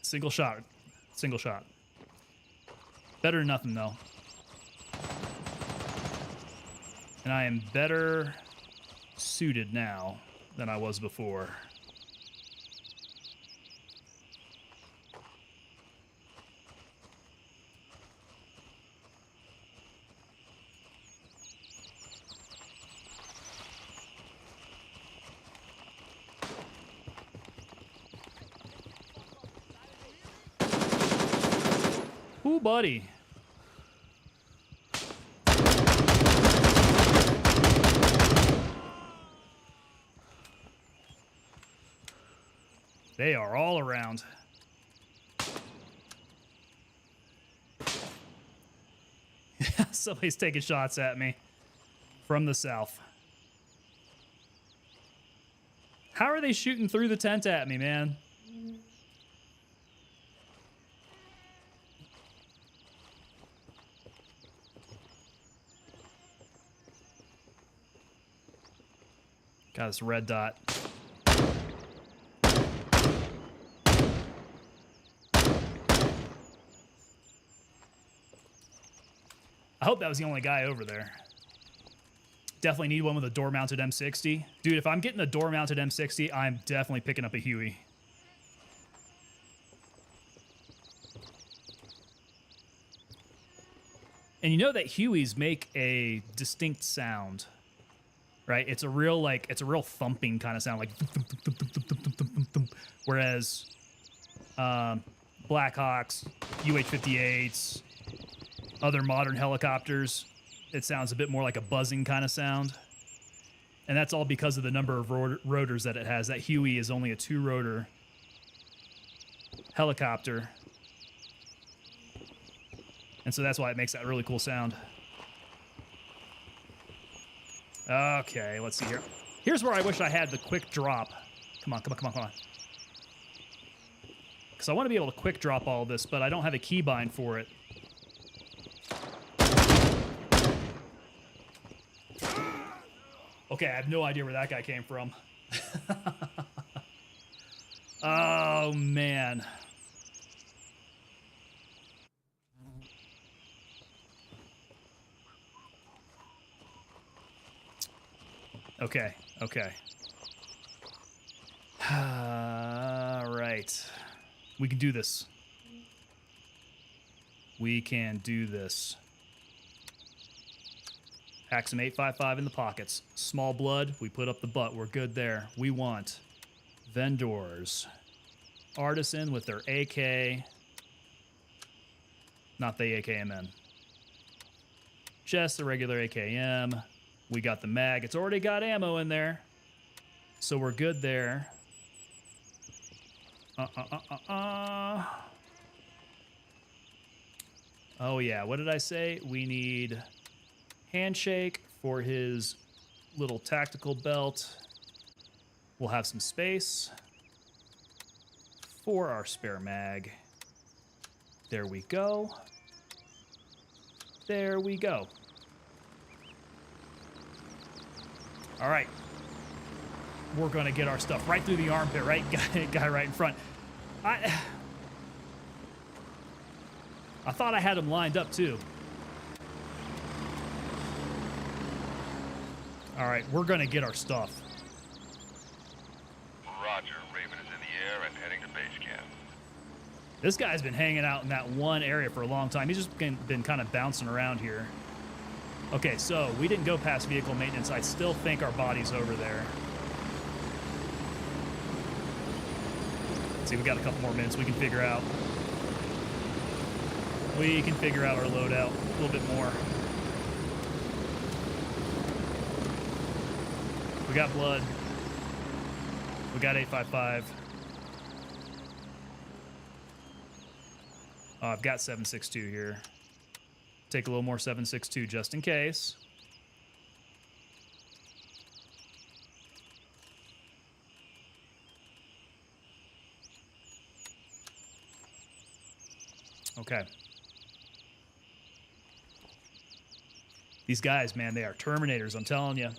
Single shot. Single shot. Better than nothing, though. And I am better suited now than I was before. Ooh, buddy. They are all around. Somebody's taking shots at me from the south. How are they shooting through the tent at me, man? Got this red dot. I hope that was the only guy over there. Definitely need one with a door-mounted M60. Dude, if I'm getting a door-mounted M60, I'm definitely picking up a Huey. And you know that Hueys make a distinct sound, right? It's a real thumping kind of sound, like whereas Blackhawks, UH-58s, other modern helicopters, it sounds a bit more like a buzzing kind of sound. And that's all because of the number of rotors that it has. That Huey is only a 2-rotor helicopter. And so that's why it makes that really cool sound. Okay, let's see here. Here's where I wish I had the quick drop. Come on, come on, come on, come on. Because I want to be able to quick drop all this, but I don't have a keybind for it. Okay, I have no idea where that guy came from. Oh, man. Okay, okay. All right. We can do this. We can do this. Pack some 8.55 in the pockets. Small blood, we put up the butt. We're good there. We want vendors. Artisan with their AK. Not the AKMN. Just the regular AKM. We got the mag. It's already got ammo in there. So we're good there. Oh, yeah. What did I say? We need handshake for his little tactical belt. We'll have some space for our spare mag. There we go. There we go. All right. We're going to get our stuff right through the armpit, right? Guy right in front. I thought I had him lined up, too. All right, we're going to get our stuff. Roger. Raven is in the air and heading to base camp. This guy's been hanging out in that one area for a long time. He's just been kind of bouncing around here. Okay, so we didn't go past vehicle maintenance. I still think our body's over there. Let's see, we got a couple more minutes we can figure out. We can figure out our loadout a little bit more. We got blood. We got 8.55. Oh, I've got 7.62 here. Take a little more 7.62 just in case. Okay. These guys, man, they are Terminators, I'm telling you.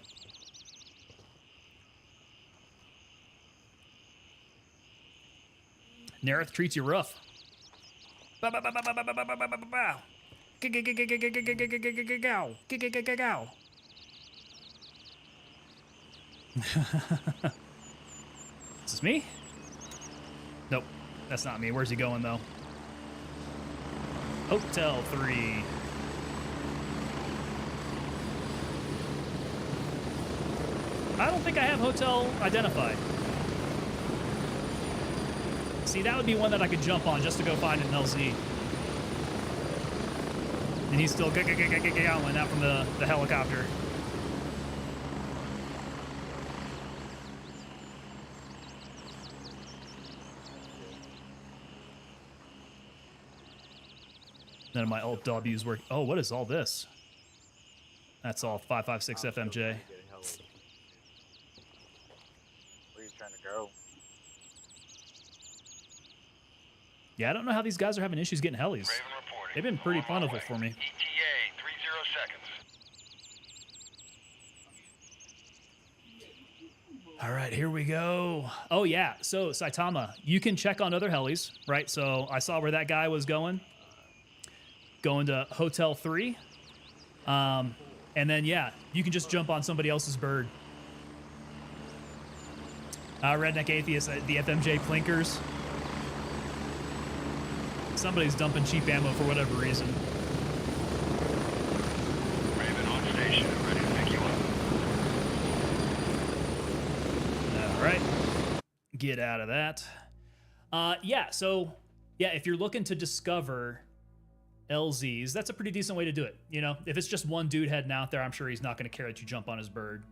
Narith treats you rough. Bow, bow, bow, bow, bow, bow, bow, bow, bow, bow, bow. Is this me? Nope, that's not me. Where's he going, though? Hotel 3. I don't think I have hotel identified. See, that would be one that I could jump on just to go find an LZ. And he's still going out from the helicopter. None of my alt W's work. Oh, what is all this? That's all 556 FMJ. Where are you trying to go? Yeah, I don't know how these guys are having issues getting helis. Raven reporting. They've been pretty On my plentiful way. for me. ETA 30 seconds. All right, here we go. Oh, yeah. So, Saitama, you can check on other helis, right? So, I saw where that guy was going to Hotel 3. And then, yeah, you can just jump on somebody else's bird. Redneck Atheist, the FMJ Plinkers. Somebody's dumping cheap ammo for whatever reason. Raven on station, ready to pick you up. All right. Get out of that. Yeah, so, yeah, if you're looking to discover LZs, that's a pretty decent way to do it. You know, if it's just one dude heading out there, I'm sure he's not going to care that you jump on his bird.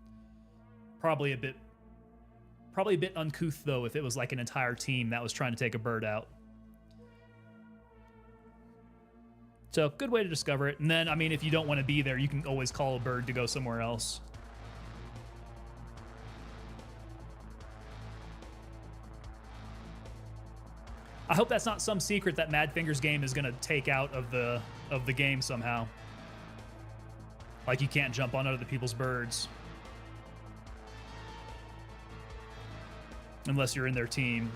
Probably a bit uncouth, though, if it was like an entire team that was trying to take a bird out. So, good way to discover it. And then, I mean, if you don't want to be there, you can always call a bird to go somewhere else. I hope that's not some secret that Madfinger's game is going to take out of the game somehow. Like you can't jump on other people's birds. Unless you're in their team.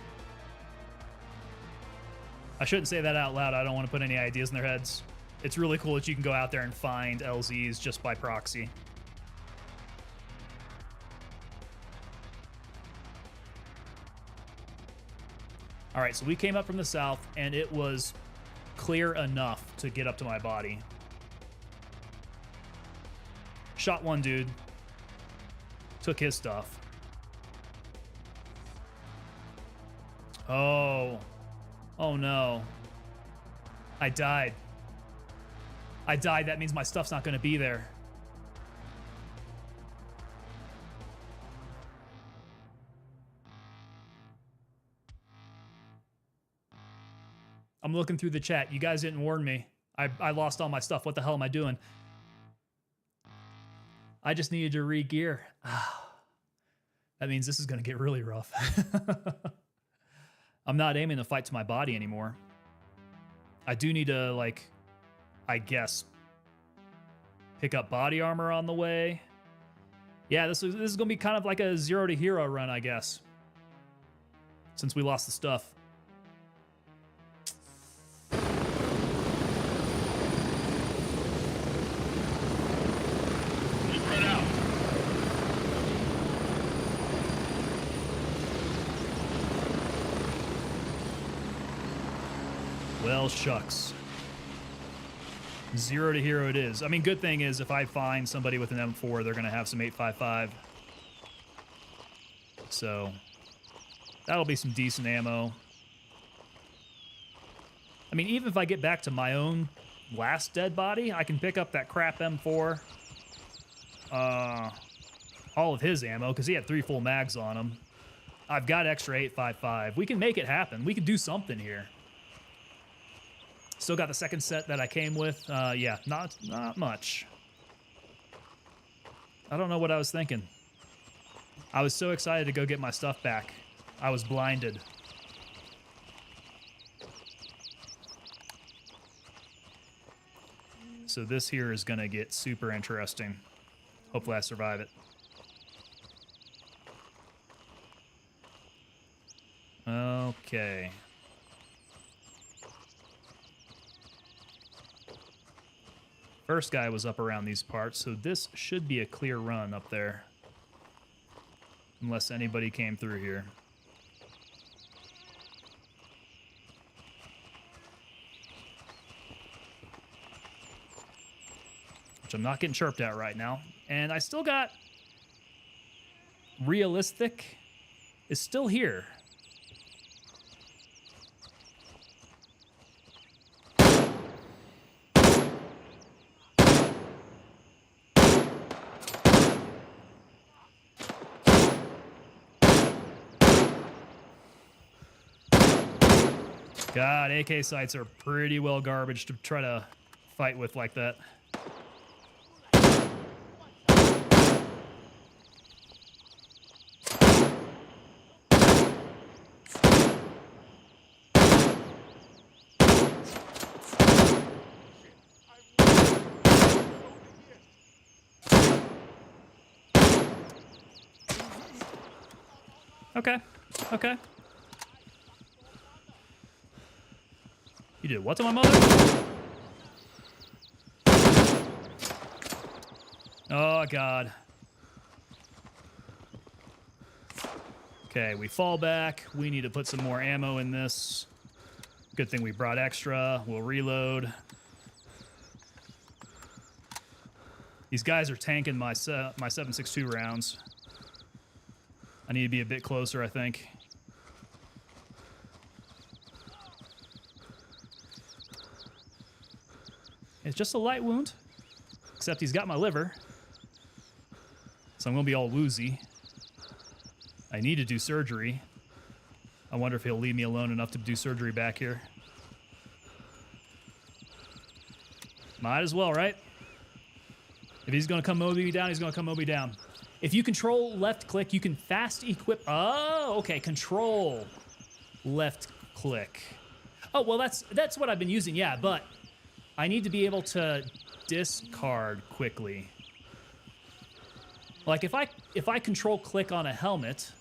I shouldn't say that out loud. I don't want to put any ideas in their heads. It's really cool that you can go out there and find LZs just by proxy. All right, so we came up from the south, and it was clear enough to get up to my body. Shot one dude. Took his stuff. Oh. Oh, no. I died. I died. That means my stuff's not going to be there. I'm looking through the chat. You guys didn't warn me. I lost all my stuff. What the hell am I doing? I just needed to re-gear. That means this is going to get really rough. I'm not aiming to fight to my body anymore. I do need to, like, I guess, pick up body armor on the way. Yeah, this is going to be kind of like a 0 to hero run, I guess. Since we lost the stuff. Spread out. Well, shucks. 0 to hero it is. I mean, good thing is if I find somebody with an M4, they're going to have some 8.55. So, that'll be some decent ammo. I mean, even if I get back to my own last dead body, I can pick up that crap M4. All of his ammo, because he had 3 full mags on him. I've got extra 8.55. We can make it happen. We can do something here. Still got the second set that I came with. Yeah, not much. I don't know what I was thinking. I was so excited to go get my stuff back. I was blinded. So this here is going to get super interesting. Hopefully I survive it. Okay. First guy was up around these parts, so this should be a clear run up there. Unless anybody came through here. Which I'm not getting chirped at right now. And I still got... Realistic is still here. God, AK sights are pretty well garbage to try to fight with like that. Okay, okay. You did what to my mother? Oh, God. Okay, we fall back. We need to put some more ammo in this. Good thing we brought extra. We'll reload. These guys are tanking my 7.62 rounds. I need to be a bit closer, I think. It's just a light wound, except he's got my liver. So I'm gonna be all woozy. I need to do surgery. I wonder if he'll leave me alone enough to do surgery back here. Might as well, right? If he's gonna come mow me down, he's gonna come mow me down. If you control left click, you can fast equip. Oh, okay, control left click. Oh, well, that's what I've been using, yeah, but I need to be able to discard quickly. Like if I control click on a helmet,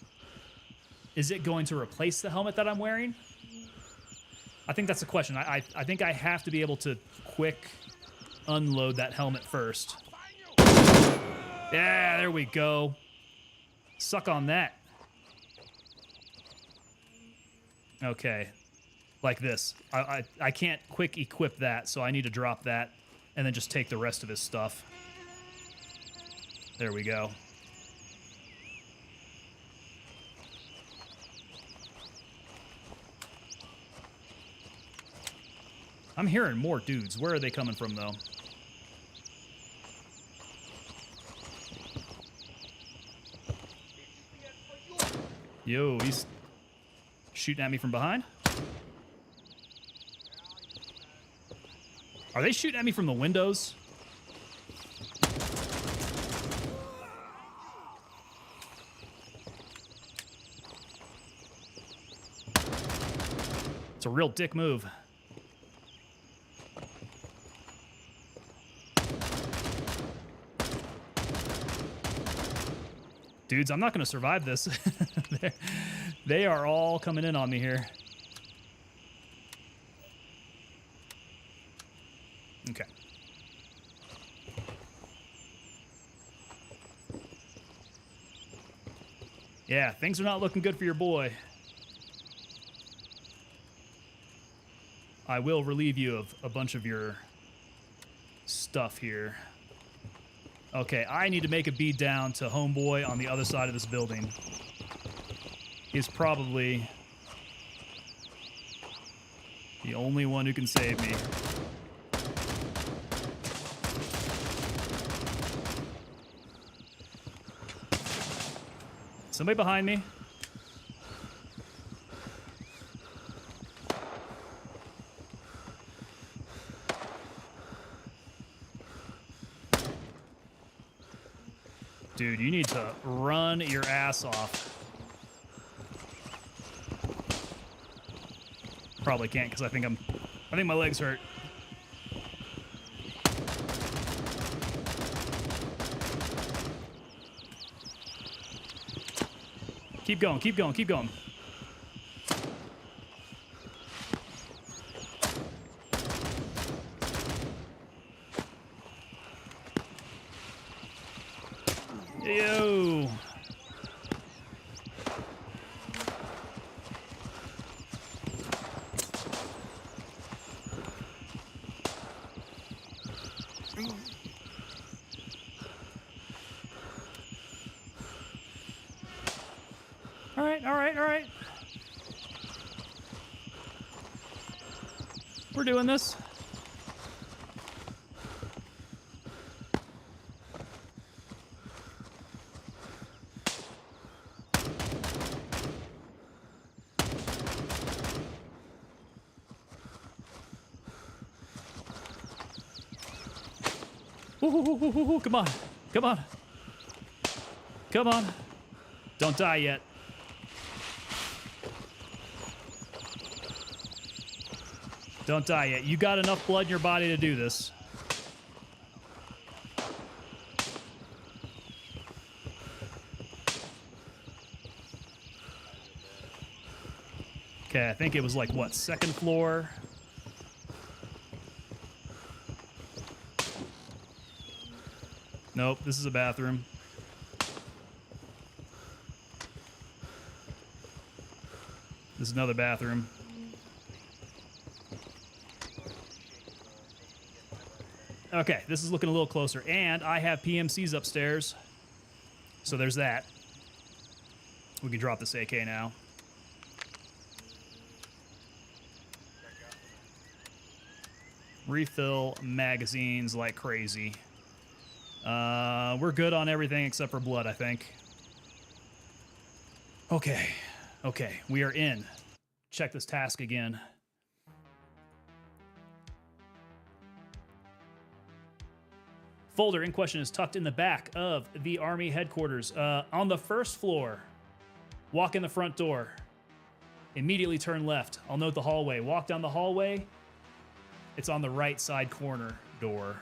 is it going to replace the helmet that I'm wearing? I think that's the question. I think I have to be able to quick unload that helmet first. Yeah, there we go. Suck on that. Okay. Like this. I can't quick equip that, so I need to drop that and then just take the rest of his stuff. There we go. I'm hearing more dudes. Where are they coming from, though? Yo, he's shooting at me from behind. Are they shooting at me from the windows? It's a real dick move. Dudes, I'm not going to survive this. They are all coming in on me here. Okay. Yeah, things are not looking good for your boy. I will relieve you of a bunch of your stuff here. Okay, I need to make a bead down to homeboy on the other side of this building. He's probably the only one who can save me. Somebody behind me. Dude, you need to run your ass off. Probably can't because I think my legs hurt. Keep going, keep going, keep going. Yo. All right, all right, all right. We're doing this. Ooh, come on. Come on. Come on. Don't die yet. Don't die yet. You got enough blood in your body to do this. Okay, I think it was like, what, second floor? Nope, this is a bathroom. This is another bathroom. Okay, this is looking a little closer. And I have PMCs upstairs. So there's that. We can drop this AK now. Refill magazines like crazy. We're good on everything except for blood, I think. Okay. Okay, we are in. Check this task again. Folder in question is tucked in the back of the Army headquarters. On the first floor, walk in the front door. Immediately turn left. I'll note the hallway. Walk down the hallway. It's on the right side corner door.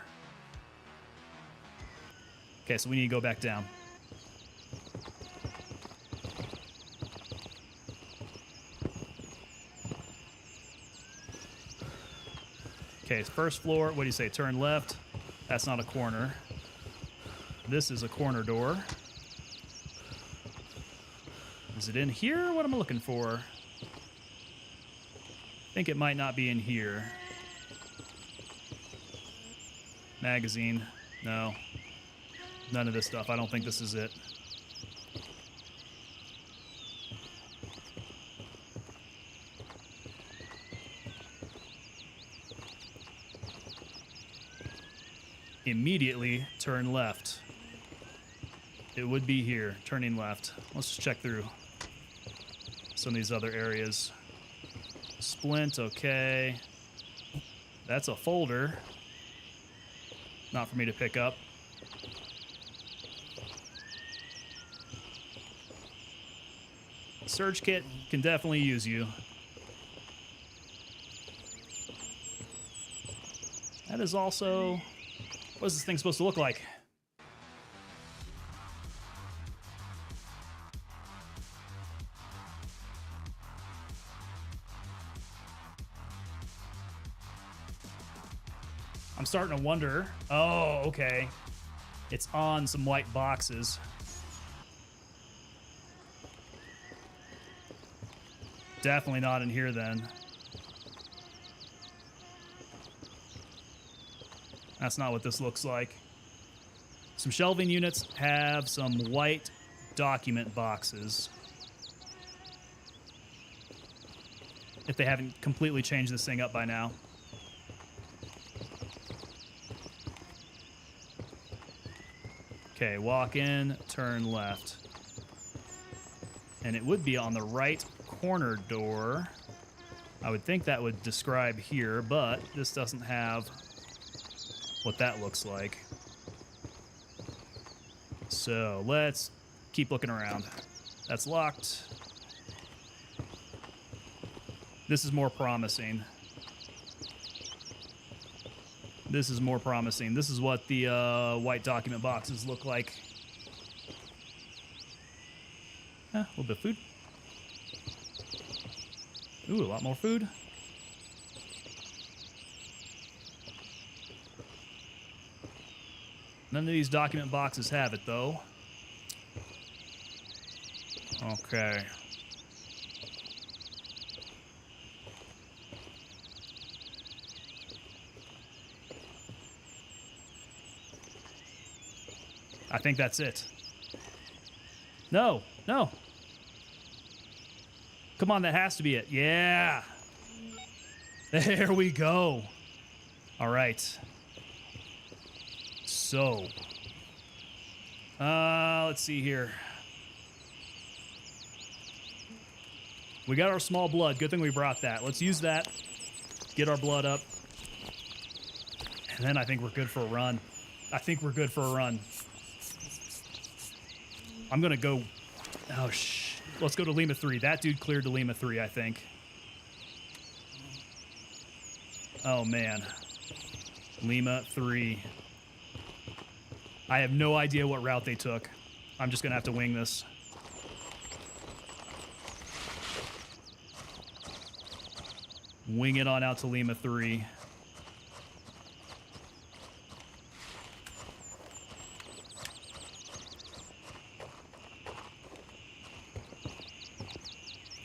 Okay, so we need to go back down. Okay, first floor. What do you say? Turn left. That's not a corner. This is a corner door. Is it in here? What am I looking for? I think it might not be in here. Magazine. No. None of this stuff. I don't think this is it. Immediately turn left. It would be here, turning left. Let's just check through some of these other areas. Splint, okay. That's a folder. Not for me to pick up. Surge kit can definitely use you. That is also... What is this thing supposed to look like? I'm starting to wonder. Oh, okay. It's on some white boxes. Definitely not in here then. That's not what this looks like. Some shelving units have some white document boxes. If they haven't completely changed this thing up by now. Okay, walk in, turn left. And it would be on the right corner door. I would think that would describe here, but this doesn't have what that looks like. So let's keep looking around. That's locked. This is more promising. This is more promising. This is what the white document boxes look like. A little bit of food. Ooh, a lot more food. None of these document boxes have it, though. Okay. I think that's it. No, no. Come on, that has to be it. Yeah. There we go. All right. So, let's see here. We got our small blood. Good thing we brought that. Let's use that. Get our blood up. And then I think we're good for a run. I think we're good for a run. I'm going to go... Oh, let's go to Lima 3. That dude cleared to Lima 3, I think. Oh, man. Lima 3. I have no idea what route they took. I'm just going to have to wing this. Wing it on out to Lima 3.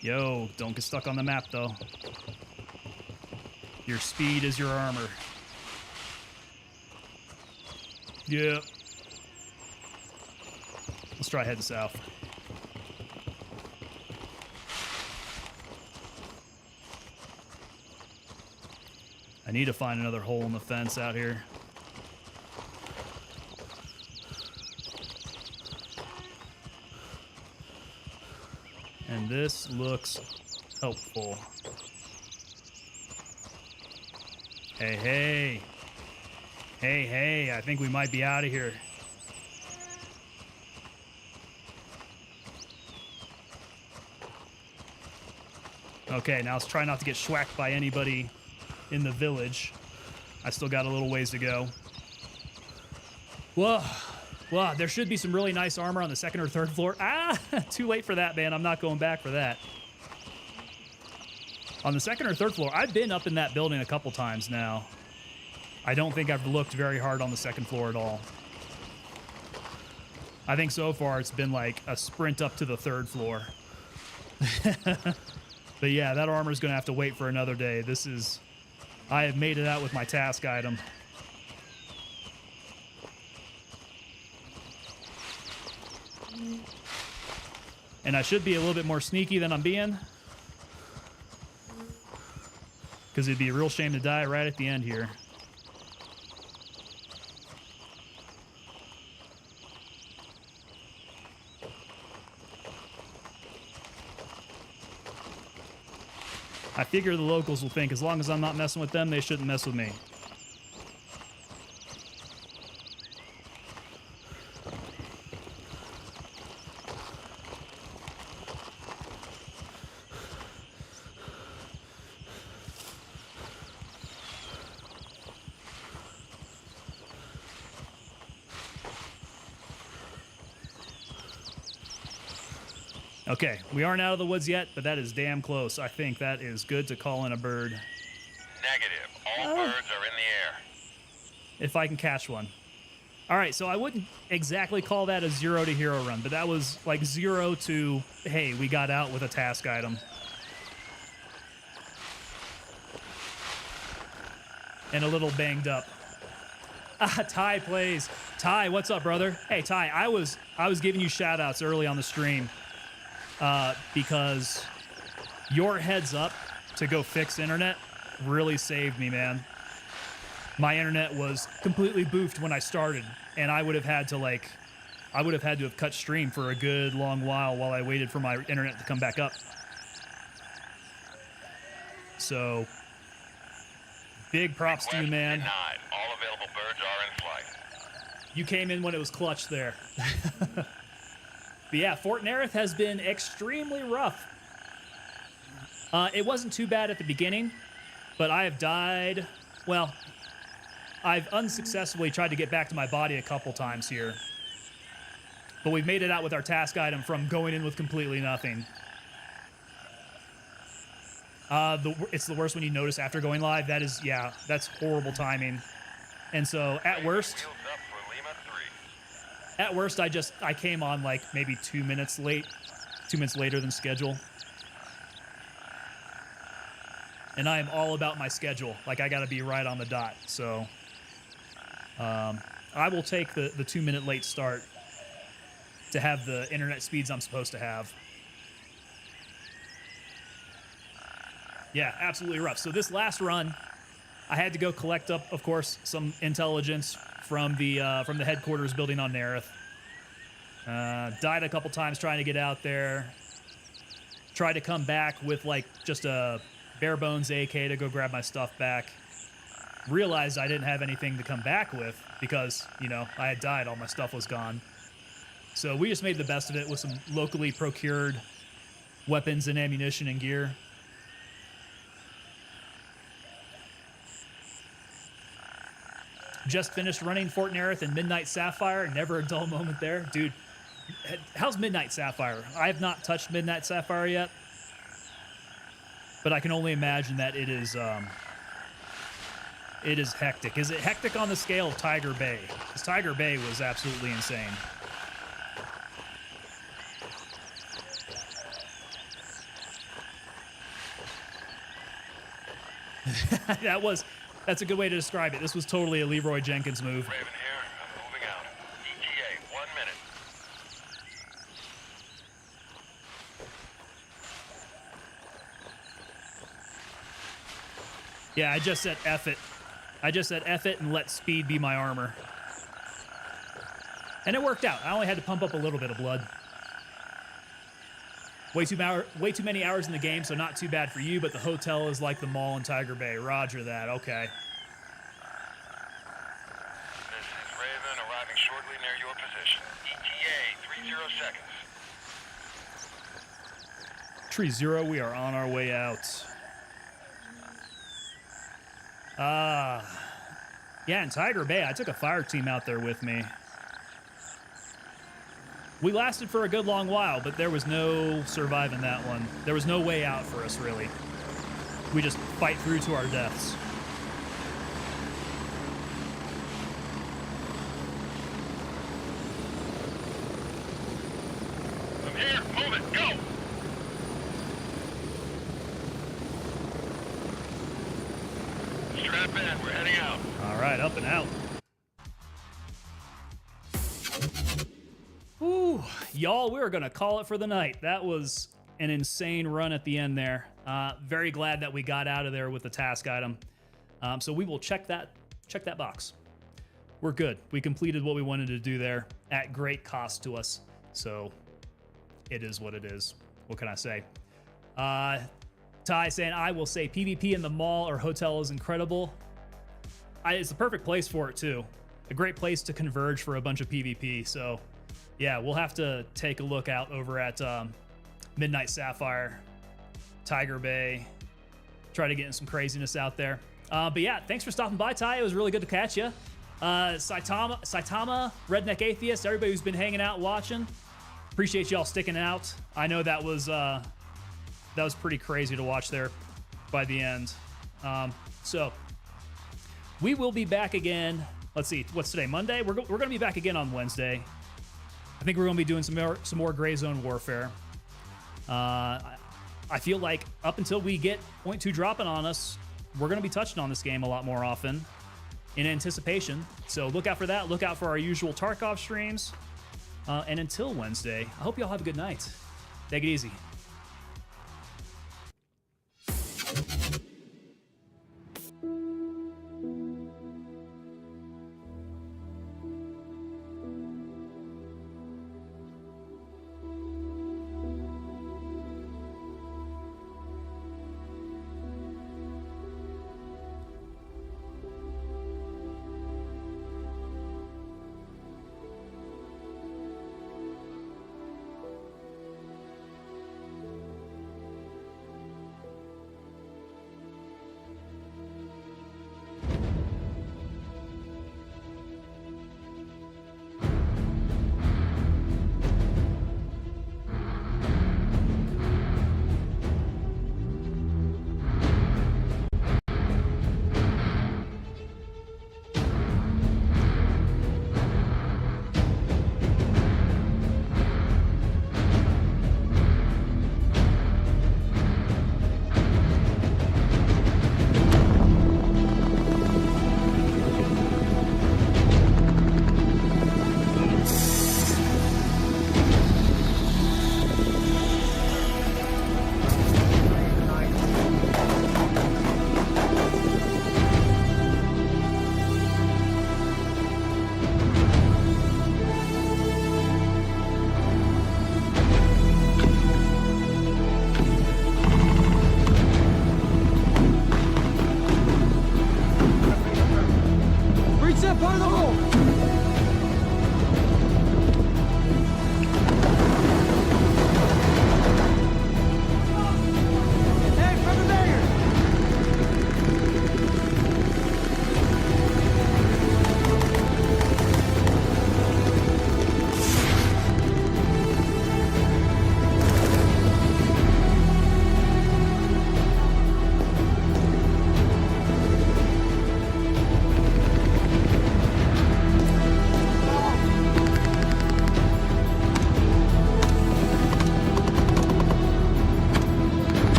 Yo, don't get stuck on the map, though. Your speed is your armor. Yep. Let's try heading south. I need to find another hole in the fence out here. And this looks helpful. Hey, hey. Hey, hey, I think we might be out of here. Okay, now let's try not to get schwacked by anybody in the village. I still got a little ways to go. Whoa. Wow, there should be some really nice armor on the second or third floor. Ah, too late for that, man. I'm not going back for that. On the second or third floor, I've been up in that building a couple times now. I don't think I've looked very hard on the second floor at all. I think so far it's been like a sprint up to the third floor. But yeah, that armor is going to have to wait for another day. This is... I have made it out with my task item. And I should be a little bit more sneaky than I'm being. Because it'd be a real shame to die right at the end here. I figure the locals will think as long as I'm not messing with them, they shouldn't mess with me. Okay, we aren't out of the woods yet, but that is damn close. I think that is good to call in a bird. Negative. All birds are in the air. If I can catch one. All right, so I wouldn't exactly call that a 0 to hero run, but that was like 0 to, hey, we got out with a task item. And a little banged up. Ah, Ty plays. Ty, what's up, brother? Hey, Ty, I was giving you shout outs early on the stream. Because your heads up to go fix internet really saved me, man. My internet was completely boofed when I started, and I would have had to have cut stream for a good long while I waited for my internet to come back up. So, big props to you, man. Denied. All available birds are in flight. You came in when it was clutch there. But yeah, Fort Narith has been extremely rough. It wasn't too bad at the beginning, but I have died. Well, I've unsuccessfully tried to get back to my body a couple times here. But we've made it out with our task item from going in with completely nothing. It's the worst when you notice after going live. That is, yeah, that's horrible timing. And so at worst, Wheels up for Lima 3. I came on like maybe 2 minutes late, 2 minutes later than schedule. And I am all about my schedule. Like, I got to be right on the dot. So I will take the 2 minute late start to have the internet speeds I'm supposed to have. Yeah, absolutely rough. So this last run, I had to go collect up, of course, some intelligence from the headquarters building on Narith. Died a couple times trying to get out there. Tried to come back with like just a bare bones AK to go grab my stuff back. Realized I didn't have anything to come back with because, you know, I had died, all my stuff was gone. So we just made the best of it with some locally procured weapons and ammunition and gear. Just finished running Fort Narith and Midnight Sapphire. Never a dull moment there. Dude, how's Midnight Sapphire? I have not touched Midnight Sapphire yet. But I can only imagine that it is hectic. Is it hectic on the scale of Tiger Bay? Because Tiger Bay was absolutely insane. That's a good way to describe it. This was totally a Leroy Jenkins move. Raven here. I'm moving out. ETA, 1 minute. Yeah, I just said F it. I just said F it and let speed be my armor. And it worked out. I only had to pump up a little bit of blood. Way too many hours in the game, so not too bad for you, but the hotel is like the mall in Tiger Bay. Roger that. Okay. This is Raven arriving shortly near your position. ETA, 30 seconds. Tree 0, we are on our way out. Yeah, in Tiger Bay, I took a fire team out there with me. We lasted for a good long while, but there was no surviving that one. There was no way out for us, really. We just fight through to our deaths. I'm here. Move it. Go. Strap in. We're heading out. All right, up and out. Whew, y'all, we're going to call it for the night. That was an insane run at the end there. Very glad that we got out of there with the task item. So we will check that box. We're good. We completed what we wanted to do there at great cost to us. So it is what it is. What can I say? Ty saying, I will say PvP in the mall or hotel is incredible. It's the perfect place for it, too. A great place to converge for a bunch of PvP. So, yeah, we'll have to take a look out over at Midnight Sapphire, Tiger Bay, try to get in some craziness out there. But, yeah, thanks for stopping by, Ty. It was really good to catch you. Saitama, Redneck Atheist, everybody who's been hanging out watching. Appreciate y'all sticking out. I know that was pretty crazy to watch there by the end. So we will be back again. Let's see, what's today? Monday? We're going to be back again on Wednesday. I think we're going to be doing some more Gray Zone Warfare. I feel like up until we get point 2 dropping on us, we're going to be touching on this game a lot more often in anticipation. So look out for that. Look out for our usual Tarkov streams. And until Wednesday, I hope y'all have a good night. Take it easy.